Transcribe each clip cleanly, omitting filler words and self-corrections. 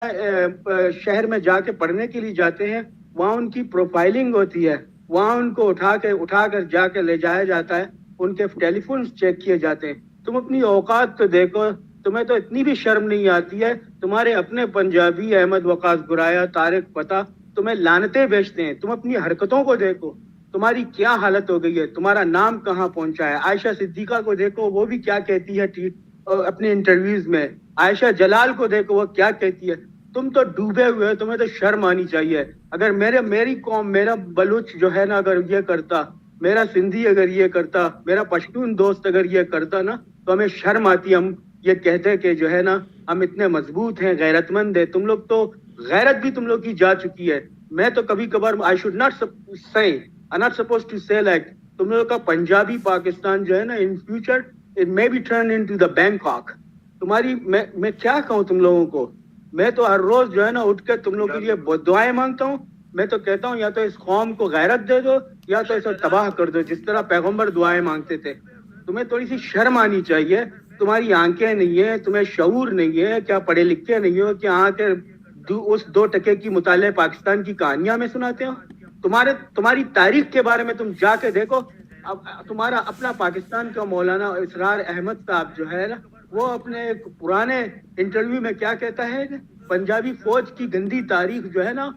شہر میں جا کے پڑھنے کے لیے جاتے ہیں, وہاں ان کی پروفائلنگ ہوتی ہے, وہاں ان کو اٹھا کر جا کے لے جایا جاتا ہے, ان کے ٹیلی فونز چیک کیے جاتے ہیں. تم اپنی اوقات تو دیکھو, تمہیں تو اتنی بھی شرم نہیں آتی ہے. تمہارے اپنے پنجابی احمد وقاص گرایا, طارق پتہ تمہیں لانتیں بیچتے ہیں. تم اپنی حرکتوں کو دیکھو, تمہاری کیا حالت ہو گئی ہے, تمہارا نام کہاں پہنچا ہے. عائشہ صدیقہ کو دیکھو, وہ بھی کیا کہتی ہے اپنے انٹرویوز میں. عائشہ جلال کو دیکھو, وہ کیا کہتی ہے. تم تو ڈوبے ہوئے ہو, تمہیں تو شرم آنی چاہیے. اگر میری قوم, میرا بلوچ جو ہے نا اگر یہ کرتا, میرا سندھی اگر یہ کرتا, میرا پشتون دوست اگر یہ کرتا نا, تو ہمیں شرم آتی. ہم یہ کہتے کہ جو ہے نا ہم اتنے مضبوط ہیں, غیرت مند ہیں. تم لوگ تو غیرت بھی تم لوگ کی جا چکی ہے. میں تو کبھی کبھار I should not suppose to say like تم لوگوں کا پنجابی پاکستان جو ہے نا in future it may be turn into the Bangkok. تمہاری میں کیا کہوں تم لوگوں کو. میں تو ہر روز جو ہے نا اٹھ کے تم لوگوں کے لیے دعائیں مانگتا ہوں. میں تو کہتا ہوں یا تو اس قوم کو غیرت دے دو یا تو اسے تباہ کر دو, جس طرح پیغمبر دعائیں مانگتے تھے. تمہیں تھوڑی سی شرم آنی چاہیے. تمہاری آنکھیں نہیں ہیں, تمہیں شعور نہیں ہے, کیا پڑھے لکھے نہیں ہو کہ آ کے اس 2 ٹکے کی مطالعے پاکستان کی کہانیاں میں سناتے ہو. تمہاری تاریخ کے بارے میں تم جا کے دیکھو. اب تمہارا اپنا پاکستان کا مولانا اسرار احمد صاحب جو ہے نا, وہ اپنے ایک پرانے انٹرویو میں کیا کہتا ہے کہ پنجابی فوج کی گندی تاریخ جو ہے نا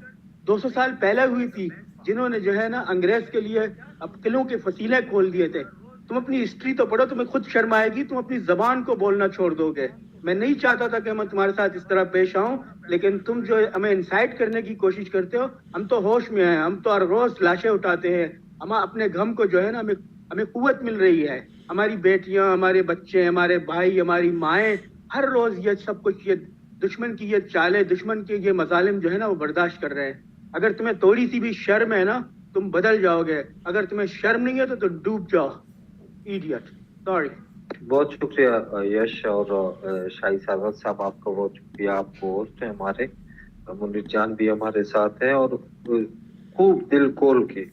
200 سال پہلے ہوئی تھی, جنہوں نے جو ہے نا انگریز کے لیے اب قلعوں کے فصیلے کھول دیے تھے. تم اپنی ہسٹری تو پڑھو, تمہیں خود شرم آئے گی. تم اپنی زبان کو بولنا چھوڑ دو گے. میں نہیں چاہتا تھا کہ میں تمہارے ساتھ اس طرح پیش آؤں, لیکن تم جو ہمیں انسائٹ کرنے کی کوشش کرتے ہو. ہم تو ہوش میں ہیں, ہم تو ہر روز لاشیں اٹھاتے ہیں. ہم اپنے غم کو جو ہے نا ہمیں قوت مل رہی ہے. ہماری بیٹیاں, ہمارے بچے, ہمارے بھائی, ہماری مائیں ہر روز یہ سب کچھ, یہ دشمن کی یہ چالیں, دشمن کے یہ مظالم جو ہے نا وہ برداشت کر رہے ہیں. اگر تمہیں تھوڑی سی بھی شرم ہے نا تم بدل جاؤ گے. اگر تمہیں شرم نہیں ہے تو ڈوب جاؤ. ایڈیٹ. سوری. بہت شکریہ یش اور شاہی سرور صاحب, آپ کا بہت شکریہ. آپ کو ہوسٹ ہیں ہمارے, منیر جان بھی ہمارے ساتھ ہیں, اور خوب دل کھول کے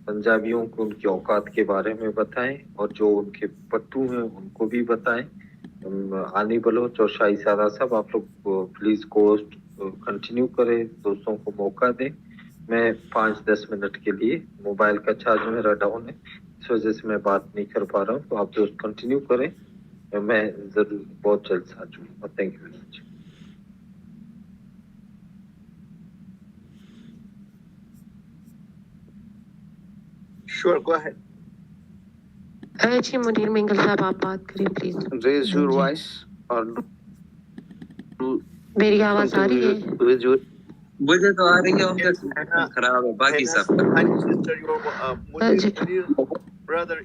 پنجابیوں کو ان کی اوقات کے بارے میں بتائیں, اور جو ان کے پٹو ہیں ان کو بھی بتائیں. علی بلوچ اور شاہی سارا صاحب, آپ لوگ پلیز کوسٹ کنٹینیو کریں, دوستوں کو موقع دیں. میں 5-10 منٹ کے لیے, موبائل کا چارج میرا ڈاؤن ہے, اس وجہ سے میں بات نہیں کر پا رہا ہوں. تو آپ دوست کنٹینیو کریں, میں ضرور بہت جلد سے آ جاؤں گا. Thank you very much. Sure, go ahead. جی منیر مینگل صاحب آپ بات کریں please. Raise your voice or میری آواز آ رہی ہے؟ مجھے تو آ رہی ہے, ان کا خراب ہے, باقی سب sister, your Munir brother,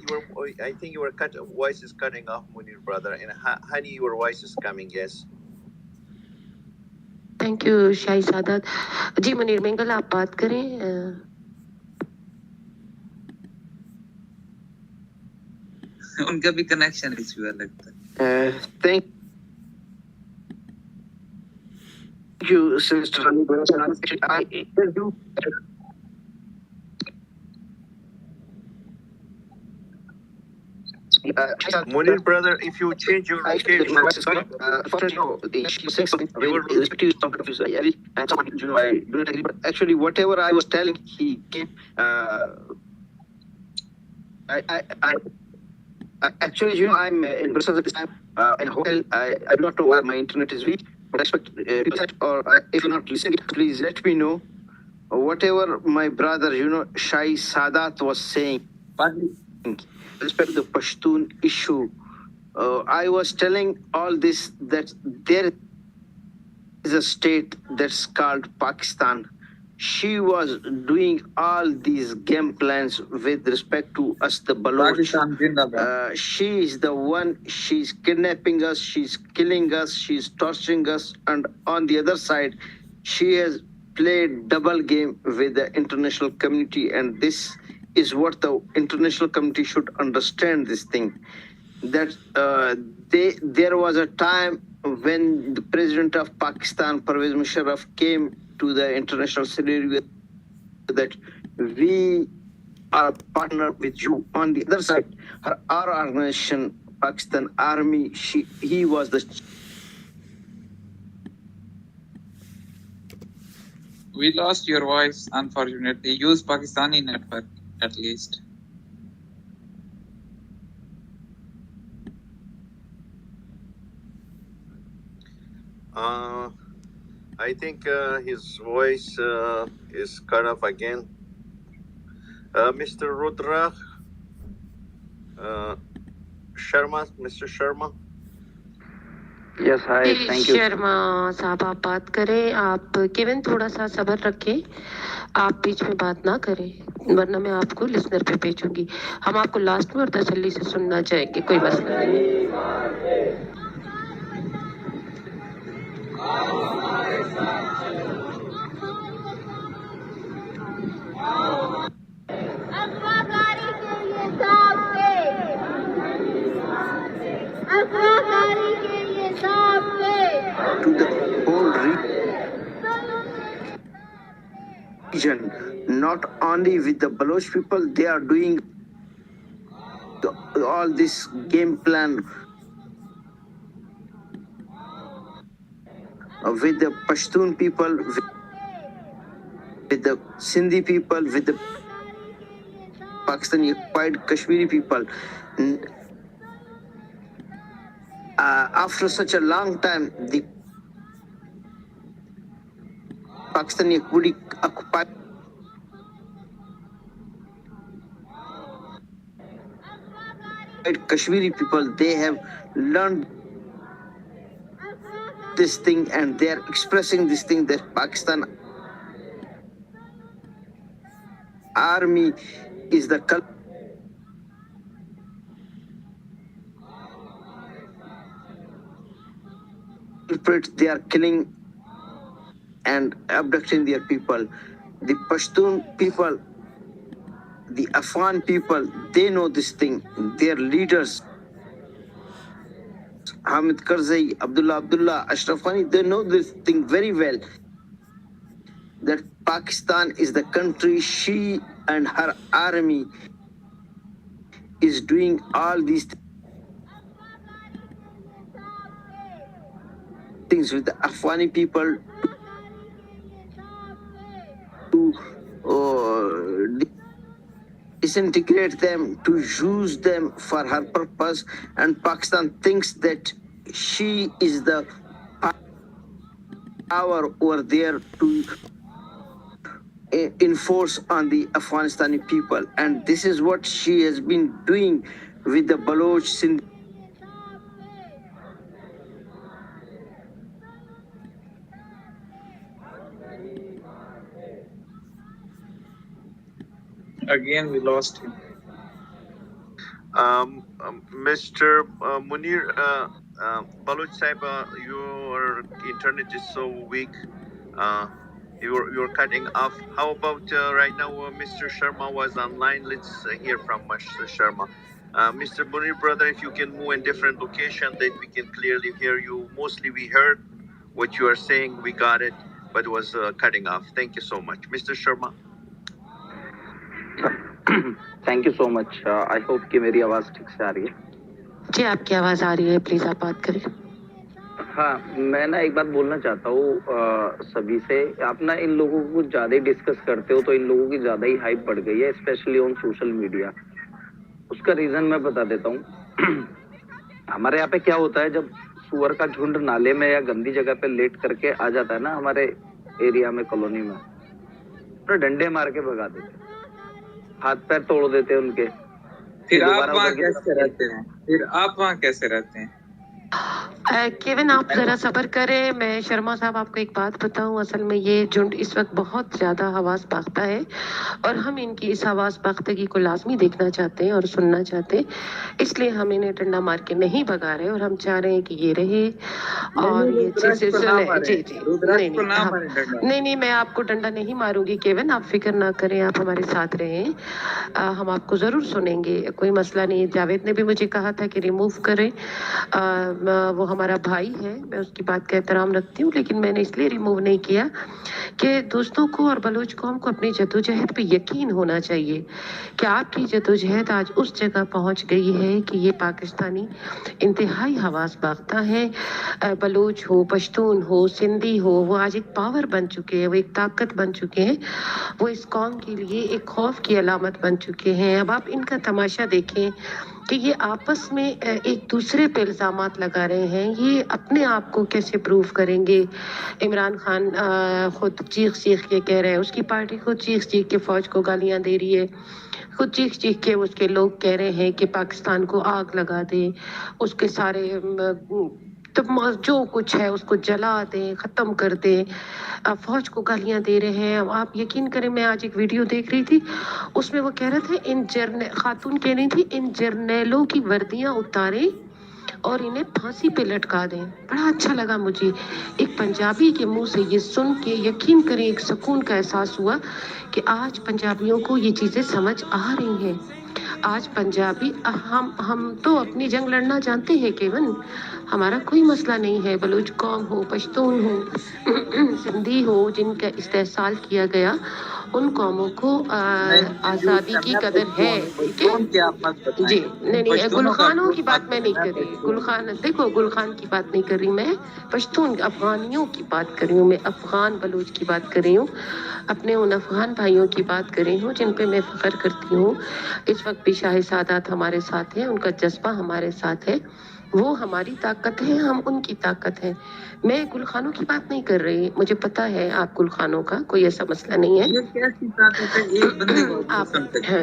I think your voice is cutting off, Munir brother, and Hani, your voice is coming. Yes. Thank you شاہی سعادت. جی منیر مینگل آپ بات کریں. ان کا بھی کنیکشن ایشو ہے لگتا ہے. Thank you, sister. Munir brother, if you change your location, actually whatever I was telling, he came. Actually, I'm in Brussels at this time in a hotel. I do not know why my internet is weak, but I expect or if you're not listening, please let me know. Whatever my brother, Shai Sadat was saying, respect the Pashtun issue. I was telling all this that there is a state that's called Pakistan. She was doing all these game plans with respect to us, the Baloch. She is the one, she's kidnapping us, she's killing us, she's torturing us. And on the other side, she has played double game with the international community. And this is what the international community should understand this thing. That there was a time when the president of Pakistan, Pervez Musharraf, came to the international scenario that we are partner with you. On the other side, our organization, Pakistan Army, he was the We lost your voice, unfortunately. Use Pakistani network, at least. I think his voice is cut off again. Mr. Rudra, Sharma, Mr. Sharma. Yes, hi, thank you. Sharma साहब आप बात करें. आप Kevin थोड़ा सा सब्र रखें, आप बीच में बात ना करें वरना मैं आपको लिसनर पे भेजूंगी. हम आपको लास्ट में और तसल्ली से सुनना चाहेंगे, कोई मसला नहीं. To the whole region, not only with the Baloch people, they are doing all this game plan with the Pashtun people, with the Sindhi people, with the Pakistani occupied Kashmiri people. After such a long time, the Pakistani occupied Kashmiri people, they have learned this thing and they are expressing this thing that Pakistan army is the culprit. They are killing and abducting their people. The Pashtun people, the Afghan people, they know this thing. Their leaders, Hamid Karzai, Abdullah, Ashraf Ghani, they know this thing very well. That Pakistan is the country, she and her army is doing all these things with the Afghani people to disintegrate them, to use them for her purpose, and Pakistan thinks that she is the power over there to enforce on the Afghanistani people, and this is what she has been doing with the Baloch Sindhi. Again, we lost him. Mr. Munir, Baloch Saib, your internet is so weak. You're cutting off. How about right now, Mr. Sharma was online. Let's hear from Mr. Sharma. Mr. Munir, brother, if you can move in different location, then we can clearly hear you. Mostly we heard what you are saying. We got it, but it was cutting off. Thank you so much. Mr. Sharma. Thank you so much. I hope कि मेरी आवाज़ ठीक से आ रही है. जी आपकी आवाज़ आ रही है, प्लीज़ आप बात करें. हाँ, मैं ना एक बात बोलना चाहता हूँ सभी से. आप ना इन लोगों को ज़्यादा ही डिस्कस करते हो तो इन लोगों की ज़्यादा ही हाइप बढ़ गई है, स्पेशली ऑन सोशल मीडिया. उसका रीज़न मैं बता देता हूँ. हमारे यहाँ पे क्या होता है, जब सुअर का झुंड नाले में या गंदी जगह पे लेट करके आ जाता है ना हमारे एरिया में, कॉलोनी में, तो डंडे मार के भगा देते, हाथ पैर तोड़ देते हैं उनके. फिर आप वहाँ कैसे रहते हैं? केविन आप ज़रा सब्र करें. मैं शर्मा साहब आपको एक बात बताऊं, असल में ये झुंड इस वक्त बहुत ज़्यादा हवास बाख्ता है और हम इनकी इस हवास बाख्तगी को लाजमी देखना चाहते हैं और सुनना चाहते हैं, इसलिए हम इन्हें डंडा मार के नहीं भगा रहे और हम चाह रहे हैं कि ये रहे और ये चीज़ें सुने. जी नहीं, मैं आपको डंडा नहीं मारूंगी केविन, आप फिक्र ना करें, आप हमारे साथ रहें. हम आपको ज़रूर सुनेंगे, कोई मसला नहीं. जावेद ने भी मुझे कहा था कि रिमूव करें, वो हमारे हमारा भाई है, मैं उसकी बात का एहतराम रखती हूँ, लेकिन मैंने इसलिए रिमूव नहीं किया कि दोस्तों को और बलोच कौम को अपनी जद्दोजहद पे यकीन होना चाहिए कि आपकी जद्दोजहद आज उस जगह पहुंच गई है कि ये पाकिस्तानी इंतहाई हवास बाख्ता हैं। बलोच हो, पश्तून हो, सिंधी हो, वो आज एक पावर बन चुके हैं, वो एक ताकत बन चुके हैं, वो इस कौम के लिए एक खौफ की अलामत बन चुके हैं। अब आप इनका तमाशा देखें कि ये आपस में एक दूसरे पे इल्ज़ामात लगा रहे हैं, ये अपने आप को कैसे प्रूव करेंगे। इमरान खान खुद चीख चीख के कह रहे हैं, उसकी पार्टी खुद चीख चीख के फौज को गालियां दे रही है, खुद चीख चीख के उसके लोग कह रहे हैं कि पाकिस्तान को आग लगा दे, उसके सारे तो जो कुछ है उसको जला दें, ख़त्म कर दें, फौज को गालियां दे रहे हैं। आप यकीन करें, मैं आज एक वीडियो देख रही थी, उसमें वो कह रहे थे खातून कह रही थी इन जर्नैलों की वर्दियां उतारें और इन्हें फांसी पे लटका दें। बड़ा अच्छा लगा मुझे एक पंजाबी के मुंह से ये सुन के, यकीन करें एक सुकून का एहसास हुआ कि आज पंजाबियों को ये चीज़ें समझ आ रही हैं। आज पंजाबी हम तो अपनी जंग लड़ना जानते हैं केवल, हमारा कोई मसला नहीं है। बलूच कौम हो, पश्तून हो, सिंधी हो, जिनका इस्तेहसाल किया गया, उन कौमों को आज़ादी की कदर है। ठीक है जी, नहीं गुलखानों की बात मैं नहीं कर रही, गुलखान देखो, गुलखान की बात नहीं कर रही मैं, पश्तून अफगानियों की बात कर रही हूँ, मैं अफगान बलूच की बात कर रही हूँ, अपने उन अफगान भाइयों की बात कर रही हूँ जिन पे मैं फ़ख्र करती हूँ। इस वक्त भी शाह सादात हमारे साथ है, उनका जज्बा हमारे साथ है, वो हमारी ताकत है, हम उनकी ताकत है। मैं गुलखानों की बात नहीं कर रही, मुझे पता है आप गुलखानों का कोई ऐसा मसला नहीं है। ये कैसी ताकत है एक बंदे को आप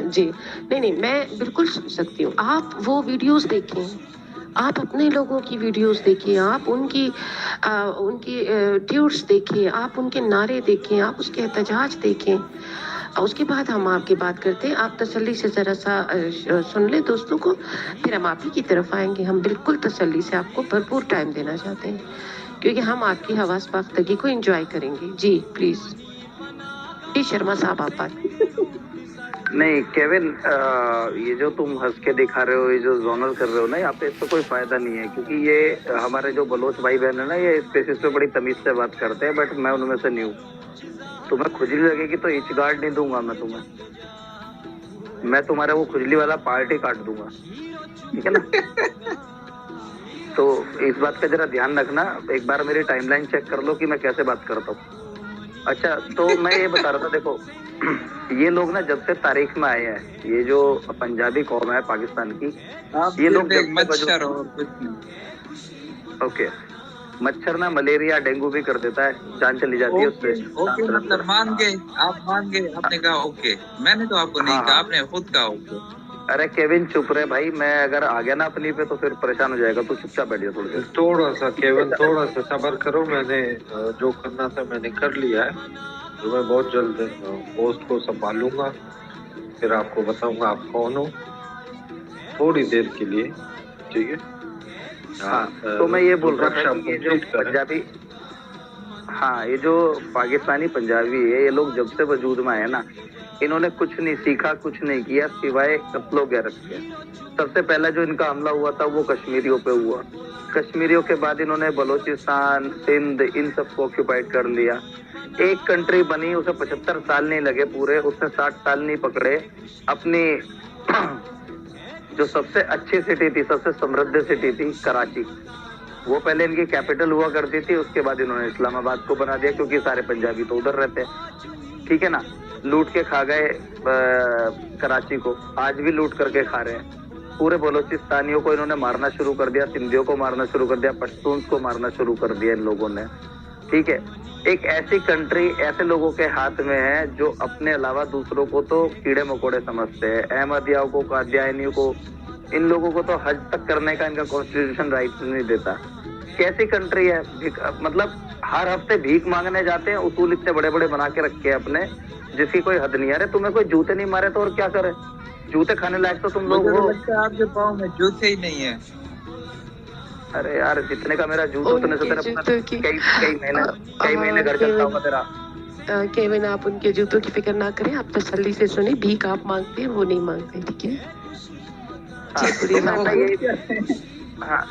जी नहीं, मैं बिल्कुल सुन सकती हूँ। आप वो वीडियोस देखें, आप अपने लोगों की वीडियोस देखिए, आप उनकी ट्यूट्स देखिए, आप उनके नारे देखें, आप उसके एहतजाज देखें, उसके बाद हम आपकी बात करते हैं। आप तसल्ली से ज़रा सा सुन ले दोस्तों को, फिर हम आप ही की तरफ आएंगे। हम बिल्कुल तसल्ली से आपको भरपूर टाइम देना चाहते हैं, क्योंकि हम आपकी हवास बाख्तगी को एंजॉय करेंगे। जी प्लीज़। जी शर्मा साहब आप बात। नहीं केविन, ये जो तुम हंस के दिखा रहे हो, ये जो जोनल कर रहे हो ना यहाँ पे, इससे कोई फायदा नहीं है, क्योंकि ये हमारे जो बलोच भाई बहन है ना, ये इस बेसिस पे बड़ी तमीज से बात करते हैं, बट मैं उनमें से नहीं हूँ। तुम्हें खुजली लगेगी तो इच गार्ड नहीं दूंगा मैं तुम्हें, मैं तुम्हारा वो खुजली वाला पार्टी काट दूंगा, ठीक है ना। तो इस बात का जरा ध्यान रखना, एक बार मेरी टाइमलाइन चेक कर लो कि मैं कैसे बात करता हूँ। अच्छा, तो मैं ये बता रहा था, देखो ये लोग ना जब से तारीख में आए हैं, ये जो पंजाबी कौम है पाकिस्तान की, ये लोग मच्छर और कुछ नहीं। ओके, मच्छर ना मलेरिया डेंगू भी कर देता है, जान चली जाती है उससे। ओके मतलब मान गए, आप मान गए, आपने कहा ओके, मैंने तो आपको नहीं कहा, आपने खुद कहा ओके। अरे केविन चुप रहे भाई, मैं अगर आ गया ना अपनी पे तो फिर परेशान हो जाएगा, तो चुपचाप बैठ जा थोड़ी देर। थोड़ा सा केविन, थोड़ा सा सब्र करो, मैंने जो करना था मैंने कर लिया है, तो मैं बहुत जल्द पोस्ट को संभालूंगा, फिर आपको बताऊंगा आप कौन हो, थोड़ी देर के लिए, ठीक है। हाँ, तो मैं ये बोल रहा था कि ये जो पंजाबी, हाँ ये जो पाकिस्तानी पंजाबी है, ये लोग जब से वजूद में आए ना, इन्होंने कुछ नहीं सीखा, कुछ नहीं किया सिवाय कत्लो गैरत के। सबसे पहला जो इनका हमला हुआ था वो कश्मीरियों पे हुआ, कश्मीरियों के बाद इन्होंने बलोचिस्तान, सिंध, इन सबको ऑक्यूपाइड कर लिया। एक कंट्री बनी, उसे 75 साल नहीं लगे पूरे, उसने 60 साल नहीं पकड़े। अपनी जो सबसे अच्छी सिटी थी, सबसे समृद्ध सिटी थी कराची, वो पहले इनकी कैपिटल हुआ करती थी, उसके बाद इन्होंने इस्लामाबाद को बना दिया, क्योंकि सारे पंजाबी तो उधर रहते हैं, ठीक है ना। लूट के खा गए कराची को, आज भी लूट करके खा रहे हैं। पूरे बलोचिस्तानियों को इन्होंने मारना शुरू कर दिया, सिंधियों को मारना शुरू कर दिया, पश्तून को मारना शुरू कर दिया इन लोगों ने, ठीक है। एक ऐसी कंट्री ऐसे लोगों के हाथ में है जो अपने अलावा दूसरों को तो कीड़े मकोड़े समझते हैं। अहमदियाओं को, कादियानियों को, इन लोगों को तो हज तक करने का इनका कॉन्स्टिट्यूशन राइट नहीं देता। कैसी कंट्री है, मतलब हर हफ्ते भीख मांगने जाते हैं, उसूल इतने बड़े बड़े बना के रखे हैं अपने, जिसकी कोई हद नहीं है। अरे तुम्हें कोई जूते नहीं मारे तो और क्या करे, जूते खाने लायक तो तुम लोग हो। आपके पाँव में जूते ही नहीं है। अरे यार, जितने का मेरा जूता उतने से तेरा कई महीने घर चलता होगा तेरा। केविन, आप उनके जूतों की फिक्र ना करें, आप तसल्ली से सुने, भीख आप मांगते हैं, वो नहीं मांगते, ठीक है। हाँ,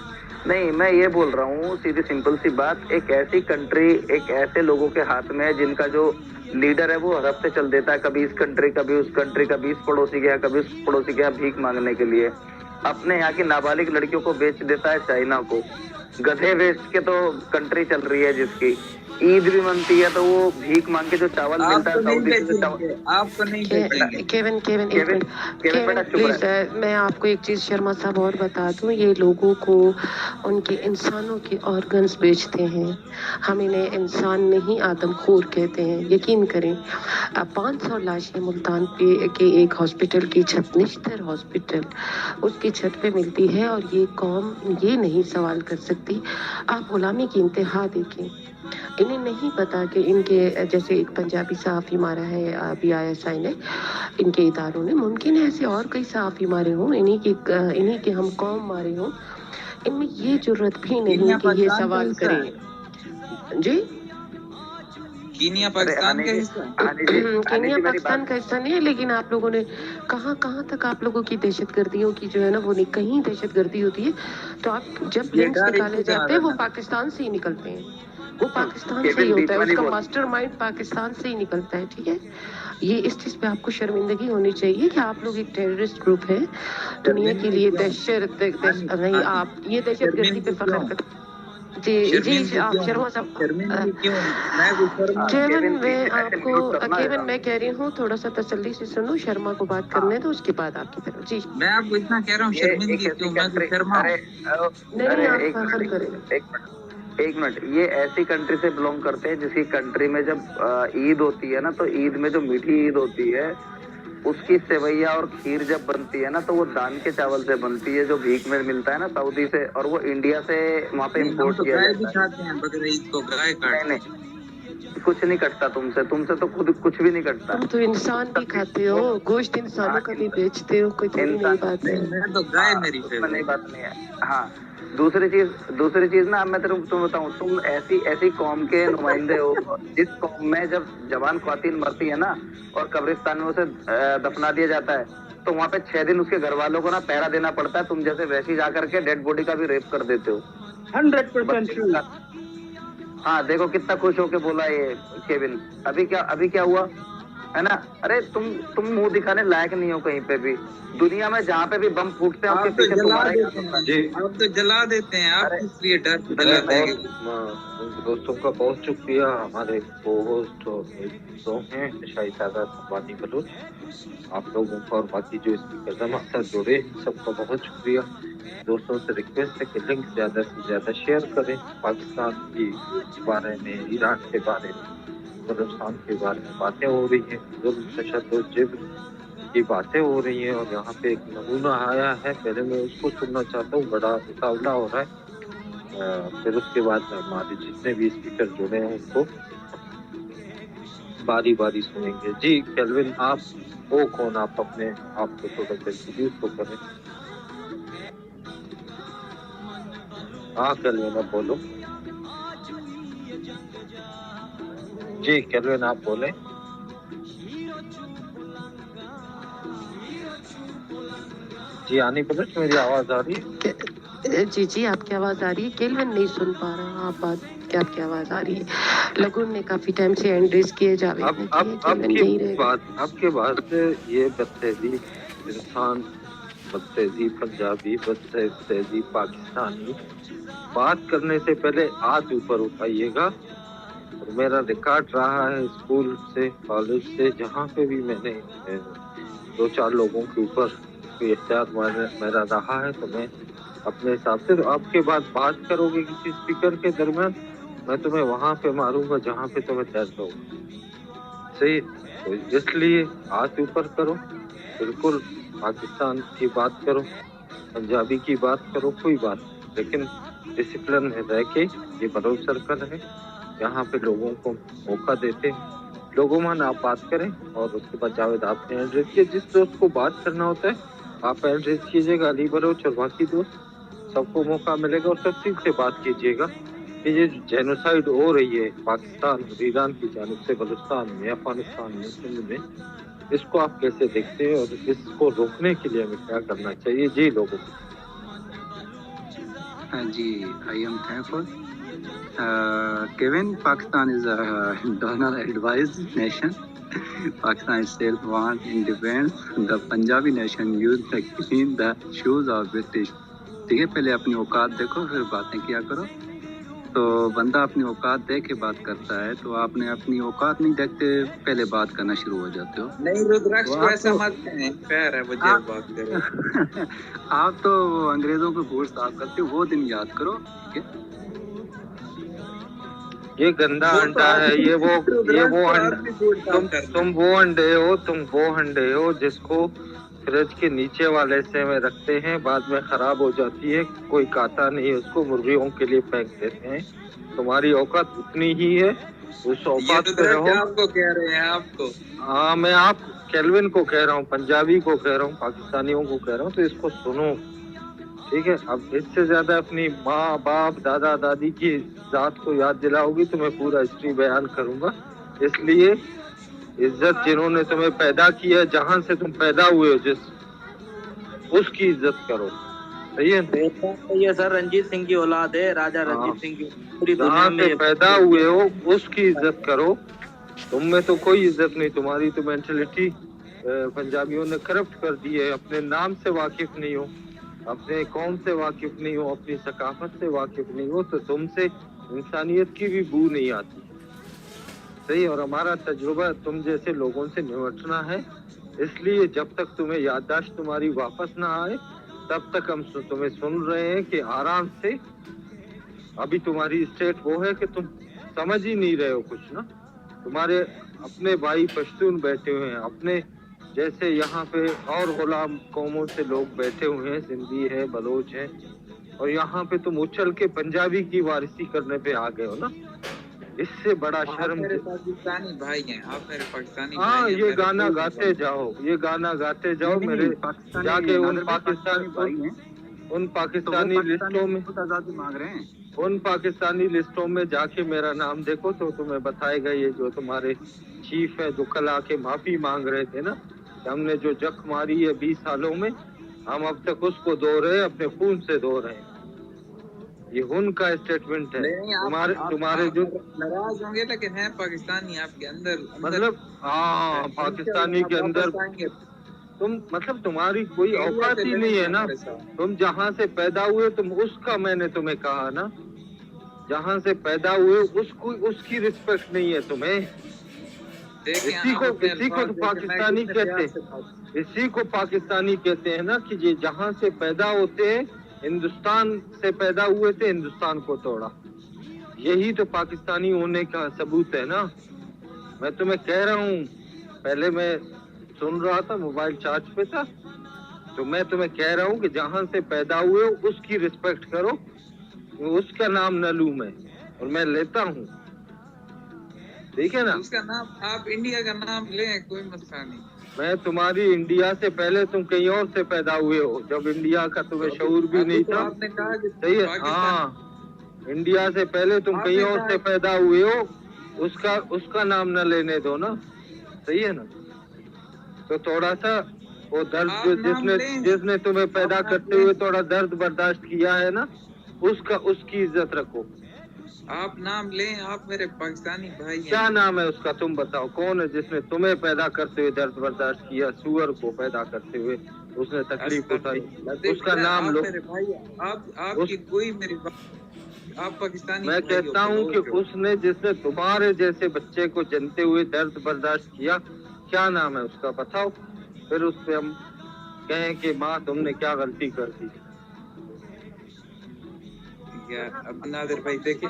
नहीं, मैं ये बोल रहा हूँ सीधी सिंपल सी बात, एक ऐसी कंट्री एक ऐसे लोगों के हाथ में है जिनका जो लीडर है वो हर हफ्ते चल देता है, कभी इस कंट्री कभी उस कंट्री, कभी इस पड़ोसी गया कभी उस पड़ोसी गया भीख मांगने के लिए, अपने यहाँ की नाबालिग लड़कियों को बेच देता है चाइना को, गधे बेच के तो कंट्री चल रही है जिसकी, ईद भी मनती है तो वो भीख मांग के जो चावल मिलता है सऊदी से जो चावल आपको नहीं बेचेंगे। केविन केविन बेटा चुप प्लीज, रहे। मैं आपको एक चीज शर्मा साहब और बता दूं, ये लोगों को उनके इंसानों के ऑर्गन्स बेचते हैं, हम इन्हें इंसान नहीं आदमखोर कहते हैं, यकीन करें। 500 लाशें मुल्तान पे के एक हॉस्पिटल की छत, निश्तर हॉस्पिटल, उसकी छत पे मिलती है और ये कौम ये नहीं सवाल कर सकती। आप गुलामी की इंतहा देखें, इन्हें नहीं पता कि इनके जैसे एक पंजाबी सहाफ़ी मारा है अभी ISI ने, इनके इदारों ने, मुमकिन है ऐसे और कई सहाफ़ी मारे हों, इन्हीं के हम कौम मारे हों, इनमें ये जरूरत भी नहीं कि ये सवाल करें। जी कीनिया पाकिस्तान का हिस्सा केनिया पाकिस्तान का हिस्सा नहीं है, लेकिन आप लोगों ने कहाँ तक आप लोगों की दहशतगर्दियों की जो है ना वो कहीं दहशतगर्दी होती है तो आप जब लिंक्स निकाले जाते हैं वो पाकिस्तान से ही निकलते हैं, वो पाकिस्तान से ही होता है, उसका मास्टरमाइंड पाकिस्तान से ही निकलता है, ठीक है। ये इस चीज पे आपको शर्मिंदगी होनी चाहिए कि आप लोग एक टेररिस्ट ग्रुप है, दुनिया के लिए नहीं, आप ये दहशतगर्दी पे फख्र करते। जी आप शर्मा साहब, केविन मैं कह रही हूँ थोड़ा सा तसल्ली से सुनो, शर्मा को बात करने दो, उसके बाद आपकी तरफ। जी मैं आपको इतना कह रहा हूँ शर्मिंदगी क्यों, मैं तो शर्मा नहीं, आप फख्र करें। एक मिनट, ये ऐसी कंट्री से बिलोंग करते हैं जिसकी कंट्री में जब ईद होती है ना, तो ईद में जो मीठी ईद होती है उसकी सेवैया और खीर जब बनती है ना तो वो दान के चावल से बनती है जो भीख में मिलता है ना सऊदी से, और वो इंडिया से वहाँ पे इम्पोर्ट किया जाता है। बकरीद ईद को गाय काटते हैं। नहीं, कुछ नहीं कटता तुमसे तो खुद कुछ भी नहीं कटता। तुम तो इंसान भी खाते हो, गोश्त इंसानों का भी बेचते हो, कोई थोड़ी नई बात है। मैं तो गाय मेरी नई बात नहीं है। हाँ, दूसरी चीज ना, मैं तुम बताऊं, तुम ऐसी कौम के नुमाइंदे हो जिस कौम में जब जवान ख्वातीन मरती है ना और कब्रिस्तान में उसे दफना दिया जाता है तो वहाँ पे 6 दिन उसके घर वालों को ना पहरा देना पड़ता है, तुम जैसे वैसी जा करके डेड बॉडी का भी रेप कर देते हो। 100% हाँ, देखो कितना खुश होके बोला ये केविन। अभी क्या हुआ है ना? अरे तुम मुंह दिखाने लायक नहीं हो कहीं पे भी दुनिया में, जहाँ पे भी बम फूटते हैं उसके पीछे तुम्हारा आप तो जला देते हैं, आप इसलिए डर जलाते हैं। दोस्तों का बहुत शुक्रिया, हमारे को-होस्ट हैं शाही बलूच, आप लोगों का और बाकी जो स्पीकर अक्सर जुड़े सबका बहुत शुक्रिया। दोस्तों से रिक्वेस्ट है कि लिंक ज्यादा से ज्यादा शेयर करें, पाकिस्तान के बारे में, ईरान के बारे में, बलोचिस्तान के बारे में बातें हो रही हैं, जुल्म, तशद्दुद, जिब्र की बातें हो रही हैं और यहाँ पे एक नमूना आया है, पहले मैं उसको सुनना चाहता हूँ, बड़ा मुकाबला हो रहा है, फिर उसके बाद हमारे जितने भी स्पीकर जुड़े हैं उनको बारी बारी सुनेंगे। जी केल्विन, आप वो कौन, आप अपने आप को थोड़ा सा इंट्रोड्यूस तो करें। हाँ केल्विन, आप बोलो। जी केल्विन, आप बोले। जी आनी पलट, मेरी आवाज आ रही है? जी आपकी आवाज आ रही है, केल्विन नहीं सुन पा रहा आप बात, क्या आपकी आवाज आ रही है? लगुन ने काफी टाइम से एंड्रेस किए जावे। आपके बाद ये बदतहजीब इंसान, बदतहजीब पंजाबी, बदतहजीब पाकिस्तानी, बात करने से पहले हाथ ऊपर उठाइएगा। और मेरा रिकॉर्ड रहा है स्कूल से, कॉलेज से, जहाँ पे भी मैंने 2-4 लोगों के ऊपर कोई एहतियात मेरा रहा है, तो मैं अपने हिसाब से, तो आपके बाद बात करोगे किसी स्पीकर के दरमियान, मैं तुम्हें वहाँ पे मारूंगा जहाँ पे तुम्हें दर्द होगा, सही? तो इसलिए हाथ ऊपर करो, बिल्कुल पाकिस्तान की बात करो, पंजाबी की बात करो, कोई बात, लेकिन डिसिप्लिन में रह के। ये बलोच सर्कल है, यहाँ पे लोगों को मौका देते हैं, लोगों में आप बात करें। और उसके बाद जावेद आपने एड्रेस किया, जिस दोस्त को बात करना होता है आप एड्रेस कीजिएगा, अली बलोच और बाकी दोस्त सबको मौका मिलेगा, और तफसील से बात कीजिएगा कि ये जेनोसाइड हो रही है पाकिस्तान और ईरान की जानिब से बलूचिस्तान में, अफगानिस्तान में, सिंध में, इसको आप कैसे देखते हैं और इसको रोकने के लिए हमें क्या करना चाहिए? जी लोगों Ji, I am thankful. Kevin, Pakistan is a donor-advised nation. Pakistan itself wants independence. The Punjabi nation used to clean the shoes of British. ٹھیک ہے، پہلے اپنی اوقات دیکھو پھر باتیں کیا کرو. تو بندہ اپنی اوقات دیکھ کے بات کرتا ہے، تو آپ نے اپنی اوقات نہیں دیکھتے پہلے بات کرنا شروع ہو جاتے ہو. نہیں رودراکش کو ایسا مت کہیں، خیر ہے وہ جب بات کرے. آپ تو انگریزوں کو بھوٹ صاف کرتے ہو، وہ دن یاد کرو. ٹھیک ہے، یہ گندا انڈا ہے، یہ وہ انڈا. تم وہ انڈے ہو جس کو فریج کے نیچے والے سے میں رکھتے ہیں، بعد میں خراب ہو جاتی ہے، کوئی کاتا نہیں، اس کو مرغیوں کے لیے پھینک دیتے ہیں. تمہاری اوقات اتنی ہی ہے، اس اوقات پہ رہو. آپ کو کہہ رہے ہیں، آپ کو. ہاں، میں آپ کیلوین کو کہہ رہا ہوں، پنجابی کو کہہ رہا ہوں، پاکستانیوں کو کہہ رہا ہوں، تو اس کو سنو. ٹھیک ہے، اب اس سے زیادہ اپنی ماں باپ دادا دادی کی ذات کو یاد دلاؤ گی تو میں پورا ہسٹری بیان کروں گا. اس لیے عزت جنہوں نے تمہیں پیدا کیا، جہاں سے تم پیدا ہوئے ہو، اس کی عزت کرو. صحیح ہے، یہ سر رنجیت سنگھ کی اولاد ہے، راجا رنجیت سنگھ کی. پوری جہاں دنیا سے میں پیدا ہوئے ہو اس کی عزت کرو. تم میں تو کوئی عزت نہیں، تمہاری تو مینٹلٹی پنجابیوں نے کرپٹ کر دی ہے. اپنے نام سے واقف نہیں ہو، اپنے قوم سے واقف نہیں ہو، اپنی ثقافت سے واقف نہیں ہو، تو تم سے انسانیت کی بھی بو نہیں آتی. صحیح. اور ہمارا تجربہ تم جیسے لوگوں سے نمٹنا ہے، اس لیے جب تک تمہیں یادداشت تمہاری واپس نہ آئے تب تک ہم تمہیں سن رہے ہیں کہ آرام سے. ابھی تمہاری اسٹیٹ وہ ہے کہ تم سمجھ ہی نہیں رہے ہو کچھ نا. تمہارے اپنے بھائی پشتون بیٹھے ہوئے ہیں، اپنے جیسے یہاں پہ اور غلام قوموں سے لوگ بیٹھے ہوئے ہیں، سندھی ہے، بلوچ ہیں، اور یہاں پہ تم اچھل کے پنجابی کی وارثی کرنے پہ آ گئے ہو نا. اس سے بڑا شرم. میرے پاکستانی بھائی ہیں، آپ میرے پاکستانی ہاں، بھائی ہیں. یہ گانا گاتے جاؤ، یہ گانا گاتے جاؤ. میرے جا کے ان پاکستانی لسٹوں میں آزادی مانگ رہے ہیں. ان پاکستانی لسٹوں میں جا کے میرا نام دیکھو تو تمہیں بتائے گا یہ جو تمہارے چیف ہے جو کل آ کے معافی مانگ رہے تھے نا، ہم نے جو جک ماری ہے 20 سالوں میں، ہم اب تک اس کو دھو رہے ہیں، اپنے خون سے دھو رہے ہیں. یہ ان کا اسٹیٹمنٹ ہے. تمہارے جو ناراض ہوں گے لیکن ہیں پاکستانی آپ کے اندر، مطلب ہاں پاکستانی کے اندر تم مطلب تمہاری کوئی اوقات ہی نہیں ہے نا. تم جہاں سے پیدا ہوئے تم اس کا، میں نے تمہیں کہا نا، جہاں سے پیدا ہوئے اس کی رسپیکٹ نہیں ہے تمہیں. اسی کو پاکستانی کہتے ہیں، اسی کو پاکستانی کہتے ہیں نا کہ یہ جہاں سے پیدا ہوتے ہیں، ہندوستان سے پیدا ہوئے تھے، ہندوستان کو توڑا. یہی تو پاکستانی ہونے کا ثبوت ہے نا. میں تمہیں کہہ رہا ہوں، پہلے میں سن رہا تھا، موبائل چارج پہ تھا، تو میں تمہیں کہہ رہا ہوں کہ جہاں سے پیدا ہوئے اس کی رسپیکٹ کرو. اس کا نام نہ لوں میں، اور میں لیتا ہوں. ٹھیک ہے نا. اس کا نام آپ انڈیا کا نام لیں، کوئی مسئلہ نہیں. میں تمہاری انڈیا سے پہلے تم کہیں اور سے پیدا ہوئے ہو، جب انڈیا کا تمہیں شعور بھی نہیں تھا. صحیح ہے. ہاں، انڈیا سے پہلے تم کہیں اور سے پیدا ہوئے ہو، اس کا نام نہ لینے دو نا. صحیح ہے نا. تو تھوڑا سا وہ درد جس نے تمہیں پیدا کرتے ہوئے تھوڑا درد برداشت کیا ہے نا، اس کی عزت رکھو. آپ نام لیں، آپ میرے پاکستانی بھائی ہیں. کیا نام ہے اس کا؟ تم بتاؤ کون ہے جس نے تمہیں پیدا کرتے ہوئے درد برداشت کیا؟ سور کو پیدا کرتے ہوئے اس نے تکلیف اٹھائی، اس کا نام لو. آپ کی کوئی میری آپ پاکستانی. میں کہتا ہوں کہ اس نے جس نے تمہارے جیسے بچے کو جنتے ہوئے درد برداشت کیا، کیا نام ہے اس کا بتاؤ، پھر اس پہ ہم کہیں کہ ماں تم نے کیا غلطی کر دی. اب نادر بھائی دیکھیں،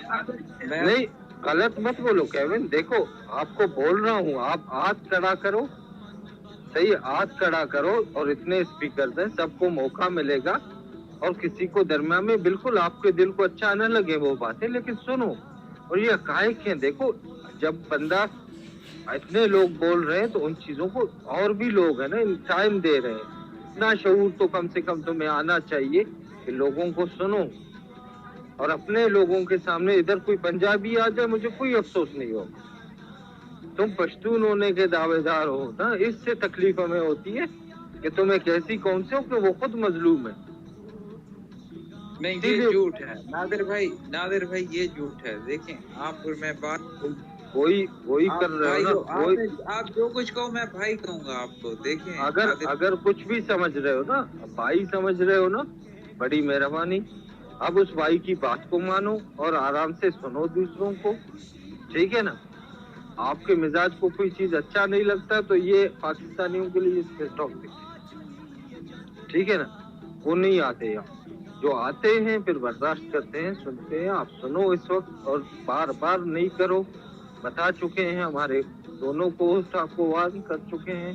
نہیں غلط مت بولو کیون. دیکھو آپ کو بول رہا ہوں، آپ ہاتھ کھڑا کرو. صحیح، ہاتھ کھڑا کرو، اور اتنے اسپیکر ہیں، سب کو موقع ملے گا. اور کسی کو درمیان میں بالکل آپ کے دل کو اچھا نہ لگے وہ باتیں، لیکن سنو. اور یہ حقائق ہیں. دیکھو جب بندہ اتنے لوگ بول رہے ہیں تو ان چیزوں کو اور بھی لوگ ہیں نا ٹائم دے رہے ہیں. اتنا شعور تو کم سے کم تمہیں آنا چاہیے کہ لوگوں کو سنو. اور اپنے لوگوں کے سامنے ادھر کوئی پنجابی آ جائے مجھے کوئی افسوس نہیں ہوگا. تم پشتون ہونے کے دعوے دار ہو نا، اس سے تکلیف ہمیں ہوتی ہے کہ تم ایک ایسی قوم سے ہو کہ وہ خود مظلوم ہے. नहीं ये झूठ है नादिर भाई ये झूठ है। देखें आप और मैं बात वही कर रहे हो ना, वही आप जो कुछ कहो मैं भाई कहूंगा आपको। देखें अगर कुछ भी समझ रहे हो ना, भाई समझ रहे हो ना, बड़ी मेहरबानी, अब उस भाई की बात को मानो और आराम से सुनो दूसरों को, ठीक है ना। आपके मिजाज को कोई चीज अच्छा नहीं लगता तो ये पाकिस्तानियों के लिए टॉपिक, ठीक है ना। वो नहीं आते यहाँ, जो आते हैं फिर बर्दाश्त करते हैं, सुनते हैं। आप सुनो इस वक्त और बार बार नहीं करो, बता चुके हैं, हमारे दोनों को आपको वार्न कर चुके हैं।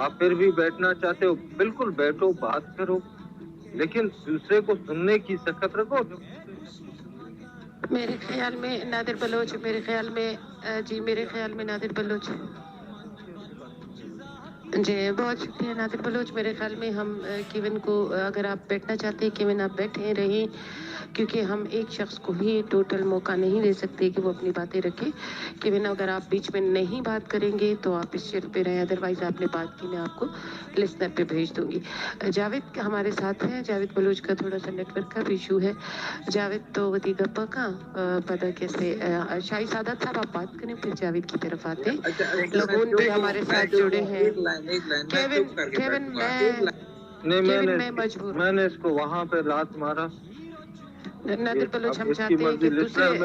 आप फिर भी बैठना चाहते हो, बिल्कुल बैठो, बात करो, लेकिन दूसरे को सुनने की सकत रखो। मेरे ख्याल में नादिर बलोच, मेरे ख्याल में नादिर बलोच जी, बहुत शुक्रिया नादिर बलोच। मेरे ख्याल में हम केविन को, अगर आप बैठना चाहते हैं केविन आप बैठे रहें, क्योंकि हम एक शख्स को ही टोटल मौका नहीं दे सकते कि वो अपनी बातें रखे। केविन अगर आप बीच में नहीं बात करेंगे तो आप इस शेयर पे रहें, अदरवाइज आपने बात की मैं आपको लिस्नर पे भेज दूंगी। जावेद हमारे साथ हैं, जावेद बलोच का थोड़ा सा नेटवर्क का भी इशू है। जावेद तो वती गप्पा का पता कैसे शाही सादत साहब आप बात करें, फिर जावेद की तरफ आते हैं। लोगों भी हमारे साथ जुड़े हैं। मैंने इसको वहाँ पे लात मारा। नादिर बलोच हम चाहते हैं कि दूसरे अब आप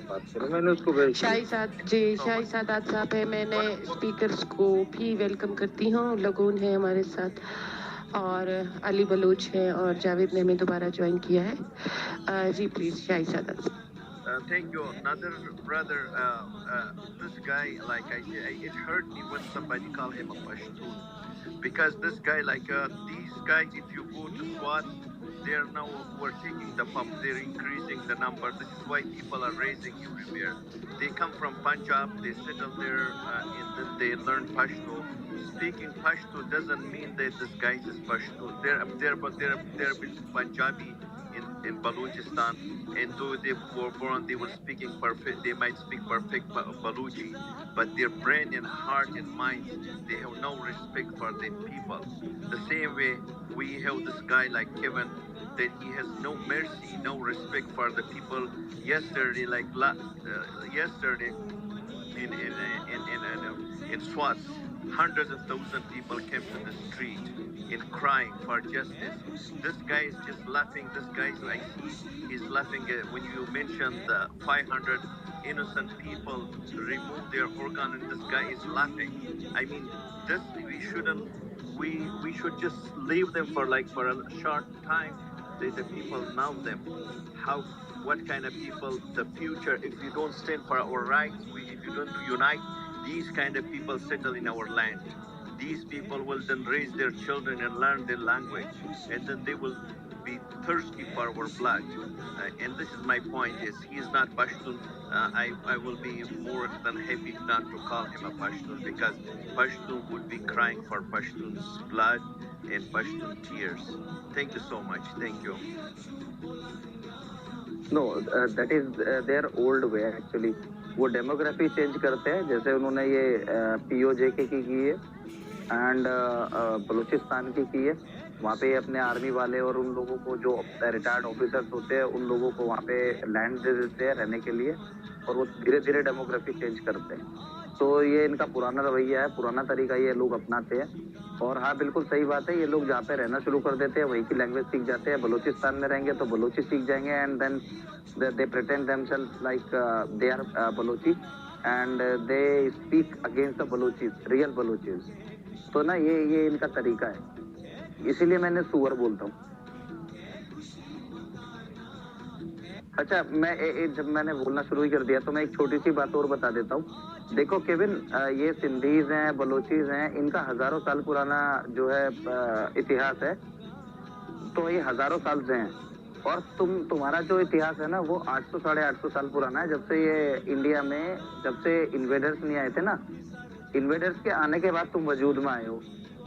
बात करें, मैंने उसको भेज शाही सादात साहब है। मैंने स्पीकर्स को भी वेलकम करती हूँ। लगून है हमारे साथ और अली बलोच है और जावेद ने हमें दोबारा ज्वाइन किया है। जी please Shahi Sadat. Thank you, another brother. This guy, like I said, it hurt me when somebody called him a Pashtun, because this guy, these guys, if you go to SWAT, they're now we're taking the pump. They're increasing the number. This is why people are raising huge fear. They come from Punjab. They settle there, and they learn Pashto. Speaking Pashto doesn't mean that this guy is Pashto. They're Punjabi in Balochistan, and though they were born, they were speaking perfect. They might speak perfect Balochi, but their brain and heart and mind, they have no respect for the people. The same way we have this guy like Kevin, that he has no mercy, no respect for the people. Yesterday, yesterday in SWAT, hundreds of thousands of people came to the street in crying for justice. This guy is just laughing. This guy is like, he's laughing when you mention the 500 innocent people remove their organ, and this guy is laughing. I mean, this we shouldn't. We should just leave them for a short time. Let the people know them. What kind of people the future? If you don't stand for our rights, if you don't unite, these kind of people settle in our land. These people will then raise their children and learn their language, and then they will be thirsty for our blood. And this is my point: is he is not Pashtun. I will be more than happy not to call him a Pashtun, because Pashtun would be crying for Pashtun's blood and Pashtun tears. Thank you so much. Thank you. No, that is their old way actually. वो demography change करते हैं, जैसे उन्होंने ये POJK की है and Balochistan की है। वहाँ पे अपने आर्मी वाले और उन लोगों को जो रिटायर्ड ऑफिसर्स होते हैं उन लोगों को वहाँ पे लैंड दे देते हैं रहने के लिए, और वो धीरे धीरे डेमोग्राफी चेंज करते हैं। तो ये इनका पुराना रवैया है, पुराना तरीका ये लोग अपनाते हैं। और हाँ बिल्कुल सही बात है, ये लोग जहाँ पे रहना शुरू कर देते हैं वहीं की लैंग्वेज सीख जाते हैं। बलूचिस्तान में रहेंगे तो बलूची सीख जाएंगे, and then they pretend themselves like they are Balochi and they speak against the Balochis, real Balochis. तो ना ये इनका तरीका है, इसीलिए मैंने सुअर बोलता हूँ। अच्छा, मैं जब मैंने बोलना शुरू ही कर दिया तो मैं एक छोटी सी बात और बता देता हूँ। देखो केविन, ये सिंधीज हैं, बलोचीज हैं, इनका हजारों साल पुराना जो है इतिहास है। तो ये हजारों साल से हैं, और तुम्हारा जो इतिहास है ना वो 800 साढ़े 800 साल पुराना है। जब से ये इंडिया में, जब से इन्वेडर्स नहीं आए थे ना, इन्वेडर्स के आने के बाद तुम वजूद में आए हो।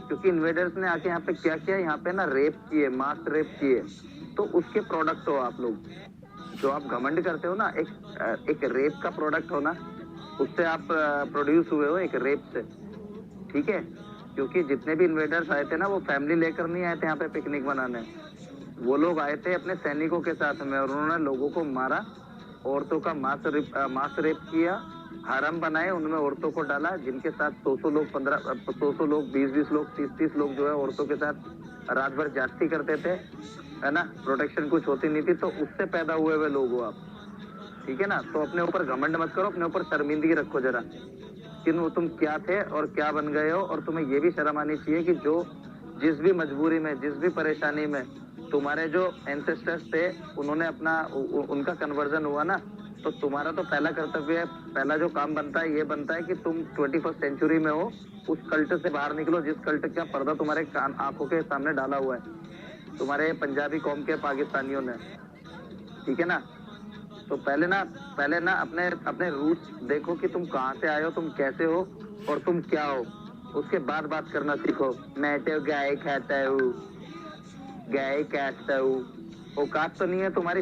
क्योंकि इन्वेडर्स ने आके यहाँ पे क्या किया, यहाँ पे ना रेप किए, मास रेप किए, तो उसके प्रोडक्ट हो आप लोग। जो आप घमंड करते हो ना, एक रेप का प्रोडक्ट हो ना, उससे आप प्रोड्यूस हुए हो, एक रेप से, ठीक है। क्योंकि जितने भी इन्वेडर्स आए थे ना वो फैमिली लेकर नहीं आए थे यहाँ पे पिकनिक मनाने, वो लोग आए थे अपने सैनिकों के साथ में और उन्होंने लोगों को मारा, औरतों का मास रेप किया, हरम बनाए, उनमें औरतों को डाला, जिनके साथ 100 लोग 100 लोग 20 लोग 30 लोग जो है औरतों के साथ रात भर जाती करते थे, है ना, प्रोटेक्शन कुछ होती नहीं थी। तो उससे पैदा हुए लोग हो आप, ठीक है ना। तो अपने ऊपर घमंड मत करो, अपने ऊपर शर्मिंदगी रखो जरा कि तुम क्या थे और क्या बन गए हो। और तुम्हें ये भी शर्म आनी चाहिए कि जो जिस भी मजबूरी में, जिस भी परेशानी में तुम्हारे जो एंसेस्टर्स थे उन्होंने अपना उनका कन्वर्जन हुआ ना, तो तुम्हारा तो पहला कर्तव्य है, पहला जो काम बनता है ये बनता है कि तुम 21st सेंचुरी में हो, उस कल्ट से बाहर निकलो जिस कल्ट का पर्दा तुम्हारे आंखों के सामने डाला हुआ है तुम्हारे पंजाबी कौम के पाकिस्तानियों ने, ठीक है ना। तो पहले ना अपने रूट्स देखो कि तुम कहाँ से आए हो, तुम कैसे हो और तुम क्या हो, उसके बाद बात करना सीखो। मैं तो गाय खाता हूँ, औकात तो नहीं है तुम्हारी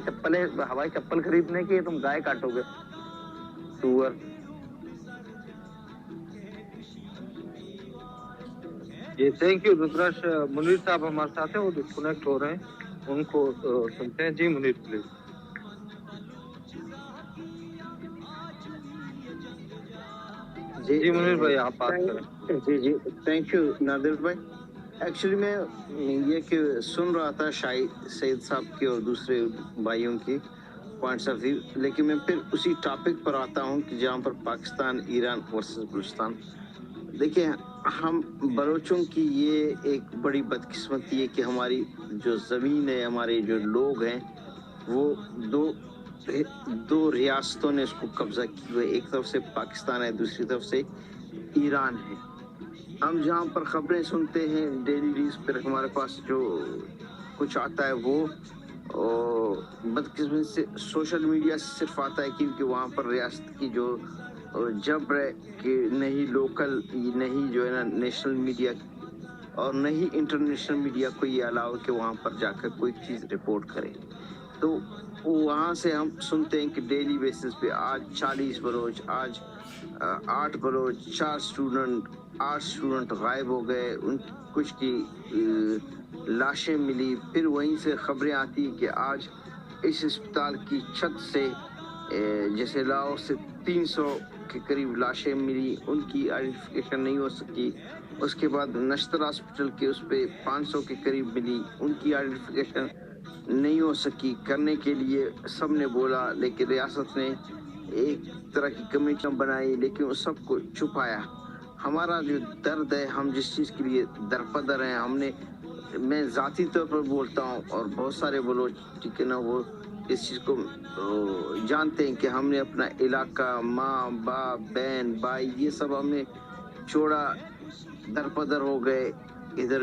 हवाई चप्पल खरीदने की, तुम गाय काटोगे, सुअर। ये थैंक यू रुद्राक्ष। मुनीर साहब हमारे साथ हैं, वो डिस्कनेक्ट हो रहे हैं, उनको सुनते हैं। जी मुनीर प्लीज। जी मुनीर भाई आप बात करें। जी थैंक यू नादिर भाई। एक्चुअली मैं ये कि सुन रहा था शाही सईद साहब की और दूसरे भाइयों की पॉइंट्स ऑफ व्यू, लेकिन मैं फिर उसी टॉपिक पर आता हूँ कि जहाँ पर पाकिस्तान ईरान वर्सेस बलूचिस्तान। देखिए हम बलोचों की ये एक बड़ी बदकिस्मती है कि हमारी जो ज़मीन है, हमारे जो लोग हैं, वो दो रियासतों ने इसको कब्जा किया हुआ है। एक तरफ से पाकिस्तान है, दूसरी तरफ से ईरान है। हम जहाँ पर खबरें सुनते हैं डेली न्यूज़ पर, हमारे पास जो कुछ आता है वो बदकिस्मती से सोशल मीडिया से सिर्फ आता है, क्योंकि वहाँ पर रियासत की जो जबर है कि नहीं लोकल, नहीं जो है ना नेशनल मीडिया और नहीं इंटरनेशनल मीडिया को ये अलाउ कि वहाँ पर जाकर कोई चीज़ रिपोर्ट करे। तो वहाँ से हम सुनते हैं कि डेली बेसिस पे आज 40 बलोच, आज 8 बलोच, 8 स्टूडेंट गायब हो गए, उन कुछ की लाशें मिली। फिर वहीं से खबरें आती कि आज इस अस्पताल की छत से जैसे लाहौर से 300 के करीब लाशें मिली, उनकी आइडेंटिफिकेशन नहीं हो सकी। उसके बाद नश्तर हॉस्पिटल के उस पर 500 के करीब मिली, उनकी आइडेंटिफिकेशन नहीं हो सकी। करने के लिए सब ने बोला, लेकिन रियासत ने एक तरह की कमेटियां बनाई, लेकिन उस सब को छुपाया। हमारा जो दर्द है, हम जिस चीज़ के लिए दरपदर हैं, मैं ज़ाती तौर पर बोलता हूँ और बहुत सारे बलोच ठीक है ना, वो इस चीज़ को जानते हैं कि हमने अपना इलाका, माँ बाप बहन भाई ये सब हमने छोड़ा, दरपदर हो गए इधर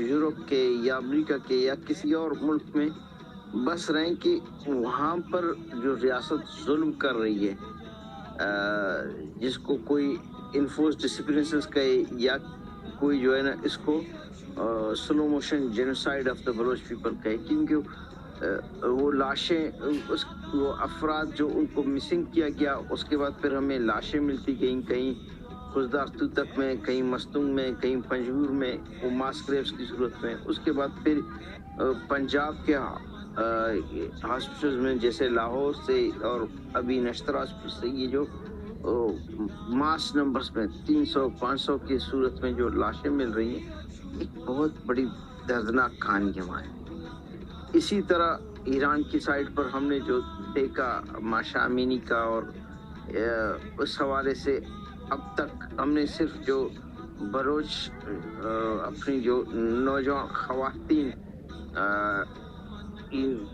यूरोप के या अमेरिका के या किसी और मुल्क में बस रहे कि वहाँ पर जो रियासत जुल्म कर रही है, जिसको कोई इन्फोर्स डिसिप्लिनेशंस कहे या कोई जो है ना इसको slow motion genocide of the Baloch people कहे, क्योंकि वो लाशें वो अफराद जो उनको मिसिंग किया गया, उसके बाद फिर हमें लाशें मिलती गई, कहीं खुजदार तूतक में, कहीं मस्तूंग में, कहीं पंजूर में, वो मास ग्रेव्स की सूरत में। उसके बाद फिर पंजाब के हॉस्पिटल्स में जैसे लाहौर से और अभी नश्तर हॉस्पिटल से ये जो मास नंबर्स में 300-500 की सूरत में जो लाशें मिल रही हैं, एक बहुत बड़ी दर्दनाक कहानी है हमारी। इसी तरह ईरान की साइड पर हमने जो देखा माशा अमीनी का, और उस हवाले से अब तक हमने सिर्फ जो बलोच अपनी जो नौजवान ख़वातीन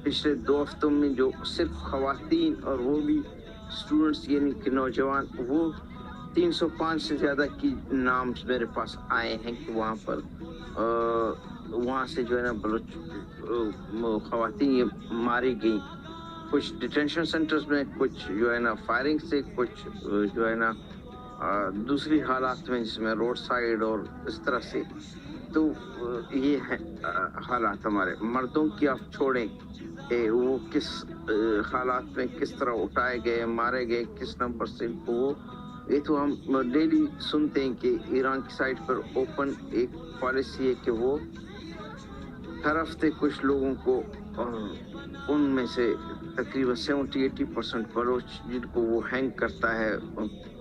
पिछले 2 हफ्तों में जो सिर्फ ख़वातीन और वो भी स्टूडेंट्स यानी कि नौजवान, वो 305 से ज़्यादा की नाम मेरे पास आए हैं कि वहाँ पर वहाँ से जो है ना बलोच ख़वातीन ये मारी गई, कुछ डिटेंशन सेंटर्स में, कुछ जो है ना फायरिंग से, कुछ जो है ना दूसरी हालात में जिसमें रोड साइड और इस तरह से। तो ये है हालात हमारे मर्दों की। आप छोड़ें वो किस हालात में किस तरह उठाए गए, मारे गए, किस नंबर से वो, ये तो हम डेली सुनते हैं कि ईरान की साइड पर ओपन एक पॉलिसी है कि वो हर हफ्ते कुछ लोगों को اور ان میں سے تقریباً 70-80% بلوچ جن کو وہ ہینگ کرتا ہے،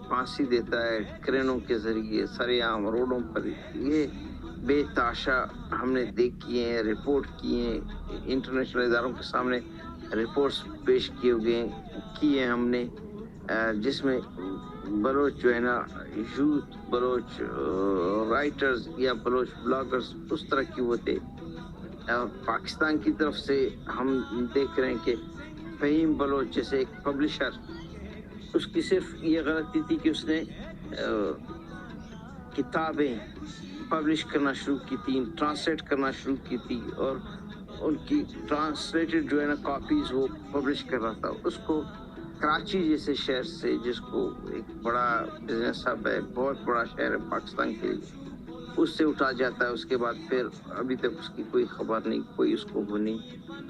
پھانسی دیتا ہے کرینوں کے ذریعے سرے عام روڈوں پر. یہ بے تحاشا ہم نے دیکھی ہیں، رپورٹ کی ہیں، انٹرنیشنل اداروں کے سامنے رپورٹس پیش کیے ہم نے، جس میں بلوچ جو ہے نا یوتھ، بلوچ رائٹرز یا بلوچ بلاگرز اس طرح کی وہ تھے. پاکستان کی طرف سے ہم دیکھ رہے ہیں کہ فہیم بلوچ جیسے ایک پبلشر، اس کی صرف یہ غلطی تھی کہ اس نے کتابیں پبلش کرنا شروع کی تھی، ٹرانسلیٹ کرنا شروع کی تھی، اور ان کی ٹرانسلیٹڈ جو ہے نا کاپیز وہ پبلش کر رہا تھا. اس کو کراچی جیسے شہر سے، جس کو ایک بڑا بزنس ہب ہے، بہت بڑا شہر ہے پاکستان کے لیے، اس سے اٹھا جاتا ہے. اس کے بعد پھر ابھی تک اس کی کوئی خبر نہیں، کوئی اس کو وہ نہیں،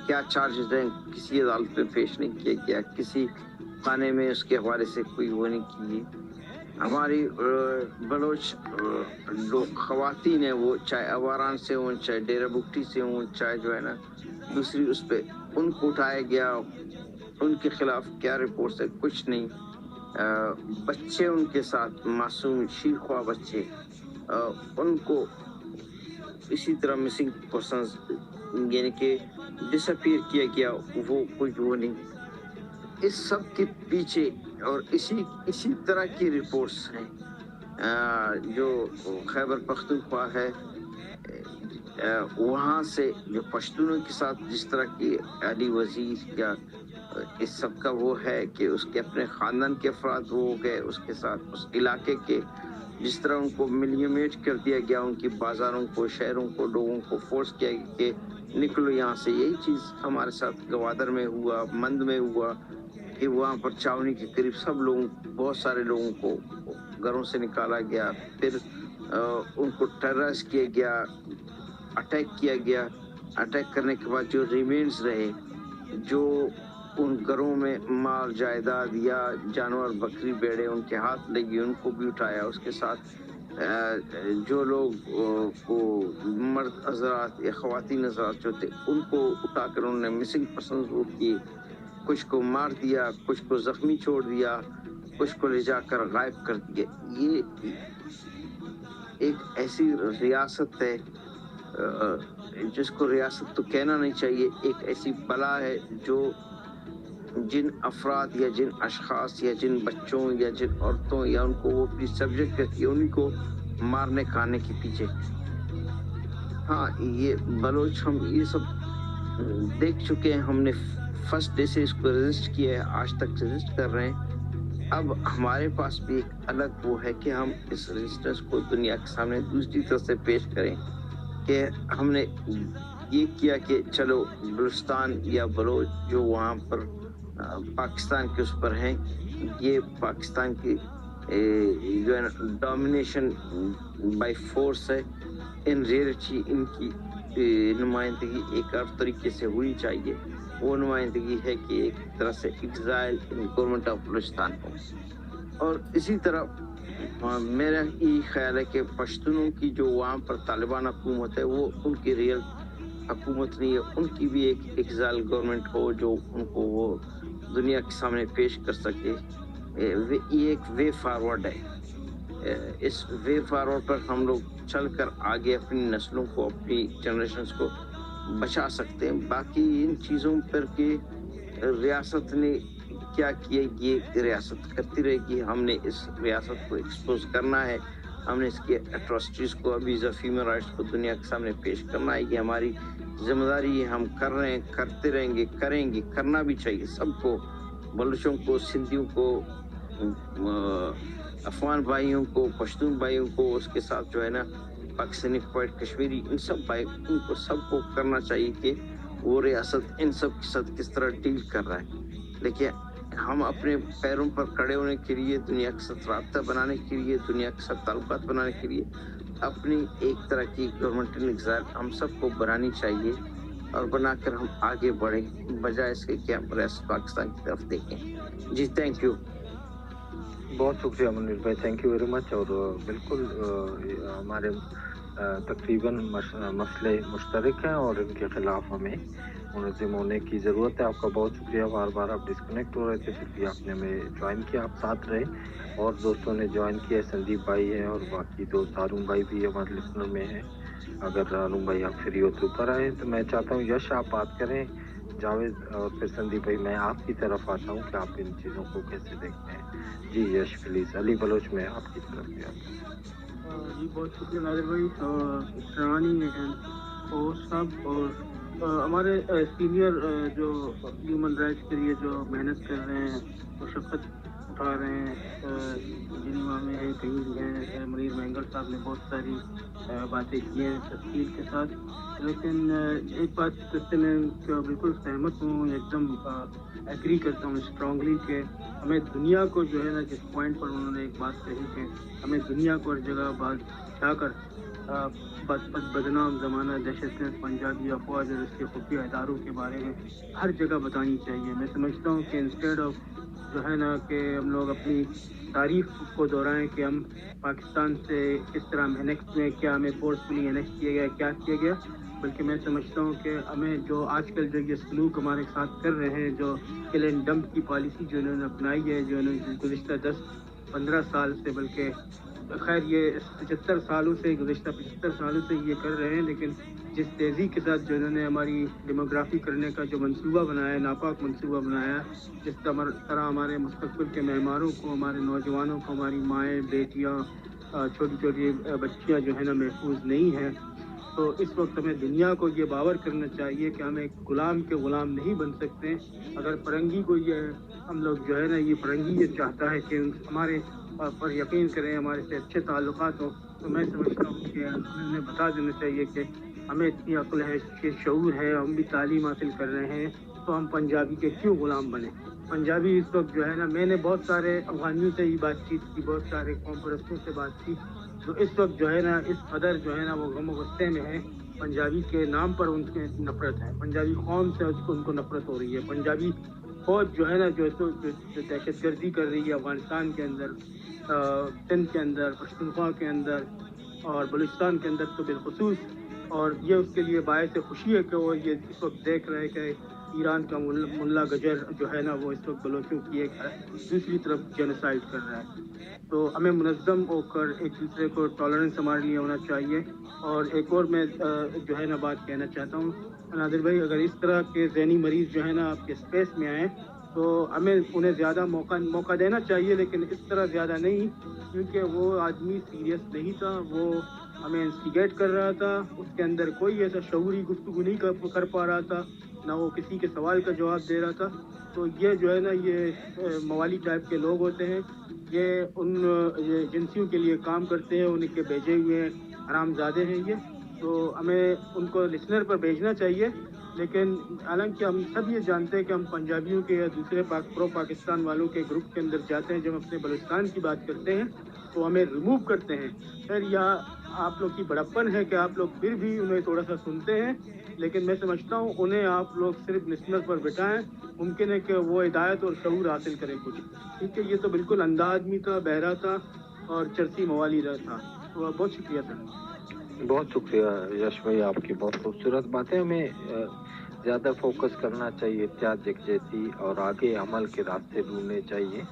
کیا چارجز ہیں کسی عدالت میں پیش نہیں کیا گیا، کسی تھانے میں اس کے حوالے سے کوئی وہ نہیں کی. ہماری بلوچ لوگ خواتین ہیں، وہ چاہے اواران سے ہوں، چاہے ڈیرہ بگٹی سے ہوں، چاہے جو ہے نا دوسری اس پہ، ان کو اٹھایا گیا. ان کے خلاف کیا رپورٹس ہے؟ کچھ نہیں. بچے ان کے ساتھ معصوم شیخوا بچے، ان کو اسی طرح مسنگ پرسنز یعنی کہ ڈس اپیئر کیا گیا. وہ کوئی وہ نہیں. اس سب کے پیچھے اور اسی طرح کی رپورٹس ہیں جو خیبر پختونخوا ہے، وہاں سے جو پشتونوں کے ساتھ جس طرح کی علی وزیر یا اس سب کا وہ ہے کہ اس کے اپنے خاندان کے افراد وہ ہو گئے، اس کے ساتھ اس علاقے کے جس طرح ان کو ملیمیٹ کر دیا گیا، ان کی بازاروں کو، شہروں کو، لوگوں کو فورس کیا گیا کہ نکلو یہاں سے. یہی چیز ہمارے ساتھ گوادر میں ہوا، مند میں ہوا کہ وہاں پر چاونی کے قریب سب لوگوں، بہت سارے لوگوں کو گھروں سے نکالا گیا، پھر ان کو ٹیررائز کیا گیا، اٹیک کیا گیا. اٹیک کرنے کے بعد جو ریمینز رہے، جو ان گھروں میں مال جائیداد یا جانور بکری بیڑے ان کے ہاتھ لگی، ان کو بھی اٹھایا. اس کے ساتھ جو لوگ کو مرد حضرات یا خواتین حضرات جو تھے، ان کو اٹھا کر انہوں نے مسنگ پرسنز وہ کیے. کچھ کو مار دیا، کچھ کو زخمی چھوڑ دیا، کچھ کو لے جا کر غائب کر دیا. یہ ایک ایسی ریاست ہے جس کو ریاست تو کہنا نہیں چاہیے، ایک ایسی بلا ہے جو جن افراد یا جن اشخاص یا جن بچوں یا جن عورتوں یا ان کو وہ اپنی سبجیکٹ کرتی ہے، انہیں کو مارنے کھانے کے پیچھے. ہاں یہ بلوچ ہم یہ سب دیکھ چکے ہیں. ہم نے فرسٹ ڈے سے اس کو رجسٹ کیا ہے، آج تک رجسٹ کر رہے ہیں. اب ہمارے پاس بھی ایک الگ وہ ہے کہ ہم اس رجسٹرس کو دنیا کے سامنے دوسری طرح سے پیش کریں کہ ہم نے یہ کیا کہ چلو بلوچستان یا بلوچ جو وہاں پر پاکستان کے اس پر ہیں، یہ پاکستان کی جو ہے ڈومینیشن بائی فورس ہے. ان ریئلٹی ان کی نمائندگی ایک اور طریقے سے ہونی چاہیے. وہ نمائندگی ہے کہ ایک طرح سے exile in government of Balochistan کو. اور اسی طرح میرا یہ خیال ہے کہ پشتونوں کی جو وہاں پر طالبان حکومت ہے، وہ ان کی ریئل حکومت نہیں ہے. ان کی بھی ایک ایگزائل گورنمنٹ ہو جو ان کو وہ دنیا کے سامنے پیش کر سکے. یہ ایک وے فارورڈ ہے. اس وے فارورڈ پر ہم لوگ چل کر آگے اپنی نسلوں کو، اپنی جنریشنز کو بچا سکتے ہیں. باقی ان چیزوں پر کہ ریاست نے کیا کیا، یہ ریاست کرتی رہے گی. ہم نے اس ریاست کو ایکسپوز کرنا ہے، ہم نے اس کی اٹراسٹیز کو، ابیوز آف ہیومن رائٹس کو دنیا کے سامنے پیش کرنا ہے. یہ ہماری ذمہ داری ہے. ہم کر رہے ہیں، کرتے رہیں گے، کریں گے، کرنا بھی چاہیے سب کو، بلوچوں کو، سندھیوں کو، افغان بھائیوں کو، پشتون بھائیوں کو، اس کے ساتھ جو ہے نا پاکستانی کوائٹ کشمیری، ان سب بھائی ان کو سب کو کرنا چاہیے کہ وہ ریاست ان سب کے ساتھ کس طرح ڈیل کر رہا ہے. لیکن ہم اپنے پیروں پر کھڑے ہونے کے لیے، دنیا کے ساتھ رابطہ بنانے کے لیے، دنیا کے ساتھ تعلقات بنانے کے لیے اپنی ایک طرح کی گورنمنٹل ایگزائل ہم سب کو بنانی چاہیے، اور بنا کر ہم آگے بڑھیں بجائے اس کے کہ ہم ریاست پاکستان کی طرف دیکھیں. جی تھینک یو. بہت شکریہ منیر بھائی، تھینک یو ویری مچ. اور بالکل ہمارے تقریباً مسئلے مشترک ہیں اور ان کے خلاف ہمیں मुनज़्ज़िम होने की ज़रूरत है। आपका बहुत शुक्रिया, बार बार आप डिस्कनेक्ट हो रहे थे, फिर भी आपने हमें ज्वाइन किया, आप साथ रहे और दोस्तों ने ज्वाइन किया। संदीप भाई हैं और बाकी दोस्त हारून भाई भी हमारे लिसनर में हैं। अगर हारून भाई आप फ्री हो तो ऊपर आए। तो मैं चाहता हूँ यश आप बात करें, जावेद और फिर संदीप भाई मैं आपकी तरफ आता हूँ कि आप इन चीज़ों को कैसे देखते हैं। जी यश प्लीज़, अली बलोच में आपकी तरफ भी आता हूँ। जी बहुत शुक्रिया नादिर भाई, शरानी ओ साहब और हमारे सीनियर जो ह्यूमन राइट्स के लिए जो मेहनत कर रहे हैं, मशक्क़त उठा रहे हैं, जिनेवा में है, कहीं भी हैं, मुनीर महंगल साहब ने बहुत सारी बातें की हैं तफसील के साथ। लेकिन एक बात से मैं बिल्कुल सहमत हूँ, एकदम एग्री करता हूँ स्ट्रांगली कि हमें दुनिया को जो है ना, जिस पॉइंट पर उन्होंने एक बात कही कि हमें दुनिया को हर जगह बात जाकर बदनाम ज़माना दहशतगर्द पंजाबी अफवाज और इसके खुफिया इदारों के बारे में हर जगह बतानी चाहिए। मैं समझता हूँ कि इंस्टेड ऑफ जो है ना कि हम लोग अपनी तारीफ को दोहराएं कि हम पाकिस्तान से किस तरह हम एनेक्स में, क्या हमें फोर्सफुली एनेक्स किया गया, क्या किया गया, बल्कि मैं समझता हूँ कि हमें जो आजकल जो ये सलूक हमारे साथ कर रहे हैं, जो किल एंड डंप की पॉलिसी जो इन्होंने अपनाई है, जो इन्होंने गुज़िश्ता 10-15 साल से, बल्कि खैर ये 75 सालों से, गुज़िश्ता 75 सालों से ये कर रहे हैं, लेकिन जिस तेज़ी के साथ जो इन्होंने हमारी डेमोग्राफी करने का जो मंसूबा बनाया, नापाक मंसूबा बनाया, जिस तरह हमारे मुस्तक़बिल के मेहमानों को, हमारे नौजवानों को, हमारी माएँ, बेटियाँ, छोटी छोटी बच्चियाँ जो है ना महफूज नहीं हैं, तो इस वक्त हमें दुनिया को ये बावर करना चाहिए कि हम एक गुलाम के गुलाम नहीं बन सकते। अगर फरंगी को ये हम लोग जो है ना, ये फरंगी ये चाहता है कि हमारे पर यकीन करें, हमारे से अच्छे ताल्लुकात हों, तो मैं समझता हूँ कि हमें बता देना चाहिए कि हमें इतनी अक्ल है, शऊर है, हम भी तालीम हासिल कर रहे हैं, तो हम पंजाबी के क्यों गुलाम बने। पंजाबी इस वक्त जो है ना, मैंने बहुत सारे अफगानियों से ही बातचीत की, बहुत सारे कौम परस्तों से बात की, तो इस वक्त जो है ना, इस कदर जो है ना वो गम गुस्से में है, पंजाबी के नाम पर उनके नफरत है, पंजाबी कौम से उनको नफरत हो रही है। पंजाबी फौज जो है ना, जो दहशतगर्दी कर रही है अफगानिस्तान के अंदर, सिंध के अंदर, पश्तूनख्वा के अंदर और बलूचिस्तान के अंदर तो बिलखुसूस, और ये उसके लिए बायस खुशी है कि वो ये इस वक्त देख रहे हैं कि ईरान का मुल्ला गजर जो है ना, वो इस वक्त बलोचियों की एक दूसरी तरफ जेनोसाइड कर रहा है। तो हमें मुनज़्ज़म होकर एक दूसरे को टॉलरेंस हमारे लिए होना चाहिए। और एक और मैं जो है ना बात कहना चाहता हूँ नादिर भाई, अगर इस तरह के ज़हनी मरीज़ जो है ना आपके स्पेस में आए, तो हमें उन्हें ज़्यादा मौका देना चाहिए, लेकिन इस तरह ज़्यादा नहीं, क्योंकि वो आदमी सीरियस नहीं था, वो हमें इंस्टिगेट कर रहा था, उसके अंदर कोई ऐसा शऊरी गुफ्तगू नहीं कर पा रहा था, ना वो किसी के सवाल का जवाब दे रहा था। तो ये जो है ना, ये मवाली टाइप के लोग होते हैं, ये ये एजेंसियों के लिए काम करते हैं, उनके भेजे हुए हरामजादे हैं ये, तो हमें उनको लिसनर पर भेजना चाहिए। लेकिन हालांकि हम सब ये जानते हैं कि हम पंजाबियों के या दूसरे प्रो पाकिस्तान वालों के ग्रुप के अंदर जाते हैं, जब अपने बलूचिस्तान की बात करते हैं तो हमें रिमूव करते हैं। फिर या आप लोग की बड़प्पन है कि आप लोग फिर भी उन्हें थोड़ा सा सुनते हैं, लेकिन मैं समझता हूँ उन्हें आप लोग सिर्फ लिसनर पर बिठाएं, मुमकिन है कि वो हिदायत और शऊर हासिल करें कुछ। ठीक है, ये तो बिल्कुल अंधा आदमी था, बहरा था और चरसी मवाली था। तो बहुत शुक्रिया सर। बहुत शुक्रिया यश भाई, आपकी बहुत खूबसूरत बातें। हमें ज़्यादा फोकस करना चाहिए इत्याद यकजहती और आगे अमल के रास्ते ढूंढने चाहिए।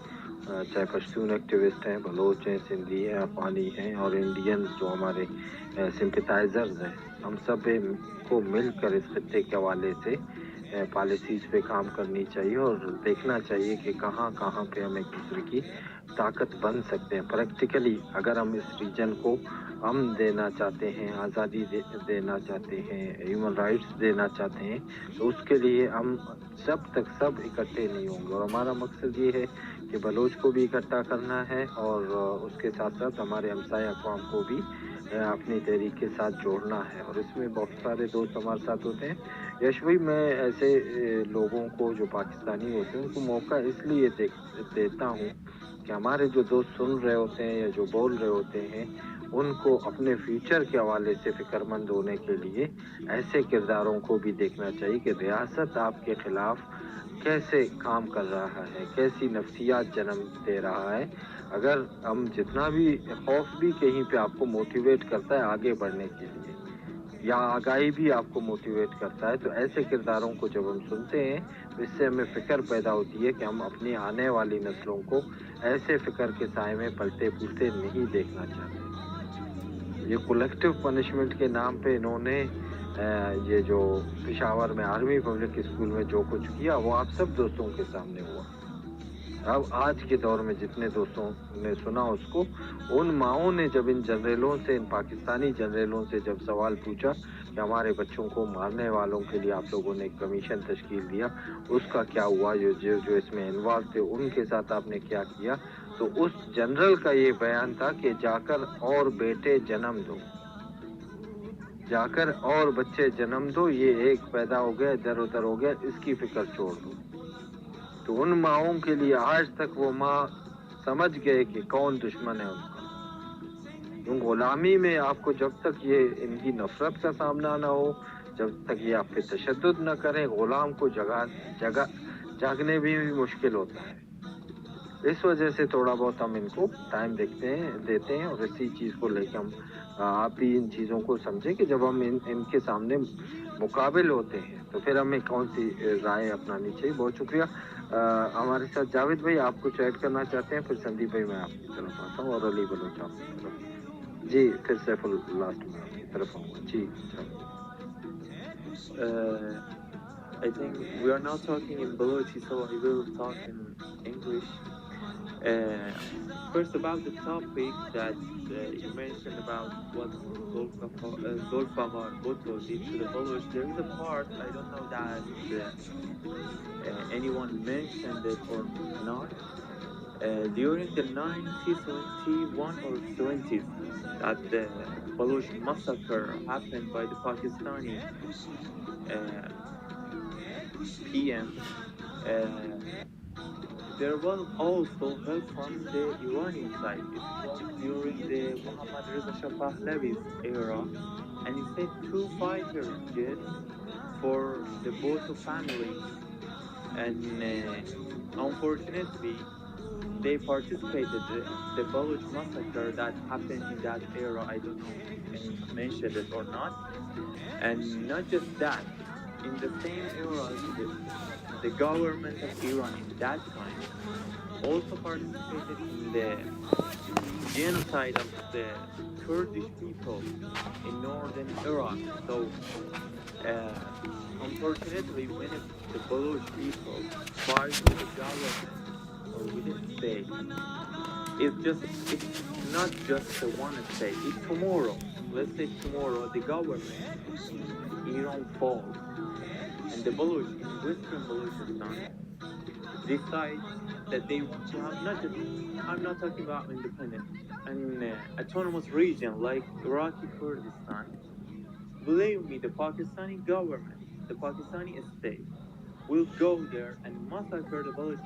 चाहे पश्तून एक्टिविस्ट हैं, बलोच हैं, सिंधी हैं, अफगानी हैं और इंडियंस जो हमारे सिंपथाइजर्स हैं, हम सब को मिलकर इस खत्ते के हवाले से पॉलिसीज़ पे काम करनी चाहिए और देखना चाहिए कि कहाँ कहाँ पे हम एक दूसरे की ताकत बन सकते हैं प्रैक्टिकली। अगर हम इस रीजन को अमन देना चाहते हैं, आज़ादी देना चाहते हैं, ह्यूमन राइट्स देना चाहते हैं, तो उसके लिए हम जब तक सब इकट्ठे नहीं होंगे, और हमारा मकसद ये है कि बलोच को भी इकट्ठा करना है और उसके साथ साथ हमारे हमसाय अक़वाम को भी अपनी तहरीक के साथ जोड़ना है, और इसमें बहुत सारे दोस्त हमारे साथ होते हैं। यश भाई, मैं ऐसे लोगों को जो पाकिस्तानी होते हैं उनको मौका इसलिए देता हूँ कि हमारे जो दोस्त सुन रहे होते हैं या जो बोल रहे होते हैं, उनको अपने फ्यूचर के हवाले से फिक्रमंद होने के लिए ऐसे किरदारों को भी देखना चाहिए कि रियासत आपके खिलाफ कैसे काम कर रहा है, कैसी नफ्सियात जन्म दे रहा है। अगर हम जितना भी खौफ भी कहीं पे आपको मोटिवेट करता है आगे बढ़ने के लिए, या आगाही भी आपको मोटिवेट करता है। तो ऐसे किरदारों को जब हम सुनते हैं तो इससे हमें फ़िक्र पैदा होती है कि हम अपनी आने वाली नस्लों को ऐसे फ़िक्र के साए में पलते फूलते नहीं देखना चाहते। ये कलेक्टिव पनिशमेंट के नाम पे इन्होंने ये जो पेशावर में आर्मी पब्लिक स्कूल में जो कुछ किया वो आप सब दोस्तों के सामने हुआ। अब आज के दौर में जितने दोस्तों ने सुना उसको, उन माओं ने जब इन जनरलों से, इन पाकिस्तानी जनरलों से जब सवाल पूछा कि हमारे बच्चों को मारने वालों के लिए आप लोगों ने एक कमीशन तश्कील दिया, उसका क्या हुआ, जो इसमें इन्वॉल्व थे उनके साथ आपने क्या किया, तो उस जनरल का ये बयान था कि जाकर और बेटे जन्म दो, जाकर और बच्चे जन्म दो, ये एक पैदा हो गया इधर उधर हो गया, इसकी फिक्र छोड़ दो। तो उन माओं के लिए आज तक वो माँ समझ गए कि कौन दुश्मन है उनका। उन गुलामी में आपको जब तक ये इनकी नफरत का सामना ना हो, जब तक ये आप पे तशद्दुद न करें, गुलाम को जागने भी मुश्किल होता है। इस वजह से थोड़ा बहुत हम इनको टाइम देते हैं और इसी चीज़ को लेकर हम आप भी इन चीज़ों को समझें कि जब हम इनके सामने मुकाबिल होते हैं तो फिर हमें कौन सी राय अपनानी चाहिए। बहुत शुक्रिया। हमारे साथ जावेद भाई, आप कुछ ऐड करना चाहते हैं, फिर संदीप भाई मैं आपकी तरफ आता हूँ और अली बलोच आपकी तरफ। जी, फिर सैफुल लास्ट में आपकी तरफ आऊँगा। जी, I think we are now talking in Balochi, so I will talk in English. First, about the topic that you mentioned about what Zulfamar Bhutto did to the Baloch. There is a part, I don't know that anyone mentioned it or not. During the 1971 or 70s, that the Baloch massacre happened by the Pakistani PM. There was also help from the Iranian side. It was during the Mohammad Reza Shah Pahlavi's era, and he sent 2 fighter jets for the Bhutto family. And unfortunately, they participated in the Baloch massacre that happened in that era. I don't know if you mentioned it or not. And not just that, in the same era, the government of Iran in that time also participated in the genocide of the Kurdish people in northern Iraq. So, unfortunately, when the Baloch people fight with the government or with the state, it's not just the one state. It's tomorrow. Let's say tomorrow the government in Iran falls, and the Baloch in western Balochistan decide that they want to have not just, I'm not talking about independent, an autonomous region like Iraqi Kurdistan. Believe me, the Pakistani government, the Pakistani state, will go there and massacre the Baloch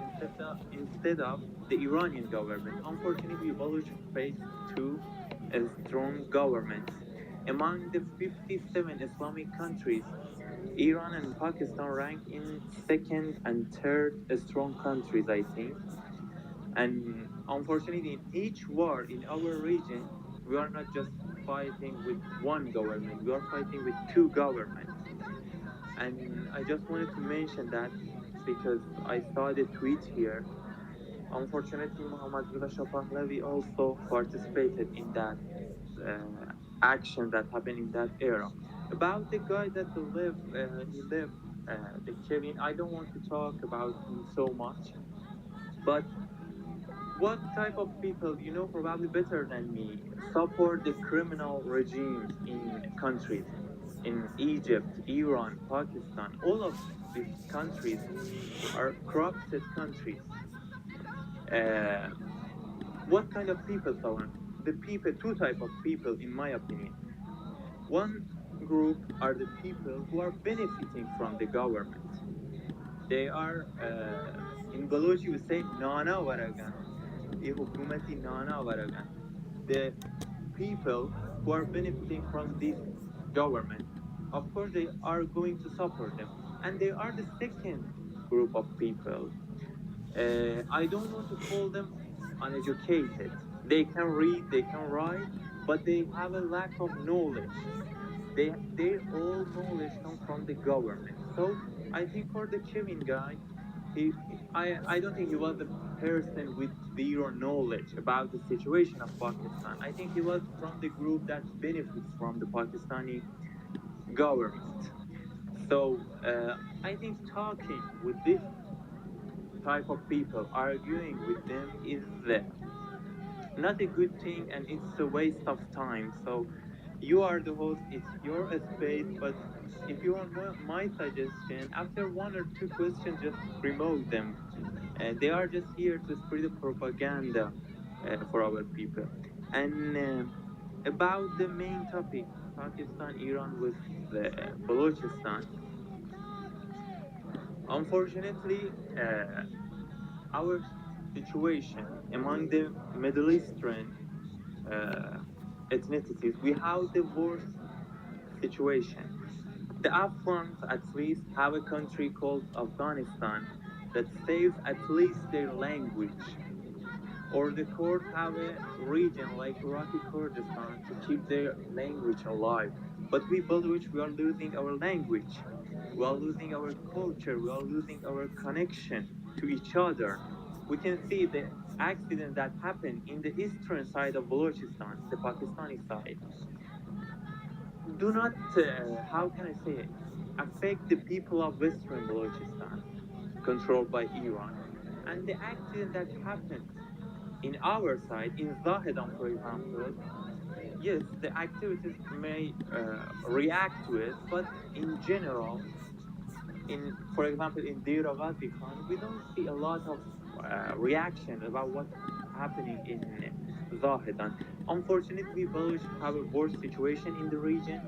instead of the Iranian government. Unfortunately, Baloch face 2 strong governments. Among the 57 Islamic countries, Iran and Pakistan rank in 2nd and 3rd strong countries, I think. And unfortunately, in each war in our region, we are not just fighting with one government, we are fighting with 2 governments. And I just wanted to mention that because I saw the tweet here. Unfortunately, Mohammad Reza Shah Pahlavi also participated in that action that happened in that era. About the guy that he left, the Kevin, I don't want to talk about him so much. But what type of people, you know, probably better than me, support the criminal regimes in countries? In Egypt, Iran, Pakistan, all of these countries are corrupted countries. What kind of people, Sawan? The people, 2 types of people, in my opinion. One group are the people who are benefiting from the government. They are, in Balochi we say, Nana Waragan. Nana Waragan. The people who are benefiting from this government, of course they are going to support them. And they are the second group of people. I don't want to call them uneducated. They can read, they can write, but they have a lack of knowledge. They all knowledge come from the government. So I think for the Kevin guy, I don't think he was the person with zero knowledge about the situation of Pakistan. I think he was from the group that benefits from the Pakistani government. So I think talking with this type of people, arguing with them is not a good thing, and it's a waste of time. So you are the host, it's your space, but if you want my suggestion, after one or two questions, just remove them. They are just here to spread the propaganda for our people. And about the main topic, Pakistan, Iran with Balochistan. Unfortunately, our situation among the Middle Eastern ethnicities, we have the worst situation. The Afghans at least have a country called Afghanistan that saves at least their language. Or the Kurds have a region like Iraqi Kurdistan to keep their language alive. But we Baloch, we are losing our language. We are losing our culture. We are losing our connection to each other. We can see the accident that happened in the eastern side of Balochistan, the Pakistani side. Do not, how can I say it, affect the people of western Balochistan, controlled by Iran. And the accident that happened in our side, in Zahedan, for example, yes, the activities may react to it, but in general, for example, in Deir Ghazi Khan, we don't see a lot of reaction about what's happening in Zahedan. Unfortunately, Baloch have a worse situation in the region.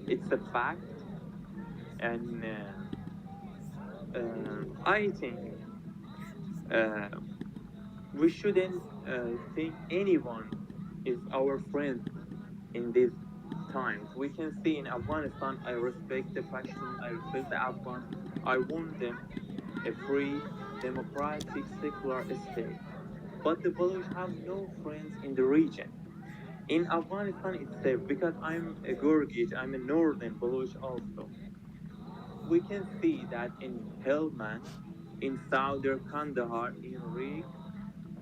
It's a fact, and I think uh, we shouldn't think anyone is our friend in these times. We can see in Afghanistan, I respect the Pashtun, I respect the Afghans, I want them a free, democratic, secular state. But the Baloch have no friends in the region. In Afghanistan itself, because I'm a Gurgit, I'm a northern Baloch also, we can see that in Helmand, in southern Kandahar, in Rig,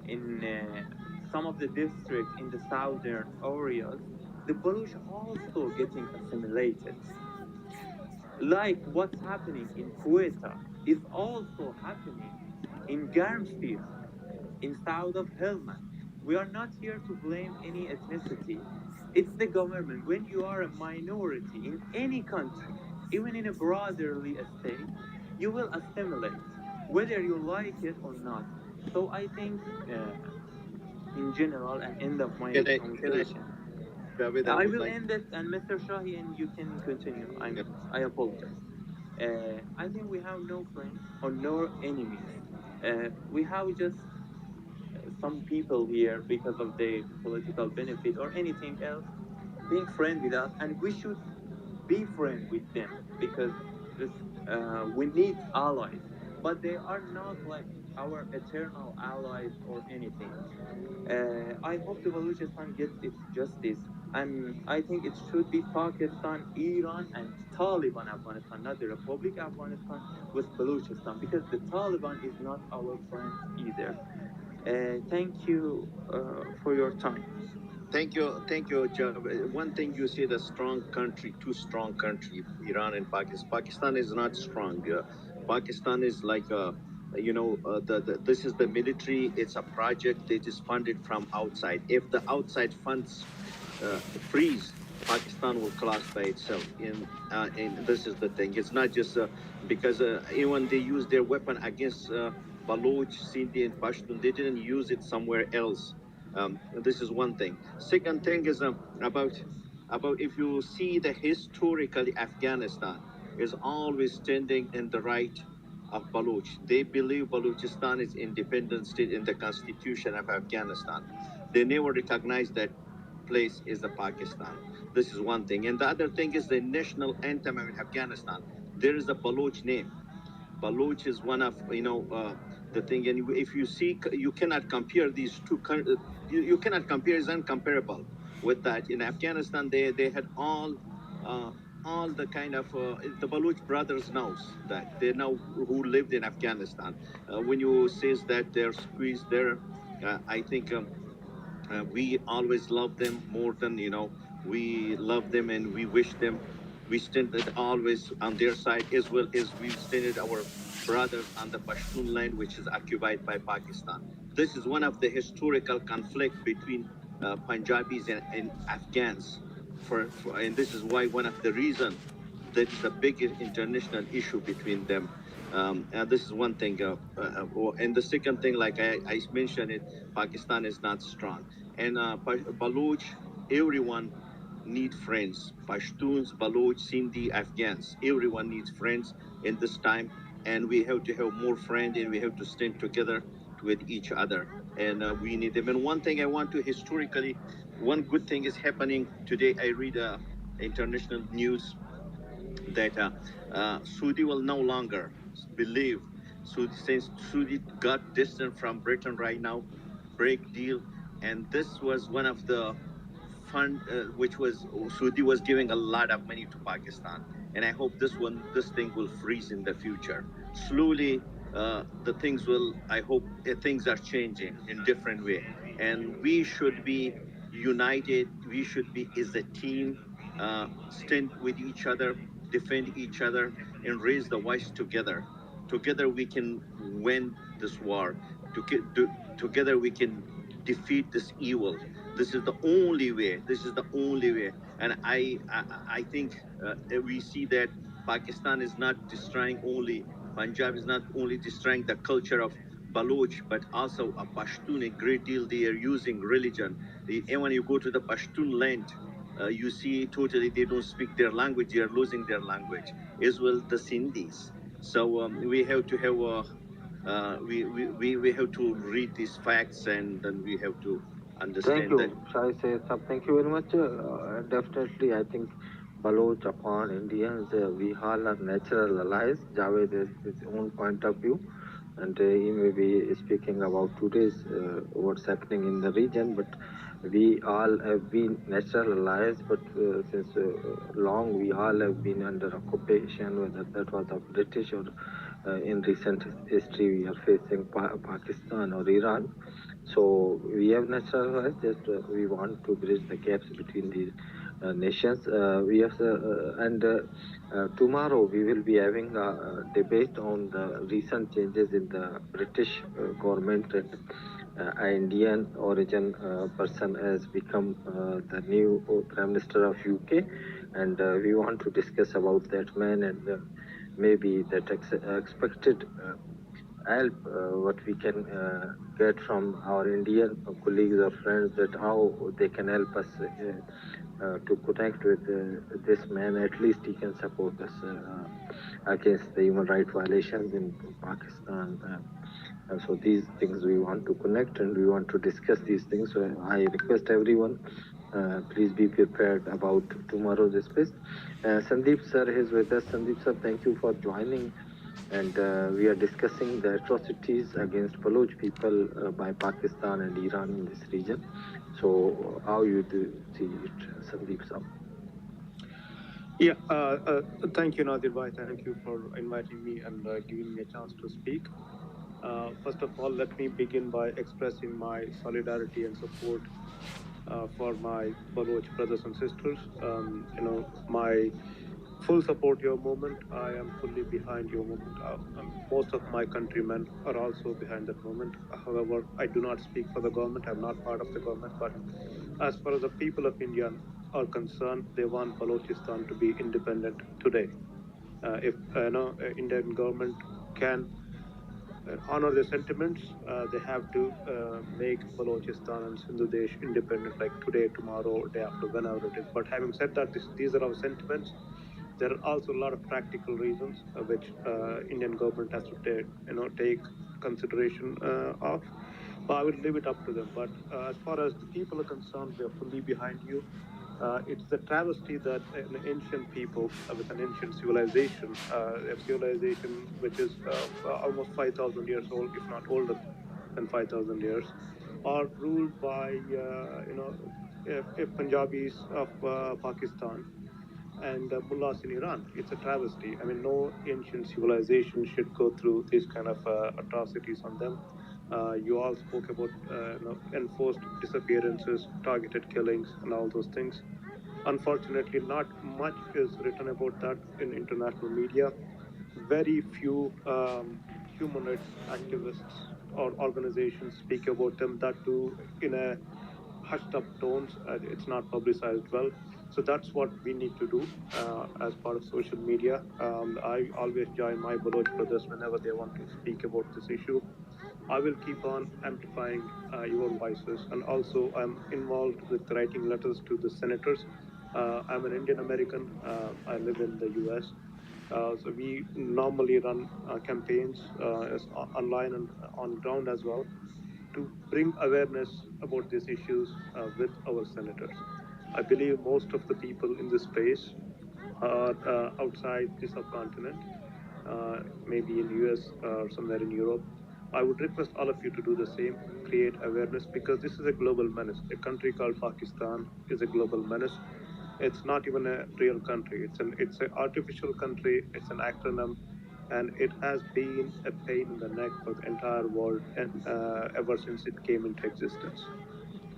in some of the districts in the southern areas, the Baloch also getting assimilated. Like what's happening in Quetta is also happening in Garmsir, in south of Helmand. We are not here to blame any ethnicity. It's the government. When you are a minority in any country, even in a brotherly state, you will assimilate, whether you like it or not. So I think, in general, and end of my conversation, Javed, I would will like end it, and Mr. Shahi, and you can continue. I apologize. I think we have no friends or no enemies. We have just some people here because of their political benefit or anything else being friend with us, and we should be friend with them because we need allies, but they are not like our eternal allies or anything. I hope the Balochistan gets its justice, and I think it should be Pakistan, Iran, and Taliban Afghanistan, not the Republic Afghanistan with Balochistan, because the Taliban is not our friend either. Thank you for your time. thank you, Javed. One thing you see, the strong country, two strong country, Iran and Pakistan. Pakistan is not strong. Pakistan is like a, this is the military. It's a project. It is funded from outside. If the outside funds freeze, Pakistan will collapse by itself. And this is the thing. It's not just because even they use their weapon against Baloch, Sindhi, and Pashtun, they didn't use it somewhere else. This is one thing. Second thing is about if you see the historically Afghanistan is always standing in the right of Baloch. They believe Balochistan is independent state in the constitution of Afghanistan. They never recognize that place is the Pakistan. This is one thing. And the other thing is the national anthem of Afghanistan. There is a Baloch name. Baloch is one of the thing, and if you see, you cannot compare these two. You cannot compare; it's uncomparable with that. In Afghanistan, they had all all the kind of the Baloch brothers knows that they know who lived in Afghanistan. When you says that they're squeezed there, I think we always love them more than we love them and we wish them. We stand always on their side as well as we stand our brothers on the Pashtun land, which is occupied by Pakistan. This is one of the historical conflict between Punjabis and Afghans. And this is why one of the reason that is a big international issue between them. And this is one thing. And the second thing, like I mentioned it, Pakistan is not strong. And Baloch, everyone need friends. Pashtuns, Baloch, Sindhi, Afghans, everyone needs friends in this time. And we have to have more friends and we have to stand together with each other. And we need them. And one thing I want to historically, one good thing is happening today. I read international news that Saudi will no longer believe. Since Saudi got distant from Britain right now, break deal, and this was one of the fund which was Saudi was giving a lot of money to Pakistan, and I hope this thing will freeze in the future. Slowly, the things will. I hope things are changing in different way, and we should be united. We should be as a team, stand with each other, defend each other, and raise the voice together. Together we can win this war. Together we can defeat this evil. This is the only way. This is the only way. And I think we see that Pakistan is not destroying only Punjab is not only destroying the culture of Baloch, but also a Pashtun. A great deal they are using religion. And when you go to the Pashtun land, you see totally they don't speak their language. They are losing their language as well. The Sindhis. So we have to have we have to read these facts and then we have to Thank understand you. that. Shall I say something? Thank you very much. Definitely, I think Baloch upon Indians, we all are natural allies. Javed has his own point of view, and he may be speaking about today's what's happening in the region, but we all have been natural allies, but since long we all have been under occupation, whether that was of British or in recent history we are facing Pakistan or Iran. So we have natural allies, just we want to bridge the gaps between these nations. We have, and tomorrow we will be having a debate on the recent changes in the British government and Indian origin person has become the new Prime Minister of UK, and we want to discuss about that man and maybe that expected help what we can get from our Indian colleagues or friends, that how they can help us to connect with this man. At least he can support us against the human rights violations in Pakistan. And so these things we want to connect and we want to discuss these things. So I request everyone, please be prepared about tomorrow's space. Sandeep sir is with us. Sandeep sir, thank you for joining. And we are discussing the atrocities against Baloch people by Pakistan and Iran in this region. So how you do see it, Sandeep sir? Yeah, thank you, Nadir Bhai. Thank you for inviting me and giving me a chance to speak. First of all, let me begin by expressing my solidarity and support for my Baloch brothers and sisters. My full support your movement. I am fully behind your movement. Most of my countrymen are also behind that movement. However, I do not speak for the government. I'm not part of the government. But as far as the people of India are concerned, they want Balochistan to be independent today. If Indian government can honor their sentiments, they have to make Balochistan and Sindhu Desh independent, like today, tomorrow, day after, whenever it is. But having said that, these are our sentiments. There are also a lot of practical reasons which Indian government has to take consideration of. But I will leave it up to them. But as far as the people are concerned, we are fully behind you. It's a travesty that an ancient people with an ancient civilization, a civilization which is almost 5,000 years old, if not older than 5,000 years, are ruled by Punjabis of Pakistan. and mullahs in Iran. It's a travesty. I mean, no ancient civilization should go through these kind of atrocities on them. You all spoke about enforced disappearances, targeted killings, and all those things. Unfortunately, not much is written about that in international media. Very few human rights activists or organizations speak about them, that too in a hushed up tones. It's not publicized well. So that's what we need to do as part of social media. I always join my Baloch brothers whenever they want to speak about this issue. I will keep on amplifying your voices, and also I'm involved with writing letters to the senators. I'm an Indian American. I live in the U.S. So we normally run campaigns online and on ground as well to bring awareness about these issues with our senators. I believe most of the people in this space are outside the subcontinent, maybe in US or somewhere in Europe. I would request all of you to do the same, create awareness, because this is a global menace. A country called Pakistan is a global menace. It's not even a real country. It's an artificial country. It's an acronym, and it has been a pain in the neck for the entire world, and ever since it came into existence.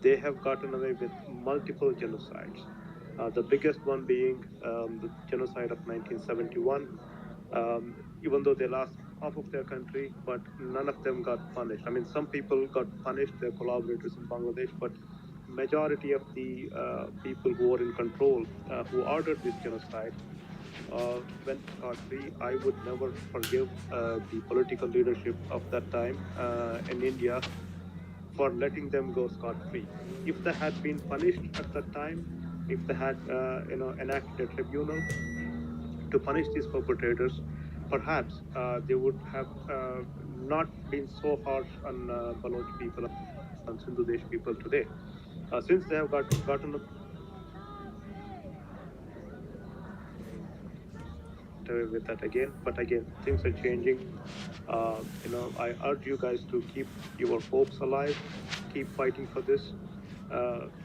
They have gotten away with multiple genocides. The biggest one being the genocide of 1971. Even though they lost half of their country, but none of them got punished. I mean, some people got punished, their collaborators in Bangladesh, but majority of the people who were in control, who ordered this genocide, went scot-free. I would never forgive the political leadership of that time in India for letting them go scot-free. If they had been punished at that time, if they had enacted a tribunal to punish these perpetrators, perhaps they would have not been so harsh on Baloch people and Sindhu Desh people today. Since they have gotten away with that again, but again, things are changing. I urge you guys to keep your hopes alive, keep fighting for this,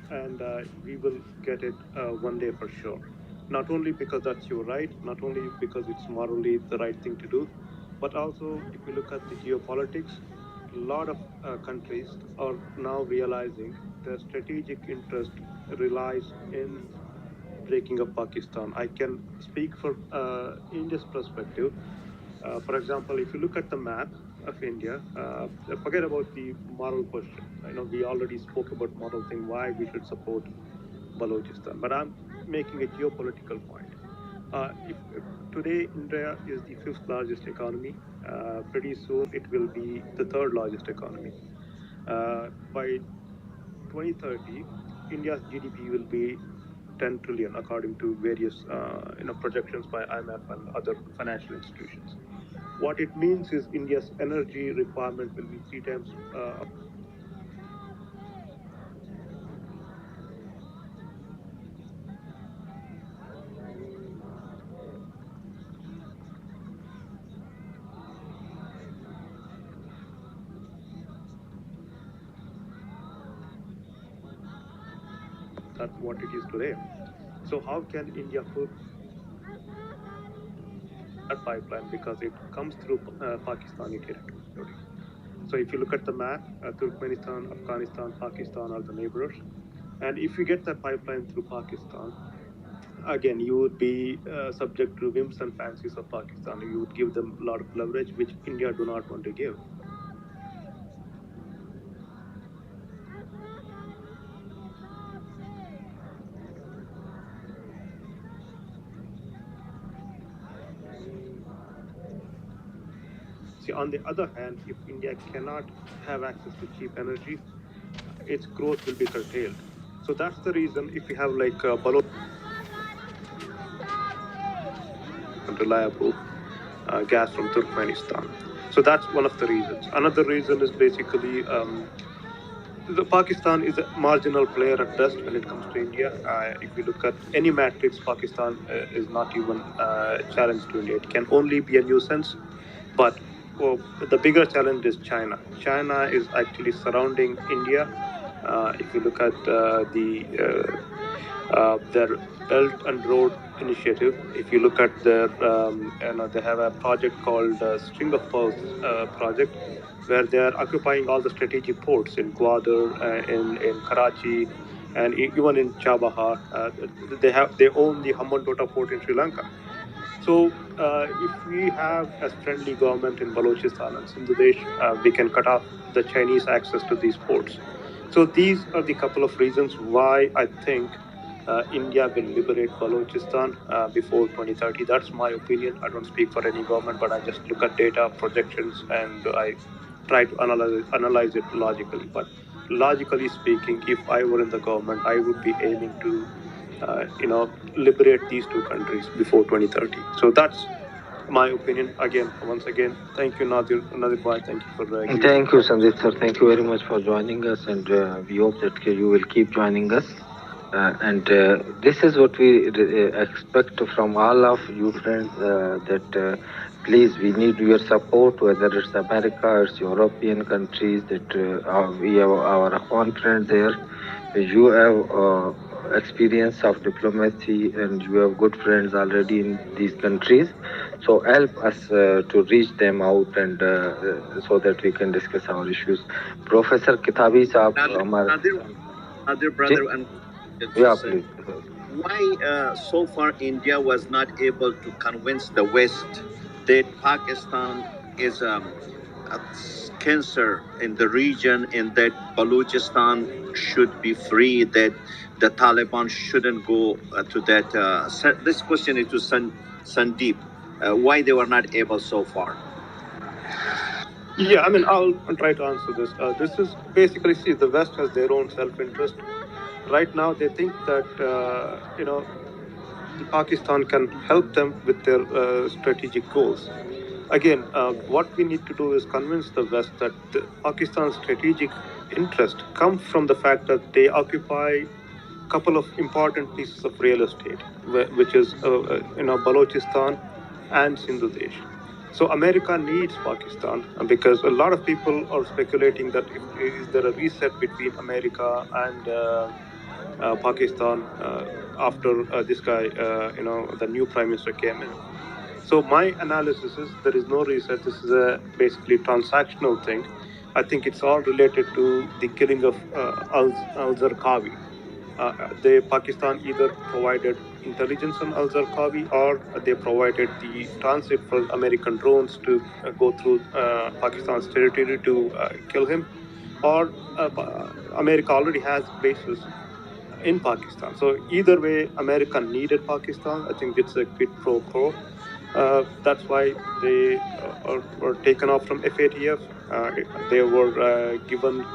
and we will get it one day for sure. Not only because that's your right, not only because it's morally the right thing to do, but also if you look at the geopolitics, a lot of countries are now realizing their strategic interest relies in breaking up Pakistan. I can speak for India's perspective. For example, if you look at the map of India, forget about the moral question. I know we already spoke about moral thing, why we should support Balochistan, but I'm making a geopolitical point. If today India is the fifth largest economy, pretty soon it will be the third largest economy. By 2030, India's GDP will be 10 trillion, according to various projections by IMF and other financial institutions. What it means is India's energy requirement will be 3 times. That's what it is today. So how can India put a pipeline, because it comes through Pakistani territory? So if you look at the map, Turkmenistan, Afghanistan, Pakistan are the neighbors. And if you get that pipeline through Pakistan, again, you would be subject to whims and fancies of Pakistan. You would give them a lot of leverage, which India do not want to give. See, on the other hand, if India cannot have access to cheap energy, its growth will be curtailed. So that's the reason if you have like reliable gas from Turkmenistan. So that's one of the reasons. Another reason is basically Pakistan is a marginal player at best when it comes to India. If you look at any matrix, Pakistan is not even a challenge to India. It can only be a nuisance. But the bigger challenge is China. China is actually surrounding India. If you look at the their Belt and Road Initiative. If you look at their, they have a project called String of Pearls project, where they are occupying all the strategic ports in Gwadar, in Karachi, and even in Chabahar. They own the Hambantota port in Sri Lanka. So if we have a friendly government in Balochistan and Sindhudesh, we can cut off the Chinese access to these ports. So these are the couple of reasons why I think India will liberate Balochistan before 2030. That's my opinion. I don't speak for any government, but I just look at data, projections, and I try to analyze it logically. But logically speaking, if I were in the government, I would be aiming to liberate these two countries before 2030. So that's my opinion. Once again, thank you, Nadir Bhai. Thank you for Thank you, Sandeep sir. Thank you very much for joining us, and we hope that you will keep joining us. This is what we expect from all of you friends, that please, we need your support, whether it's America, it's European countries, that we have our Afghan friends there. You have experience of diplomacy and you have good friends already in these countries. So help us to reach them out, and so that we can discuss our issues. Professor Kitabi Saab, Nadir brother, and yeah, please. Why so far India was not able to convince the West that Pakistan is a cancer in the region, and that Balochistan should be free, that the Taliban shouldn't go to that. This question is to Sandeep. Why they were not able so far? Yeah, I'll try to answer this. This is basically, see, the West has their own self-interest. Right now, they think that, Pakistan can help them with their strategic goals. Again, what we need to do is convince the West that Pakistan's strategic interest comes from the fact that they occupy a couple of important pieces of real estate, which is, Balochistan and Sindhudesh. So America needs Pakistan, because a lot of people are speculating that is there a reset between America and Pakistan after this guy, the new prime minister came in. So my analysis is there is no reset. This is a basically transactional thing. I think it's all related to the killing of al-Zarqawi. Pakistan either provided intelligence on al-Zarqawi, or they provided the transit for American drones to go through Pakistan's territory to kill him, or America already has bases in Pakistan. So either way, America needed Pakistan. I think it's a quid pro quo. That's why they were taken off from FATF. They were given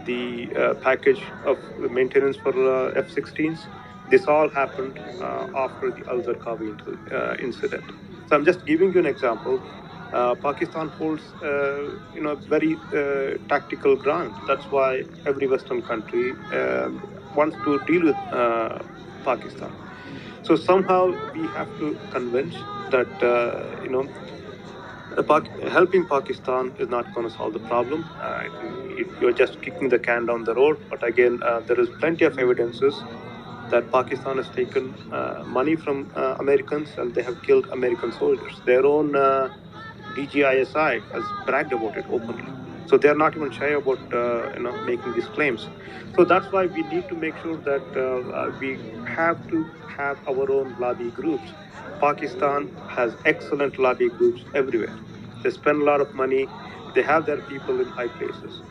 the package of maintenance for F-16s. This all happened after the al-Zarqawi incident. So I'm just giving you an example. Pakistan holds, very tactical ground. That's why every Western country wants to deal with Pakistan. So somehow we have to convince that, helping Pakistan is not going to solve the problem. You're just kicking the can down the road. But again, there is plenty of evidences that Pakistan has taken money from Americans, and they have killed American soldiers. Their own DGISI has bragged about it openly. So they are not even shy about making these claims. So that's why we need to make sure that we have to have our own lobby groups. Pakistan has excellent lobby groups everywhere. They spend a lot of money. They have their people in high places.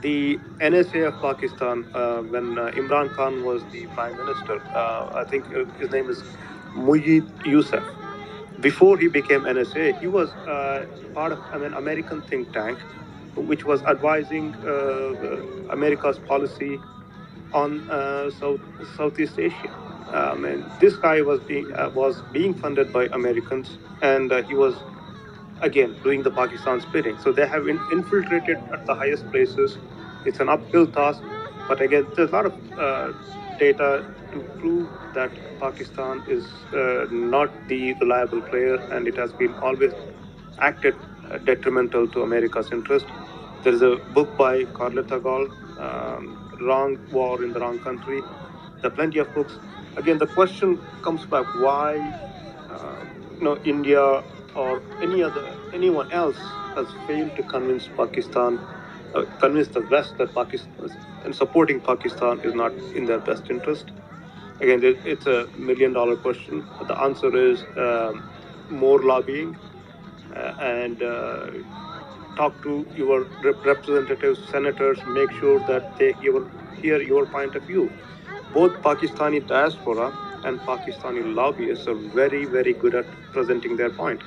The NSA of Pakistan, when Imran Khan was the prime minister, I think his name is Mujib Yusuf. Before he became NSA, he was part of an American think tank, which was advising America's policy on Southeast Asia. This guy was being funded by Americans, and he was, again, doing the Pakistan spinning. So they have infiltrated at the highest places. It's an uphill task, but again, there's a lot of data to prove that Pakistan is not the reliable player, and it has been always acted detrimental to America's interest. There is a book by Carletta Gall wrong war in the wrong country. There are plenty of books. Again, the question comes back: why, India or anyone else has failed to convince Pakistan, convince the West that Pakistan and supporting Pakistan is not in their best interest. Again, it's a $1 million question. The answer is more lobbying and talk to your representatives, senators, make sure that they hear your point of view. Both Pakistani diaspora and Pakistani lobbyists are very, very good at presenting their point.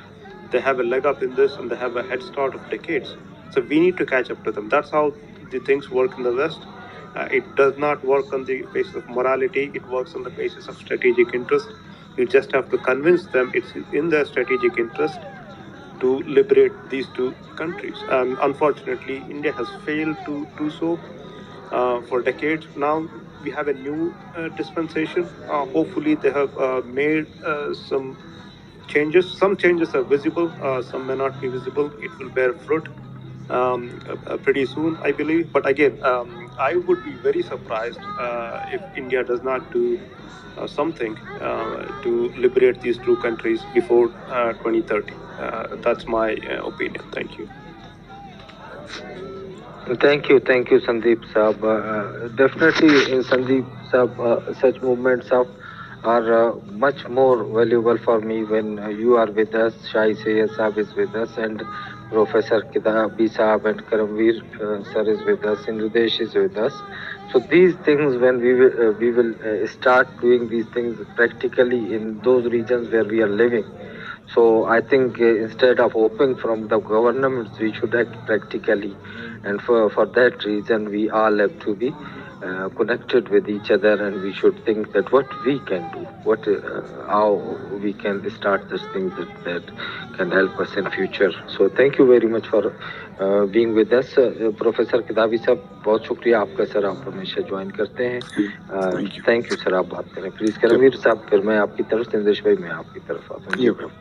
They have a leg up in this and they have a head start of decades. So we need to catch up to them. That's how the things work in the West. It does not work on the basis of morality. It works on the basis of strategic interest. You just have to convince them it's in their strategic interest to liberate these two countries. Unfortunately, India has failed to do so for decades. Now we have a new dispensation. Hopefully they have made some changes. Some changes are visible, some may not be visible. It will bear fruit pretty soon, I believe. But again, I would be very surprised if India does not do something to liberate these two countries before 2030. That's my opinion. Thank you. Thank you, Sandeep Saab. Definitely, Sandeep Saab, such movements are much more valuable for me when you are with us, Shai Sayyid Saab is with us, and Professor Kidabi Saab and Karamveer Sir is with us, and Rudesh is with us. So these things, when we will start doing these things practically in those regions where we are living. So I think instead of hoping from the governments, we should act practically. And for that reason, we all have to be connected with each other, and we should think that what we can do, how we can start these things that can help us in future. So thank you very much for being with us. Professor Kidabi साहब, बहुत शुक्रिया आपका sir, आप हमेशा join करते हैं. Thank you sir, आप बात करें प्लीज. करमवीर साहब, फिर मैं आपकी तरफ से, नरेश भाई मैं आपकी तरफ आता हूँ.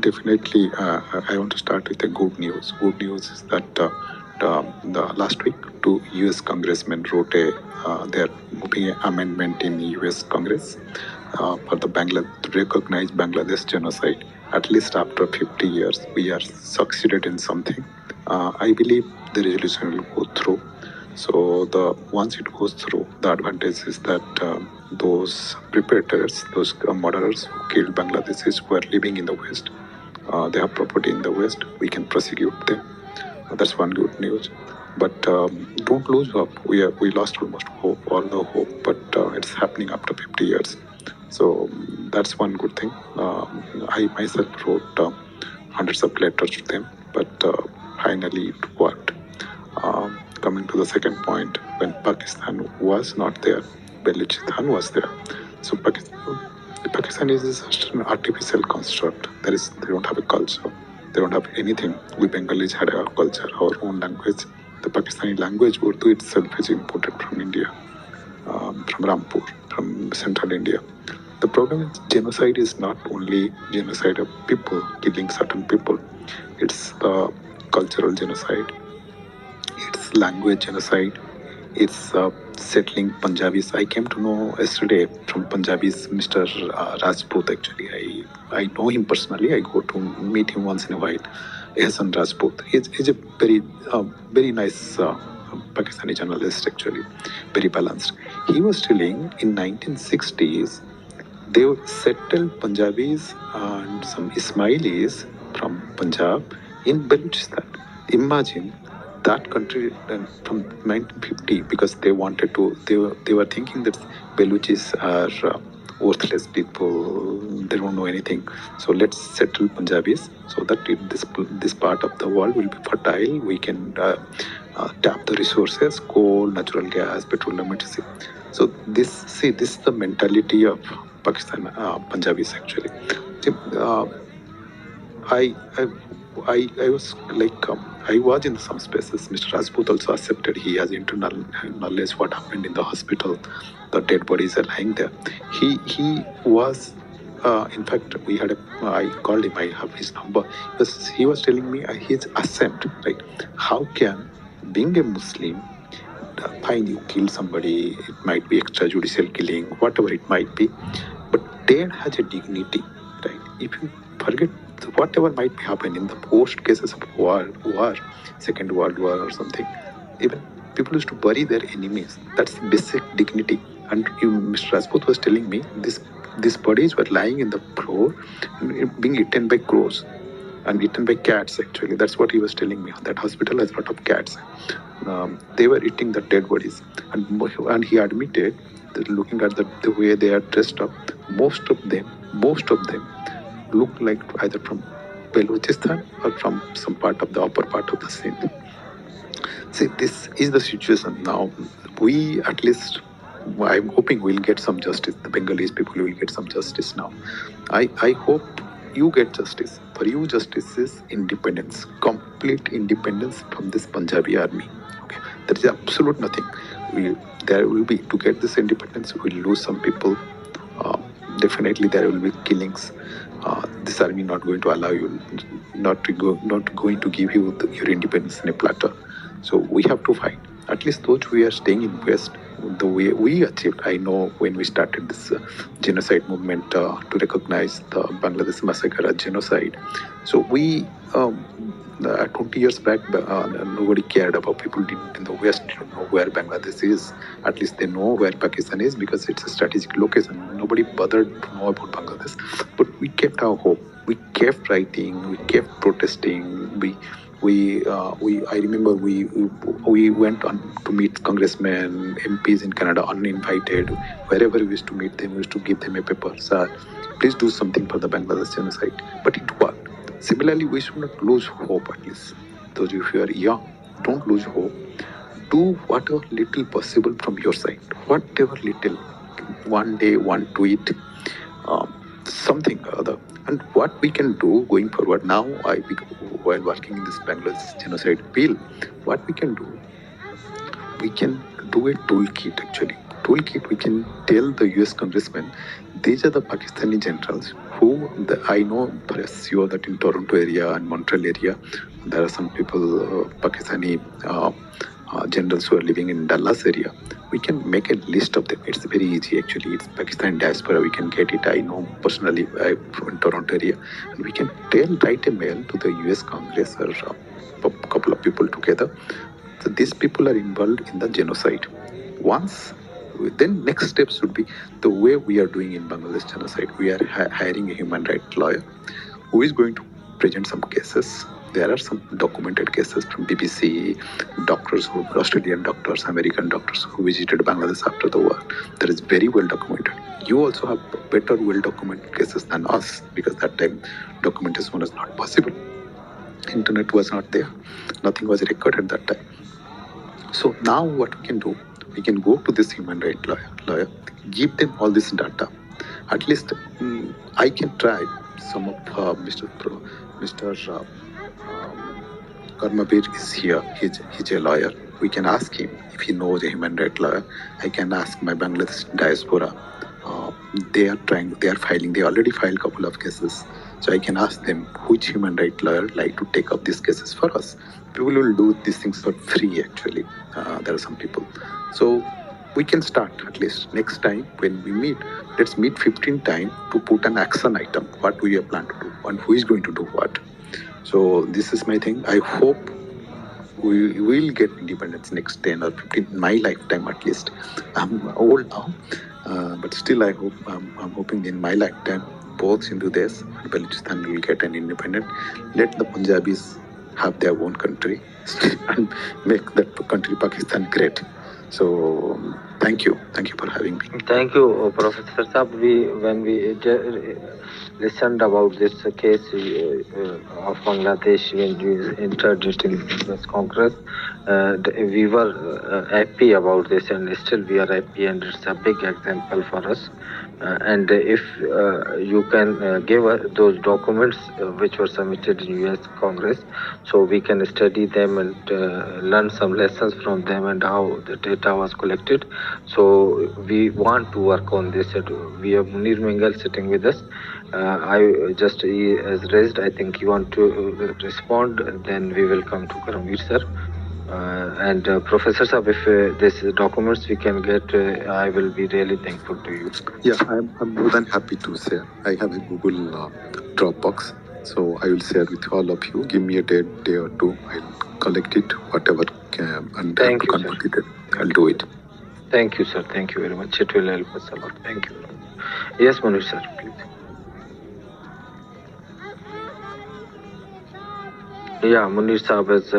Definitely, I want to start with the good news. Good news is that the last week, 2 U.S. congressmen wrote their amendment in U.S. Congress for the to recognize Bangladesh genocide. At least after 50 years, we are succeeded in something. I believe the resolution will go through. So once it goes through, the advantage is that those preparators, those murderers who killed Bangladeshis who are living in the West, they have property in the West, we can prosecute them. That's one good news. But don't lose hope. We lost almost all the hope, but it's happening after 50 years. So that's one good thing. I myself wrote hundreds of letters to them, but finally it worked. Coming to the second point, when Pakistan was not there, Balochistan was there. So Pakistan is just an artificial construct. They don't have a culture. They don't have anything. We Bengalis had our culture, our own language. The Pakistani language, Urdu itself, is imported from India, from Rampur, from central India. The problem is genocide is not only genocide of people, killing certain people. It's the cultural genocide. It's language genocide. It's settling Punjabis. I came to know yesterday from Punjabis, Mr. Rajput. Actually, I know him personally. I go to meet him once in a while. Ehsan Rajput. He's a very nice Pakistani journalist. Actually, very balanced. He was telling in 1960s they settled Punjabis and some Ismailis from Punjab in Balochistan. Imagine that country from 1950, because they wanted to, they were thinking that Balochis are worthless people, they don't know anything. So let's settle Punjabis so that this part of the world will be fertile. We can tap the resources, coal, natural gas, petroleum, etc. So this is the mentality of Pakistan, Punjabis actually. I was like, I was in some spaces. Mr. Rajput also accepted he has internal knowledge what happened in the hospital. The dead bodies are lying there. He was, in fact, I called him, I have his number. He was telling me his assent, right? How can, being a Muslim, fine, you kill somebody, it might be extrajudicial killing, whatever it might be, but dead has a dignity, right? If you forget whatever might happen in the post cases of war, Second World War or something, even people used to bury their enemies. That's basic dignity. And Mr. Rajput was telling me these bodies were lying in the floor and being eaten by crows and eaten by cats, actually. That's what he was telling me. That hospital has a lot of cats. They were eating the dead bodies. And he admitted that looking at the way they are dressed up, most of them look like either from Balochistan or from some part of the upper part of the Sindh. See, this is the situation now. We, at least, I'm hoping we'll get some justice. The Bengalese people will get some justice now. I hope you get justice. For you, justice is independence, complete independence from this Punjabi army. Okay, there is absolute nothing. There will be, to get this independence, we'll lose some people. Definitely, there will be killings. This army not going to allow you, not going to give you your independence in a platter. So we have to fight. At least those who are staying in West, the way we achieved, I know when we started this genocide movement to recognize the Bangladesh massacre as genocide. So we, 20 years back, nobody cared about people in the West didn't know where Bangladesh is. At least they know where Pakistan is because it's a strategic location. Nobody bothered to know about Bangladesh. But we kept our hope. We kept writing. We kept protesting. I remember we went on to meet congressmen, MPs in Canada uninvited. Wherever we used to meet them, we used to give them a paper. Sir, please do something for the Bangladesh genocide. But it worked. Similarly, we should not lose hope, at least. Those of you who are young, don't lose hope. Do whatever little possible from your side. Whatever little. One day, one tweet, something or other. And what we can do going forward now, while working in this Bangladesh genocide bill, what we can do a toolkit actually. We can tell the US congressmen, these are the Pakistani generals who, I know for sure that in Toronto area and Montreal area, there are some people, Pakistani generals who are living in Dallas area. We can make a list of them. It's very easy actually. It's Pakistan diaspora. We can get it. I know personally in Toronto area. And we can write a mail to the US Congress or a couple of people together. So these people are involved in the genocide. Then next steps should be the way we are doing in Bangladesh genocide. We are hiring a human rights lawyer who is going to present some cases. There are some documented cases from BBC, doctors, Australian doctors, American doctors who visited Bangladesh after the war. That is very well documented. You also have better well documented cases than us because that time documentation was not possible. Internet was not there. Nothing was recorded that time. So now what we can do, we can go to this human rights lawyer, give them all this data. At least I can try some of Mr. Karmabir is here. He's a lawyer. We can ask him if he knows a human rights lawyer. I can ask my Bangladesh diaspora. They already filed a couple of cases. So I can ask them which human rights lawyer like to take up these cases for us. People will do these things for free actually. There are some people. So we can start at least next time when we meet. Let's meet 15 times to put an action item, what we are planning to do and who is going to do what. So this is my thing. I hope we will get independence next 10 or 15, in my lifetime at least. I'm old now, but still I hope, I'm hoping in my lifetime, both Sindhudesh and Balochistan will get an independent. Let the Punjabis have their own country and make that country Pakistan great. So thank you for having me. Thank you, Professor Saab. When we listened about this case of Bangladesh when we entered it in this Congress, we were happy about this, and still we are happy, and it's a big example for us. And if you can give us those documents which were submitted in US Congress, so we can study them and learn some lessons from them and how the data was collected. So we want to work on this. We have Munir Mengal sitting with us. I just as raised. I think you want to respond. Then we will come to Karamveer sir. And Professor Saab, if this documents we can get, I will be really thankful to you. Yeah, I'm more than happy to share. I have a Google Dropbox, so I will share with all of you. Give me a day or two. I'll collect it, whatever can, and Thank you, convert sir. it. I'll do it. Thank you, sir. Thank you very much. It will help us a lot. Thank you. Yes, Manoj sir, please. Yeah, Munir Saab has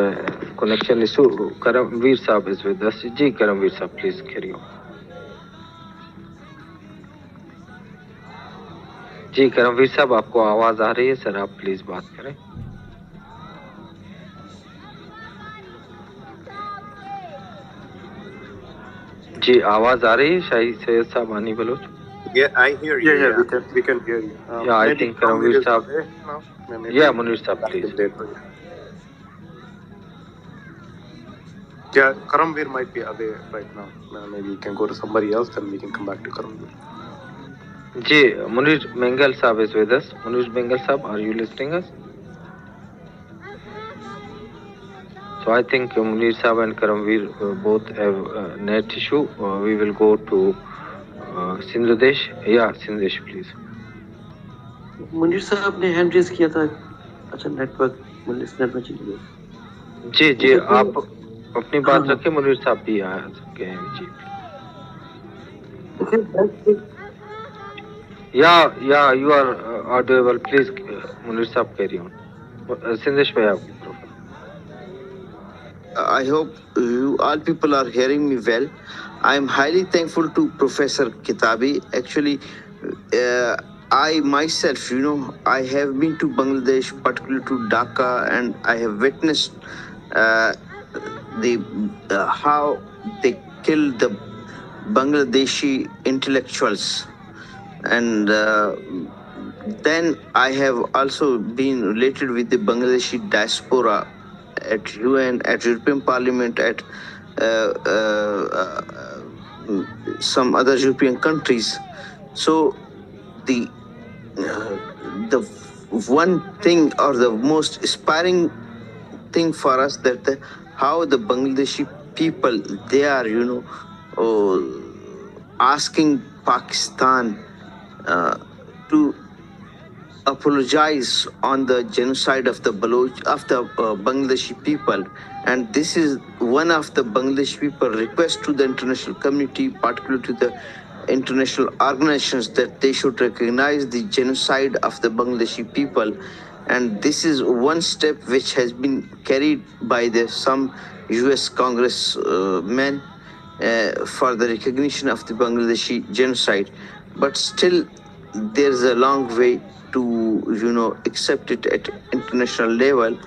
connection issue. Karamveer Saab is with us. Ji, Karamveer Saab, please carry on. जी करमवीर साहब, आपको आवाज आ रही है sir? आप please बात करें। जी आवाज आ रही है शाही सैयद साहब, आनी Bloch? Yeah, I hear you. Yeah, we can hear you. Yeah, I think Karamveer Saab. Yeah, Munir Saab, please. Yeah, Karamveer might be away right now. Maybe you can go to somebody else, then we can come back to Karamveer. Ji Munir Bengal Saab is with us. Munir Bengal Saab, are you listening us? So I think Munir Saab and Karamveer both have net issue. We will go to Sindhudesh. Yeah, Sindhudesh, please. Munir साहब ने hand raise किया था। अच्छा, network net में चली गई। जी जी आप अपनी बात रखें, मुनीर साहब भी आ सके हैं जी। या you are audible, please Munir साहब कैरी ऑन। सिंदेश भाई आपकी तरफ। I hope you all people are hearing me well. I am highly thankful to Professor Kitabi. Actually, I myself, I have been to Bangladesh, particularly to Dhaka, and I have witnessed how they killed the Bangladeshi intellectuals. And then I have also been related with the Bangladeshi diaspora at UN, at European Parliament, at some other European countries. So the one thing or the most inspiring thing for us that how the Bangladeshi people, they are asking Pakistan to apologize on the genocide of the Bangladeshi people, and this is one of the Bangladeshi people request to the international community, particularly to the international organizations, that they should recognize the genocide of the Bangladeshi people. And this is one step which has been carried by some US congressmen for the recognition of the Bangladeshi genocide. But still there's a long way to accept it at international level,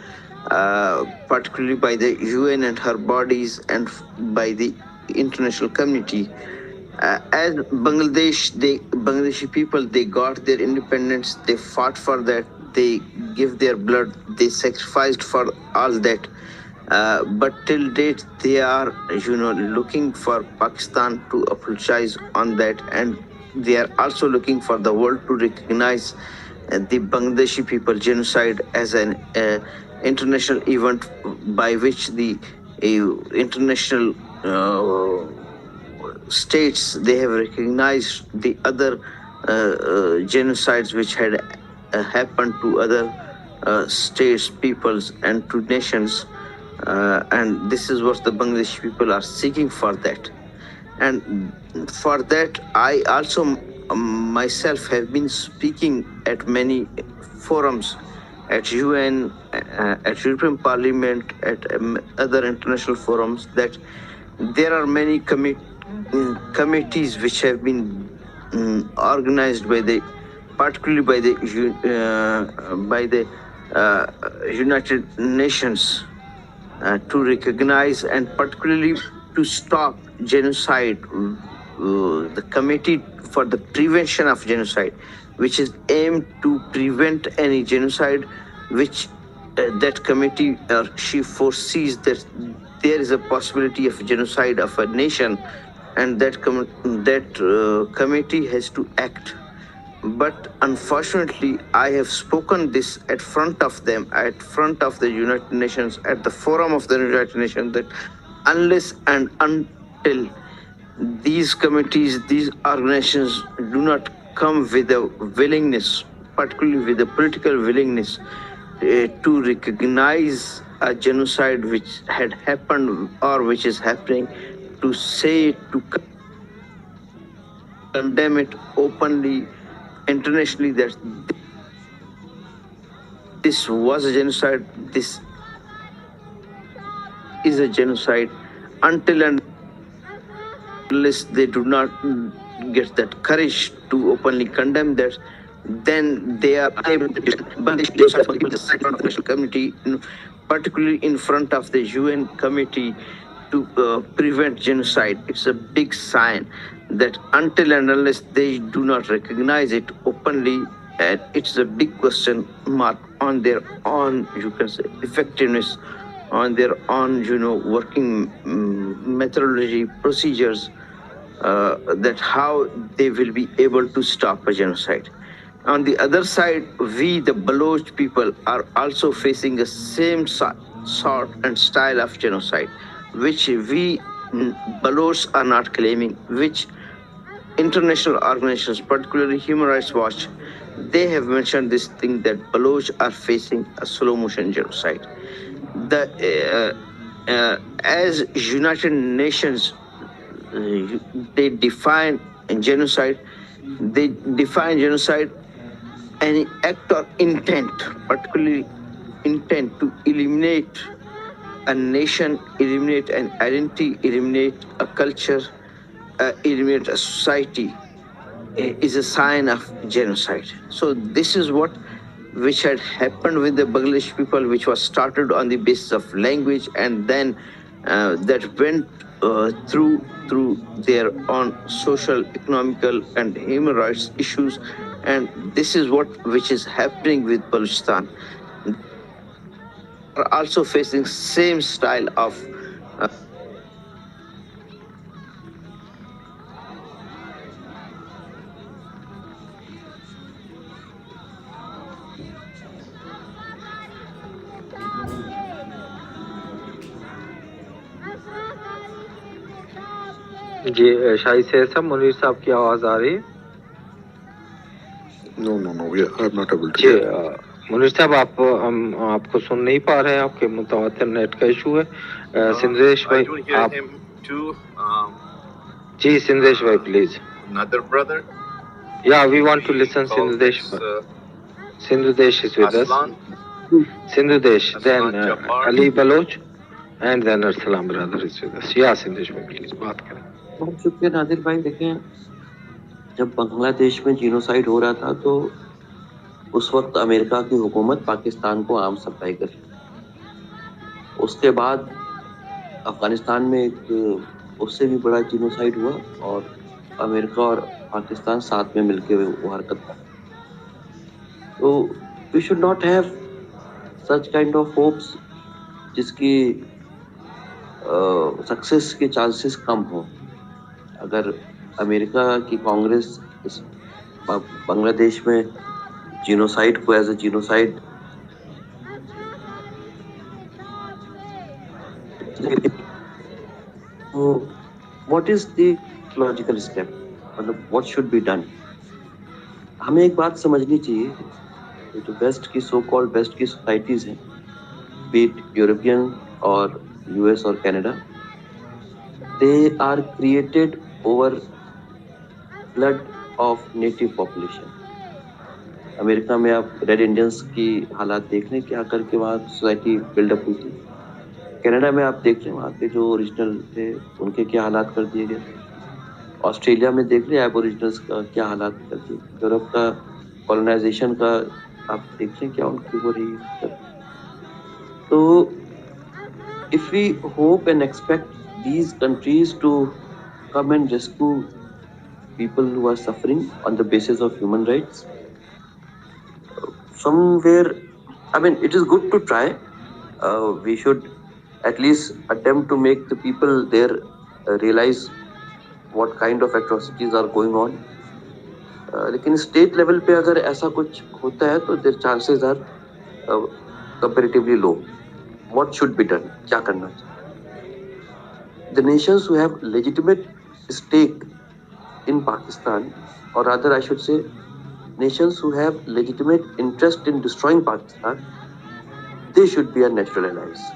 particularly by the UN and her bodies and by the international community. As Bangladeshi people, they got their independence, they fought for that, they give their blood, they sacrificed for all that. But till date, they are, looking for Pakistan to apologize on that, and they are also looking for the world to recognize the Bangladeshi people genocide as an international event by which the international states, they have recognized the other genocides which had happened to other states, peoples, and to nations. And this is what the Bangladeshi people are seeking for that. And for that, I also myself have been speaking at many forums, at UN, at European Parliament, at other international forums, that there are many committees which have been organized by particularly by the United Nations to recognize and particularly to stop genocide. The Committee for the Prevention of Genocide, which is aimed to prevent any genocide, which that committee she foresees that there is a possibility of genocide of a nation, and that committee has to act but unfortunately, I have spoken this at front of them, at front of the United Nations, at the forum of the United Nations, that unless and until these committees, these organizations do not come with a willingness, particularly with a political willingness, to recognize a genocide which had happened or which is happening, to say, to condemn it openly, internationally, that this was a genocide, this is a genocide, until and unless they do not get that courage to openly condemn that, then they are unable to the international community, particularly in front of the UN committee to prevent genocide. It's a big sign that until and unless they do not recognize it openly, and it's a big question mark on their own, you can say, effectiveness, on their own, working methodology, procedures, that how they will be able to stop a genocide. On the other side, we, the Baloch people, are also facing the same sort and style of genocide, which we Balochs are not claiming, which international organizations, particularly Human Rights Watch, they have mentioned this thing that Baloch are facing a slow motion genocide. As United Nations, they define genocide. They define genocide any act or intent, particularly intent to eliminate a nation, eliminate an identity, eliminate a culture, eliminate a society, is a sign of genocide. So this is what which had happened with the Bangladesh people, which was started on the basis of language, and then that went through their own social, economical, and human rights issues, and this is what which is happening with Balochistan. Are also facing same style of जी शाही से सब मुनीर साहब की आवाज आ रही है? No, I'm not able to. जी मुनीर साहब, हम आपको सुन नहीं पा रहे हैं, आपके मुतवत्तिर नेट का इशू है। सिंधेश भाई, आप जी सिंधेश भाई please. Another brother? Yeah, we want to listen Sindhudesh. Sindhudesh is with us. Sindhudesh, then Ali Baloch, and then Arsalam brother is with us. Yeah, Sindhudesh भाई प्लीज बात करें। बहुत शुक्रिया नादिर भाई। देखें, जब बांग्लादेश में जीनोसाइड हो रहा था तो उस वक्त अमेरिका की हुकूमत पाकिस्तान को आर्म सप्लाई कर रही थी। उसके बाद अफगानिस्तान में एक उससे भी बड़ा जीनोसाइड हुआ और अमेरिका और पाकिस्तान साथ में मिलकर वो हरकत कर। तो we should not have such kind of hopes जिसकी सक्सेस के चांसेस कम हो। अगर अमेरिका की कांग्रेस इस बांग्लादेश में जीनोसाइड को as a genocide what is the logical step, मतलब व्हाट शुड बी डन। हमें एक बात समझनी चाहिए, जो वेस्ट की सो कॉल्ड वेस्ट की सोसाइटीज हैं, बी इट यूरोपियन और यूएस और Canada, they are created over blood of native population. America में आप रेड इंडियंस की हालात देख लें, क्या करके वहाँ सोसाइटी बिल्डअप हुई थी। कनाडा में आप देख लें, वहाँ के जो ओरिजिनल थे उनके क्या हालात कर दिए गए। ऑस्ट्रेलिया में देख लें एबोरिजिनल्स का क्या हालात कर दिए। यूरोप का कॉलोनाइजेशन का आप देख लें क्या उनकी हो रही है। तो if we hope and expect these countries to come and rescue people who are suffering on the basis of human rights, somewhere, I mean, it is good to try. We should at least attempt to make the people there realize what kind of atrocities are going on. लेकिन state level पे अगर ऐसा कुछ होता है तो there chances are comparatively low. What should be done, क्या करना चाहिए? The nations who have legitimate stake in Pakistan, or rather I should say nations who have legitimate interest in destroying Pakistan, they should be our natural allies.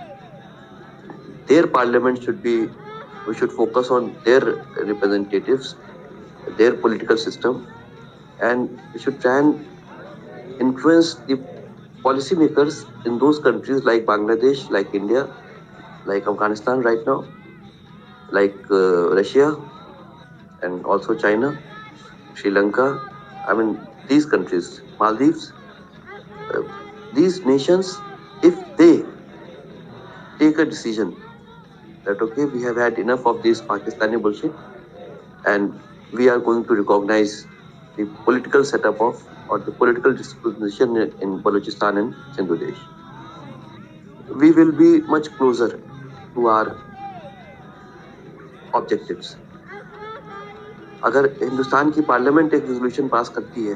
Their parliament should be, we should focus on their representatives, their political system, and we should try and influence the policymakers in those countries like Bangladesh, like India, like Afghanistan right now, like Russia, and also China, Sri Lanka, I mean these countries, Maldives, these nations, if they take a decision that okay, we have had enough of this Pakistani bullshit and we are going to recognize the political setup of or the political disposition in Balochistan and Sindhudesh, we will be much closer to our objectives. अगर हिंदुस्तान की parliament एक resolution pass करती है,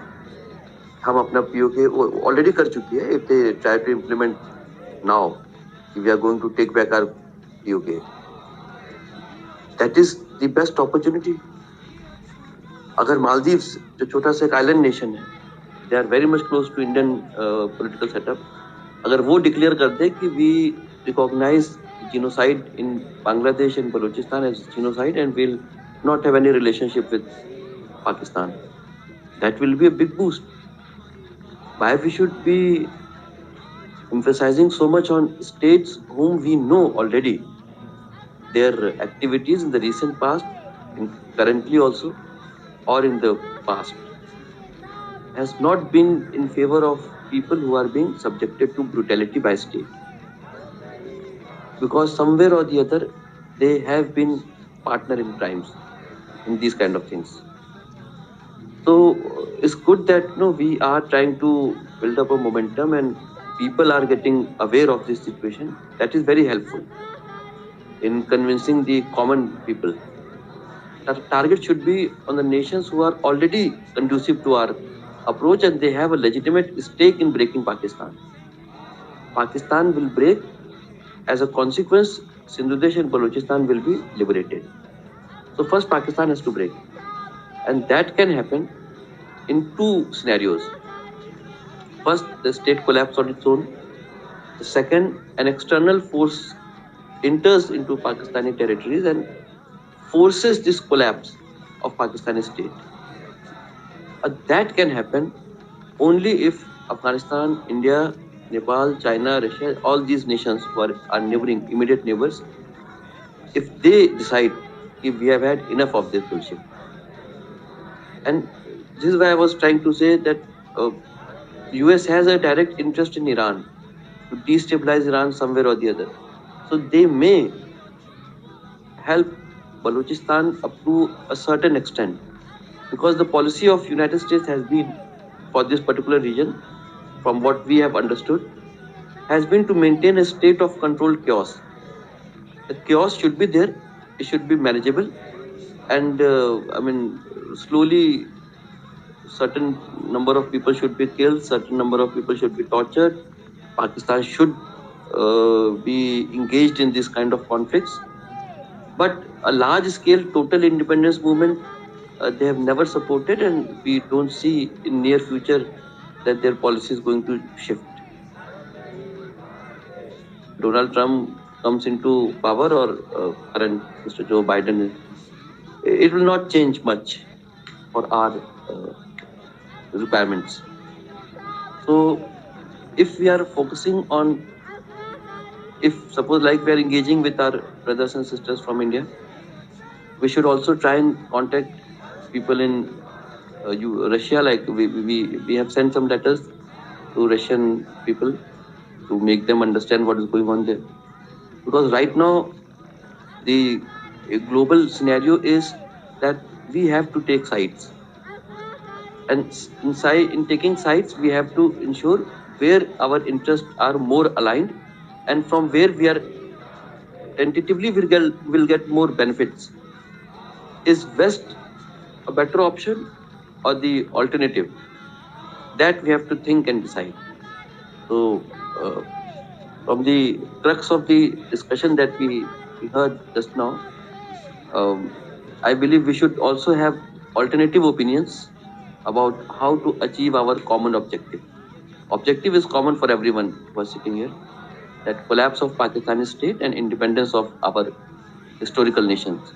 हम अपना PoK already कर चुकी है, if they try to implement now we are going to take back our PoK, that is the best opportunity. अगर मालदीव्स जो छोटा सा एक आइलैंड नेशन है, they are very much close to Indian political setup, अगर वो डिक्लेयर कर दे कि we recognise genocide in Bangladesh and Balochistan as genocide and will not have any relationship with Pakistan, that will be a big boost. Why we should be emphasizing so much on states whom we know already, their activities in the recent past, currently also, or in the past, has not been in favor of people who are being subjected to brutality by state, because somewhere or the other they have been partner in crimes in these kind of things. So it's good that we are trying to build up a momentum and people are getting aware of this situation. That is very helpful in convincing the common people. The target should be on the nations who are already conducive to our approach and they have a legitimate stake in breaking Pakistan. Pakistan will break. As a consequence, Sindhudesh and Balochistan will be liberated. So first Pakistan has to break, and that can happen in two scenarios. First, the state collapse on its own. The second, an external force enters into Pakistani territories and forces this collapse of Pakistani state. That can happen only if Afghanistan, India, Nepal, China, Russia, all these nations who are our neighboring, immediate neighbors, if they decide if we have had enough of this bullshit. And this is why I was trying to say that US has a direct interest in Iran to destabilize Iran somewhere or the other. So they may help Balochistan up to a certain extent, because the policy of United States has been for this particular region, from what we have understood, has been to maintain a state of controlled chaos. The chaos should be there. It should be manageable, and slowly certain number of people should be killed, certain number of people should be tortured. Pakistan should be engaged in this kind of conflicts, but a large scale total independence movement they have never supported, and we don't see in near future that their policy is going to shift. Donald Trump comes into power or current Mr. Joe Biden, it will not change much for our requirements. So if we are focusing on, if suppose like we are engaging with our brothers and sisters from India, we should also try and contact people in Russia. Like we have sent some letters to Russian people to make them understand what is going on there. Because right now, the global scenario is that we have to take sides. And in taking sides, we have to ensure where our interests are more aligned and from where we are tentatively will get more benefits. Is West a better option or the alternative? That we have to think and decide. So, from the crux of the discussion that we heard just now, I believe we should also have alternative opinions about how to achieve our common objective. Objective is common for everyone who is sitting here, that collapse of Pakistani state and independence of our historical nations.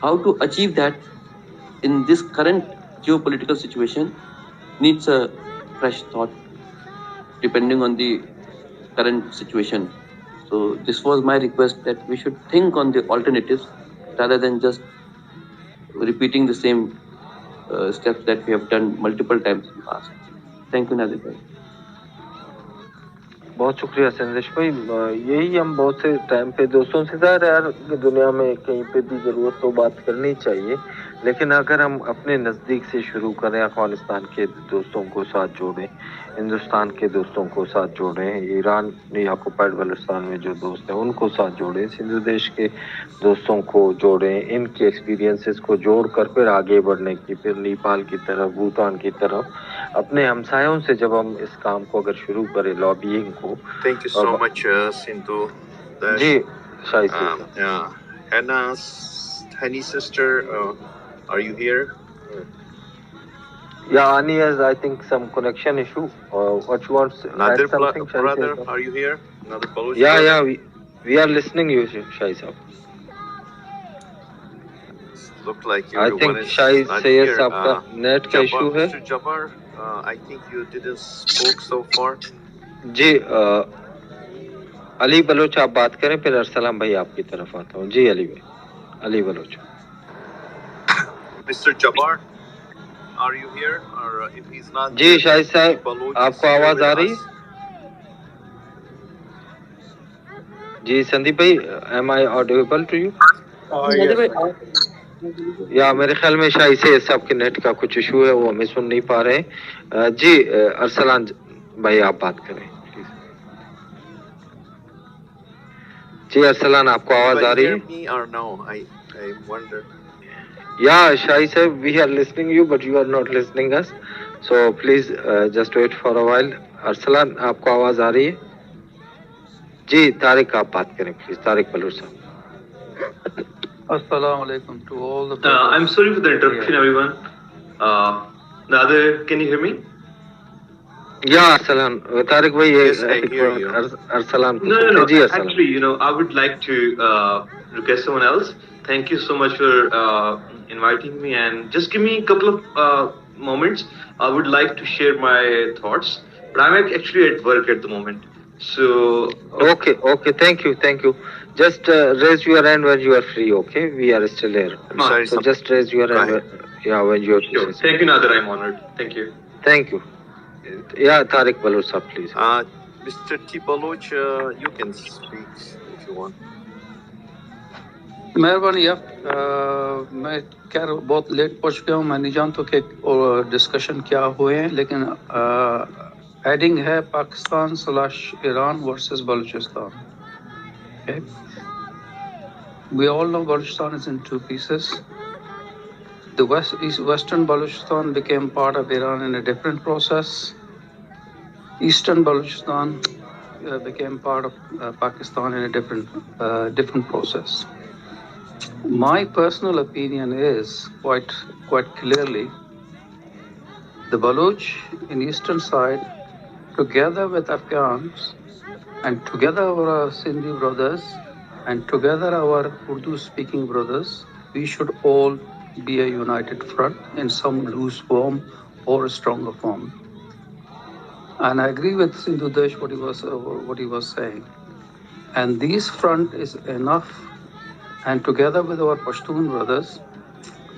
How to achieve that in this current geopolitical situation needs a fresh thought depending on the current situation. So this was my request, that we should think on the alternatives rather than just repeating the same steps that we have done multiple times in the past. Thank you, Nadir bhai. बहुत शुक्रिया संदेश भाई। यही हम बहुत से time पे दोस्तों से ज़ाहिर है यार कि दुनिया में कहीं पे भी ज़रूरत तो बात करनी चाहिए, लेकिन अगर हम अपने नज़दीक से शुरू करें, अफगानिस्तान के दोस्तों को साथ जोड़ें, हिंदुस्तान के दोस्तों को साथ जोड़ें, ईरान ने ऑक्युपाइड बलूचिस्तान में जो दोस्त हैं उनको साथ जोड़ें, सिंधु देश के दोस्तों को जोड़ें, इनके एक्सपीरियंसेस को जोड़ कर फिर आगे बढ़ने की, फिर नेपाल की तरफ, भूटान की तरफ, अपने हमसायों से जब हम इस काम को अगर शुरू करें, लॉबिंग को। Thank you so much, Sindhu. Ji shahi Henny sister, are you here? Yeah, Ani has, I think, some connection issue. What you want to Nadir add something, Shahi brother, Sahib? are you here? Nadir Baloch Yeah, brother? yeah, we are listening to you, Shahi Sahib. Look like I everyone think is Shahi not Sahib here. साहब का net का issue है। Mr. Jabbar, I think you didn't spoke so far. Ji Ali Baloch आप बात करें, फिर अरसलाम भाई आपकी तरफ आता हूँ। जी अली भाई, Ali Baloch. Mr. Jabbar, are you here? Or if he's not जी here, शाहिद साहब Baloch is आपको here आवाज with आ रही? us. जी संदीप भाई, am I audible to you? या मेरे ख्याल में शायद से सबके नेट का कुछ इशू है, वो हमें सुन नहीं पा रहे हैं। जी अरसलान भाई आप बात करें प्लीज। जी अरसलान आपको आवाज आ रही है? Me or no? I wonder. Yeah, Shai sir, we are listening you, but you are not listening us. So please just wait for a while. Arsalan आपको आवाज आ रही है? जी तारिक आप बात करें प्लीज, तारिक बलूच साहब। Assalamu alaikum to all the I'm sorry for the interruption, everyone. Nadir, can you hear me? Yeah, Arsalan. Tariq bhai, Yes, I hear you. Arsalan. No. Ji, Arsalan. Actually, I would like to request someone else. Thank you so much for inviting me, and just give me a couple of moments. I would like to share my thoughts, but I'm actually at work at the moment. So Okay. Thank you. Just raise your hand when you are free. Okay, we are still here. Sorry, so just raise your hand. When you are free. sure. Thank you, Nadir. I'm honored. Thank you. Thank you. Yeah, Tariq Baloch sir, please. Mr. T. Baloch, you can speak if you want. मेहरबानी यार, मैं क्या बहुत late पहुंच गया हूँ, मैं नहीं जानता कि डिस्कशन क्या हुए हैं, लेकिन हेडिंग है Pakistan Iran versus Balochistan. Okay. We all know Balochistan is in two pieces. The Western Balochistan became part of Iran in a different process. Eastern Balochistan became part of Pakistan in a different process. My personal opinion is quite clearly, the Baloch in eastern side, together with Afghans, and together our Sindhi brothers, and together our Urdu-speaking brothers, we should all be a united front in some loose form or a stronger form. And I agree with Sindhu Desh what he was saying. And this front is enough. And together with our Pashtun brothers,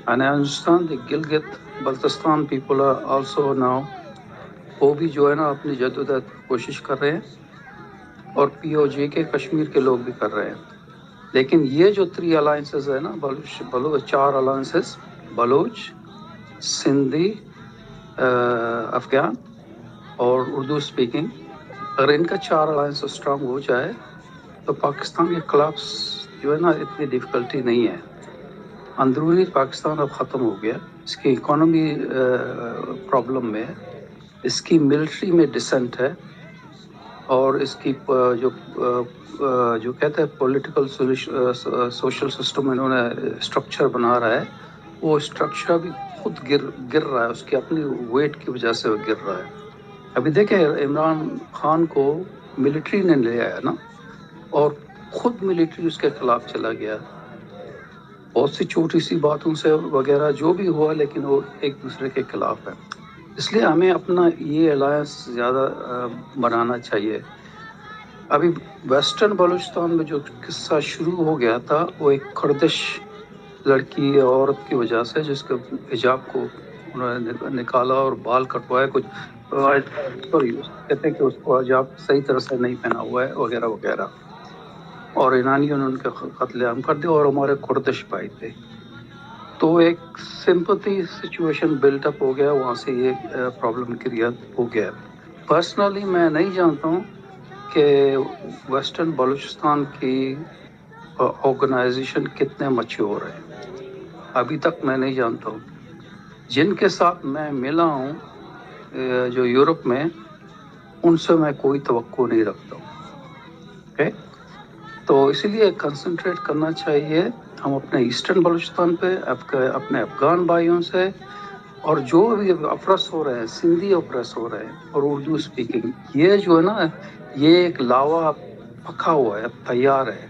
and I understand the Gilgit Baltistan people are also now, वो भी जो है ना अपनी जद्दोजहद कोशिश कर रहे हैं, और POJ के कश्मीर के लोग भी कर रहे हैं. लेकिन ये जो 3 alliances है ना, बलोच 4 alliances, बलोच, सिंधी, अफगान और उर्दू स्पीकिंग, अगर इनका 4 alliances स्ट्रांग हो जाए तो पाकिस्तान के collapse जो है ना इतनी डिफिकल्टी नहीं है. अंदरूनी पाकिस्तान अब ख़त्म हो गया, इसकी इकोनॉमी प्रॉब्लम में है, इसकी मिलिट्री में डिसेंट है, और इसकी जो कहते हैं पॉलिटिकल सोशल सिस्टम इन्होंने स्ट्रक्चर बना रहा है, वो स्ट्रक्चर भी खुद गिर रहा है, उसकी अपनी वेट की वजह से वो गिर रहा है। अभी देखें, इमरान खान को मिलिट्री ने ले आया ना, और खुद मिलिट्री उसके खिलाफ चला गया, बहुत सी छोटी सी बातों से वगैरह जो भी हुआ, लेकिन वो एक दूसरे के खिलाफ है। इसलिए हमें अपना ये अलायंस ज़्यादा बनाना चाहिए। अभी वेस्टर्न बलूचिस्तान में जो किस्सा शुरू हो गया था, वो एक खिज़श लड़की औरत की वजह से, जिसके हिजाब को उन्होंने निकाला और बाल कटवाए, कुछ सॉरी कहते हैं कि उसको हिजाब सही तरह से नहीं पहना हुआ है वगैरह वगैरह, और ईरानियों ने उनके कत्लेआम कर दिया, और हमारे खिज़श भाई थे। तो एक सिंपैथी सिचुएशन बिल्टअप हो गया, वहाँ से ये प्रॉब्लम क्रिएट हो गया। पर्सनली मैं नहीं जानता हूँ कि वेस्टर्न बलूचिस्तान की ऑर्गेनाइजेशन कितने मैच्योर है, अभी तक मैं नहीं जानता हूँ। जिनके साथ मैं मिला हूँ जो यूरोप में, उनसे मैं कोई तवक्को नहीं रखता हूँ। ओके, तो इसीलिए कंसंट्रेट करना चाहिए हम अपने ईस्टर्न बलूचिस्तान पे, अपने अफगान भाइयों से, और जो भी अफरस हो रहे हैं, सिंधी अफरस हो रहे हैं, और उर्दू स्पीकिंग, ये जो है ना, ये एक लावा पका हुआ है, तैयार है,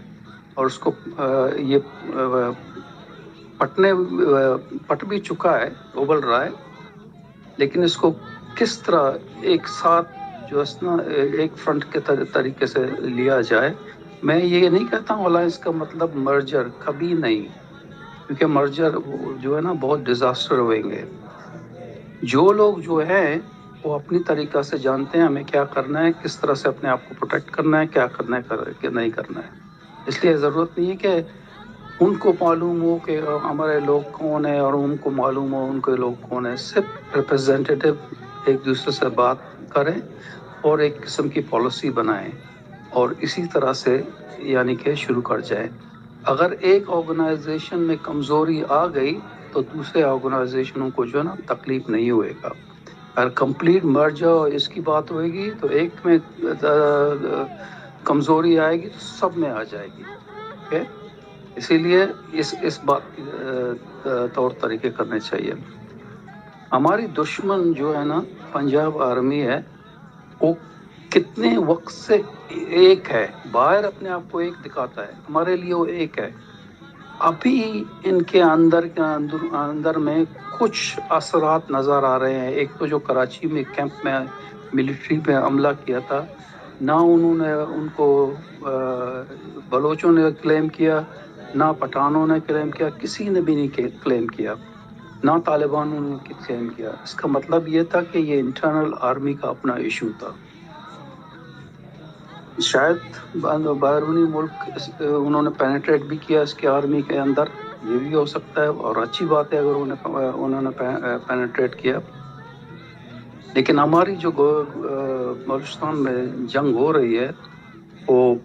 और उसको ये पट भी चुका है, उबल रहा है, लेकिन इसको किस तरह एक साथ जो है ना, एक फ्रंट के तरीके से लिया जाए। मैं ये नहीं कहता हूँ अलायंस का मतलब मर्जर, कभी नहीं, क्योंकि मर्जर जो है ना बहुत डिजास्टर होंगे। जो लोग जो हैं वो अपनी तरीक़ा से जानते हैं हमें क्या करना है, किस तरह से अपने आप को प्रोटेक्ट करना है, क्या करना है, क्या नहीं करना है। इसलिए ज़रूरत नहीं है कि उनको मालूम हो कि हमारे लोग कौन है, और उनको मालूम हो उनके लोग कौन है। सिर्फ रिप्रेजेंटेटिव एक दूसरे से बात करें और एक किस्म की पॉलिसी बनाएं, और इसी तरह से यानी कि शुरू कर जाएं। अगर एक ऑर्गेनाइजेशन में कमज़ोरी आ गई तो दूसरे ऑर्गेनाइजेशनों को जो है ना तकलीफ नहीं होएगा। अगर कंप्लीट मर्जर इसकी बात होएगी तो एक में कमज़ोरी आएगी तो सब में आ जाएगी। ओके, इसीलिए इस बात की तौर तरीके करने चाहिए। हमारी दुश्मन जो है ना पंजाब आर्मी है, वो कितने वक्त से एक है, बाहर अपने आप को एक दिखाता है, हमारे लिए वो एक है। अभी इनके अंदर में कुछ असरात नज़र आ रहे हैं। एक तो जो कराची में कैंप में मिलिट्री पे हमला किया था, ना उन्होंने उनको बलोचों ने क्लेम किया, ना पठानों ने क्लेम किया, किसी ने भी नहीं क्लेम किया, ना तालिबानों ने क्लेम किया। इसका मतलब ये था कि ये इंटरनल आर्मी का अपना इशू था। शायद बैरूनी मुल्क उन्होंने पेनिट्रेट भी किया इसके आर्मी के अंदर, ये भी हो सकता है, और अच्छी बात है अगर उन्होंने पेनिट्रेट किया। लेकिन हमारी जो बलूचिस्तान में जंग हो रही है, वो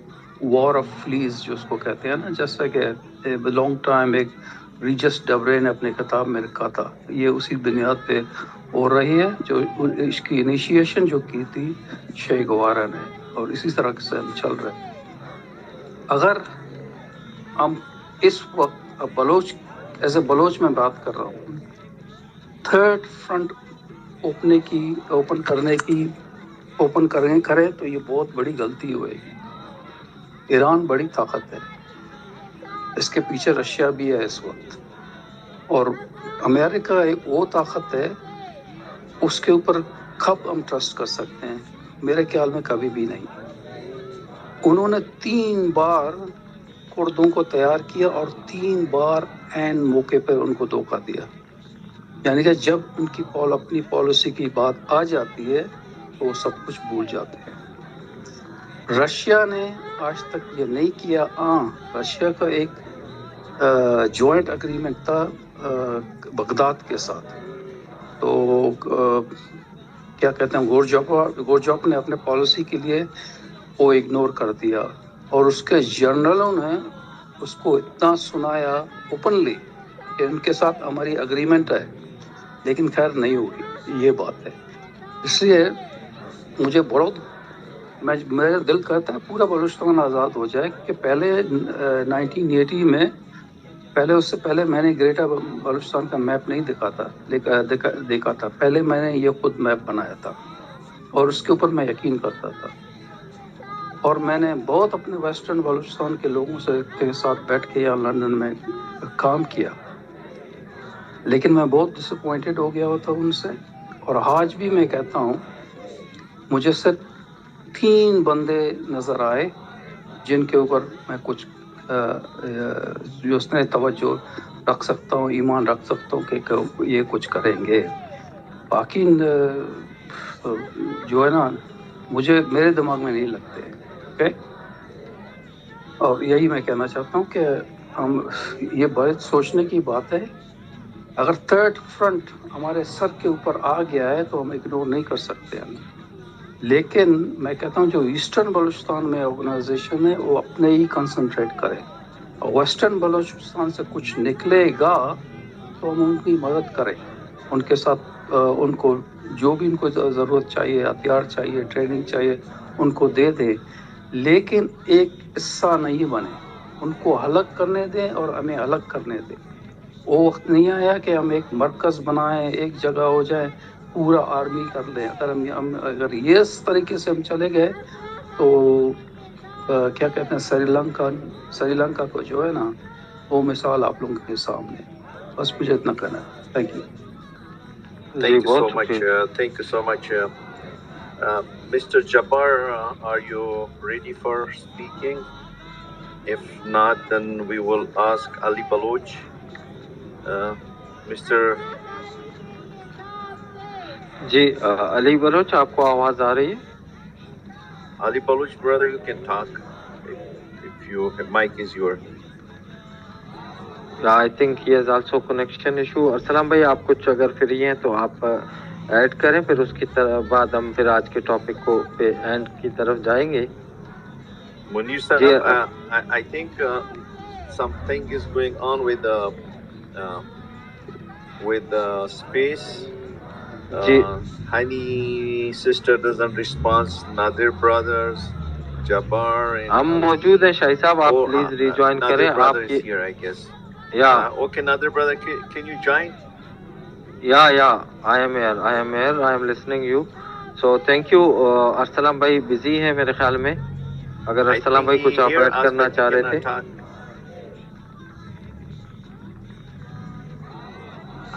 वॉर ऑफ फ्लीज जो उसको कहते हैं ना, जैसा कि लॉन्ग टाइम एक रीजस डबरे ने अपने किताब में लिखा था, ये उसी बुनियाद पे हो रही है जो इसकी इनिशिएशन जो की थी शेख गवारा ने, और इसी तरह से हम चल रहे हैं। अगर हम इस वक्त बलोच एज ए बलोच में बात कर रहा हूँ, थर्ड फ्रंट ओपन करें तो ये बहुत बड़ी गलती होएगी। ईरान बड़ी ताकत है, इसके पीछे रशिया भी है इस वक्त, और अमेरिका एक वो ताकत है, उसके ऊपर कब हम ट्रस्ट कर सकते हैं? मेरे ख्याल में कभी भी नहीं। उन्होंने 3 बार कुर्दों को तैयार किया और 3 बार ऐन मौके पर उनको धोखा दिया। यानी कि जब उनकी अपनी पॉलिसी की बात आ जाती है तो वो सब कुछ भूल जाते हैं। रशिया ने आज तक ये नहीं किया। रशिया का एक जॉइंट एग्रीमेंट था बगदाद के साथ, तो क्या कहते हैं, गोरजोप ने अपने पॉलिसी के लिए वो इग्नोर कर दिया, और उसके जर्नलों ने उसको इतना सुनाया ओपनली ان کے ساتھ ہماری اگریمنٹ ہے لیکن خیر نہیں ہوگی، یہ بات ہے. اس لیے مجھے بہت میرا دل کرتا ہے پورا بلوچستان آزاد ہو جائے کہ پہلے 1980 میں اس سے پہلے میں نے گریٹر بلوچستان کا میپ نہیں دیکھا تھا. پہلے میں نے یہ خود میپ بنایا تھا اور اس کے اوپر میں یقین کرتا تھا. اور میں نے بہت اپنے ویسٹرن بلوچستان کے لوگوں کے ساتھ بیٹھ کے یہاں لندن میں کام کیا، لیکن میں بہت ڈس اپوائنٹڈ ہو گیا تھا ان سے. اور آج بھی میں کہتا ہوں مجھے صرف 3 بندے نظر آئے جن کے اوپر میں کچھ جو اس نے توجہ رکھ سکتا ہوں، ایمان رکھ سکتا ہوں کہ یہ کچھ کریں گے. باقی جو ہے نا مجھے میرے دماغ میں نہیں لگتے. اوکے، اور یہی میں کہنا چاہتا ہوں کہ ہم یہ بہت سوچنے کی بات ہے. اگر تھرڈ فرنٹ ہمارے سر کے اوپر آ گیا ہے تو ہم اگنور نہیں کر سکتے ہیں. لیکن میں کہتا ہوں جو ایسٹرن بلوچستان میں آرگنائزیشن ہے وہ اپنے ہی کنسنٹریٹ کرے، اور ویسٹرن بلوچستان سے کچھ نکلے گا تو ہم ان کی مدد کریں، ان کے ساتھ ان کو جو بھی ان کو ضرورت چاہیے، ہتھیار چاہیے، ٹریننگ چاہیے، ان کو دے دیں. لیکن ایک حصہ نہیں بنے، ان کو الگ کرنے دیں اور ہمیں الگ کرنے دیں. وہ وقت نہیں آیا کہ ہم ایک مرکز بنائیں، ایک جگہ ہو جائیں، پورا آرمی کر لیں. اگر یہ اس طریقے سے ہم چلے گئے تو کیا کہتے ہیں سری لنکا کو جو ہے نا وہ مثال آپ لوگوں کے سامنے. بس مجھے اتنا کہنا ہے. Thank you. Thank you so much. Thank you so much. Mr. Jabbar, are you ready for speaking? If not, then we will ask Ali Baloch. Mr. جی علی بلوچ آپ کو آواز آ رہی ہے؟ Ali Baloch, brother, you can talk. If your mic is your. I think he has also connection issue. Arsalan بھائی آپ کچھ اگر free ہیں تو آپ ایڈ کریں، پھر اس کی بعد ہم پھر آج کے ٹاپک کو پہ اینڈ کی طرف جائیں گے. Munir Sahab, I think something is going on with the space. Hani sister doesn't respond. Nadir brothers, Jabbar. ہم موجود ہیں شاہی صاحب، آپ پلیز ریجوائن کریں. Nadir brother is here, I guess. Yeah. Okay, Nadir brother, can you join? Yeah, I am here. I am listening you. So thank you. Arsalan بھائی busy ہیں میرے خیال میں، اگر ارسلان بھائی کچھ آپ ایڈ کرنا چاہ رہے تھے.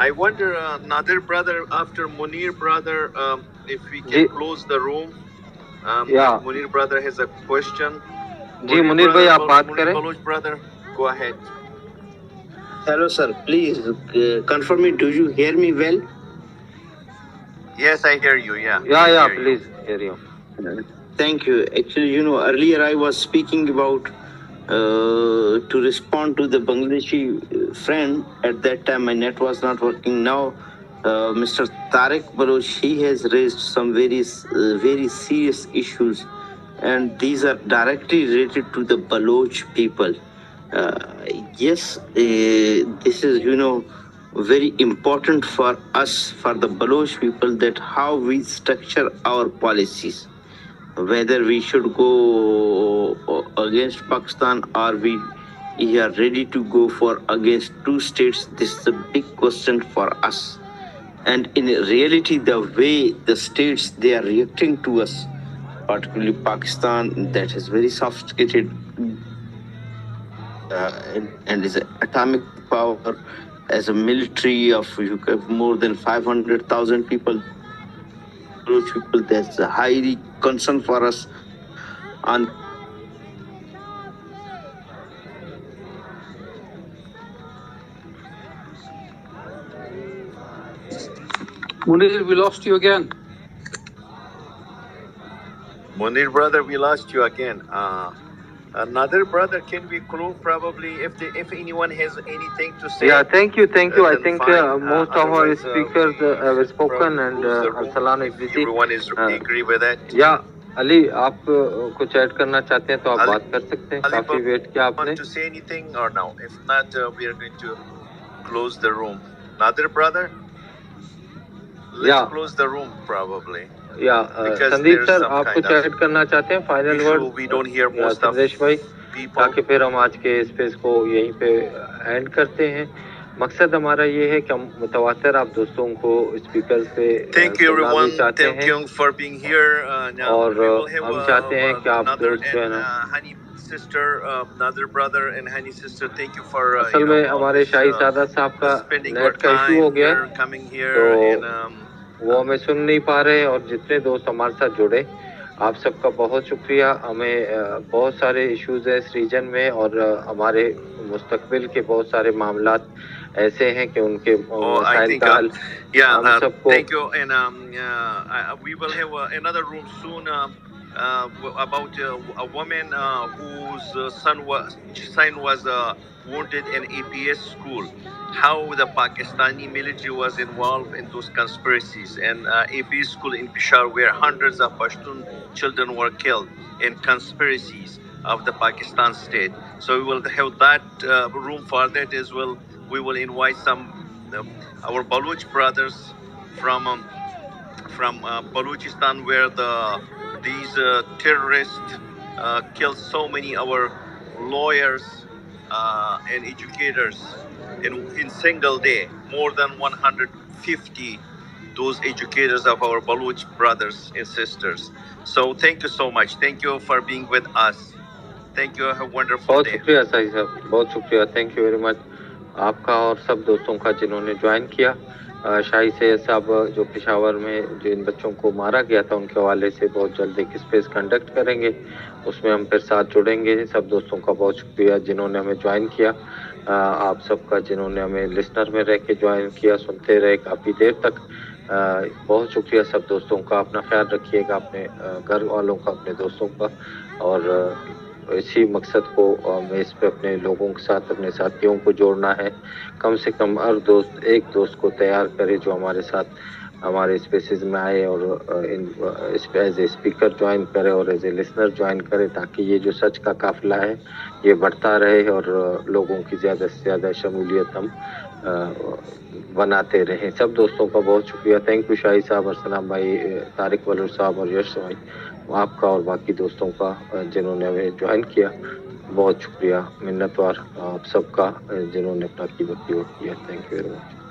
I wonder, Nadir brother, after Munir brother, if we can close the room. Yeah. Munir brother has a question. جی منیر بھائی آپ بات کریں. Baloch brother, go ahead. Hello sir, please confirm me. Do you hear me well? Yes, I hear you. Yeah, please hear you. Thank you. Actually, earlier I was speaking about to respond to the Bangladeshi friend. At that time, my net was not working. Now, Mr. Tariq Baloch, he has raised some very serious issues, and these are directly related to the Baloch people. Yes, this is, very important for us, for the Baloch people, that how we structure our policies. Whether we should go against Pakistan or we are ready to go for against 2 states, this is a big question for us. And in reality, the way the states, they are reacting to us, particularly Pakistan, that is very sophisticated and is an atomic power, as a military of you have more than 500,000 people. Those people, that's a highly concern for us. And Munir, we lost you again. Munir brother, we lost you again. Another brother, can we close probably if anyone has anything to say? Yeah, thank you. I think most of our speakers have spoken, and Arsalan is busy. Everyone is agree with that. Yeah, Ali, آپ کچھ add کرنا چاہتے ہیں تو آپ بات کر سکتے ہیں. کافی ویٹ کیا آپ نے. Want to say anything or no? If not, we are going to close the room. Nadir brother, let's Yeah. close the room probably. Because Sandeep there's sir some आप kind कुछ of ऐड करना चाहते हैं final issue. Word We don't hear या most of संदेश भाई, people. ताकि फिर हम आज के स्पेस को यहीं पे एंड करते हैं। मकसद हमारा ये है कि हम मुतवातिर आप दोस्तों को स्पीकर से Thank you सुनना भी everyone. चाहते Thank हैं you for being here. Now और we will have हम चाहते हैं कि आप Nadir दोस्त जो है and ना, Hani sister, Nadir brother and Hani sister. Thank you for असल में हमारे always, शाही सादा साहब का spending your नेट का इशू हो time गया here, coming here, तो and वो हमें सुन नहीं पा रहे। और जितने दोस्त हमारे साथ जुड़े, आप सबका बहुत शुक्रिया। हमें बहुत सारे इश्यूज है इस रीजन में और हमारे मुस्तकबिल के बहुत सारे मामलात ऐसे हैं कि उनके I मसाइल think का हल हम सबको thank you, and we will have another room soon about a woman whose son was wounded in APS school. How the Pakistani military was involved in those conspiracies, and APS school in Peshawar, where hundreds of Pashtun children were killed in conspiracies of the Pakistan state. So we will have that room for that as well. We will invite some our Baloch brothers from Balochistan, where these terrorists killed so many our lawyers and educators in single day. More than 150 those educators of our Baloch brothers and sisters. So thank you so much. Thank you for being with us. Thank you. Have a wonderful बहुत day. शुक्रिया साहिब साहब, बहुत शुक्रिया। Thank you very much आपका और सब दोस्तों का जिन्होंने ज्वाइन किया। शाही सैयद साहब जो पेशावर में जिन बच्चों को मारा गया था उनके हवाले से बहुत जल्द एक स्पेस कंडक्ट करेंगे, उसमें हम फिर साथ जुड़ेंगे। सब दोस्तों का बहुत शुक्रिया जिन्होंने हमें ज्वाइन किया। आप सबका जिन्होंने हमें लिसनर में रह के ज्वाइन किया, सुनते रहे काफ़ी देर तक, बहुत शुक्रिया सब दोस्तों का। अपना ख्याल रखिएगा, अपने घर वालों का, अपने दोस्तों का, और इसी मकसद को हमें इस पे अपने लोगों के साथ, अपने साथियों को जोड़ना है। कम से कम हर दोस्त एक दोस्त को तैयार करे जो हमारे साथ हमारे स्पेसेस में आए और एज ए स्पीकर ज्वाइन करे और एज ए लिसनर ज्वाइन करे, ताकि ये जो सच का काफिला है ये बढ़ता रहे और लोगों की ज़्यादा से ज़्यादा शमूलियत हम बनाते रहें। सब दोस्तों का बहुत शुक्रिया। थैंक यू शाही साहब, अरसलाम भाई, तारिक वलूर साहब और यश भाई, आपका और बाकी दोस्तों का जिन्होंने हमें ज्वाइन किया, बहुत शुक्रिया। मिन्नतवार आप सबका जिन्होंने अपना कीमती वक्त दिया। Thank you very much.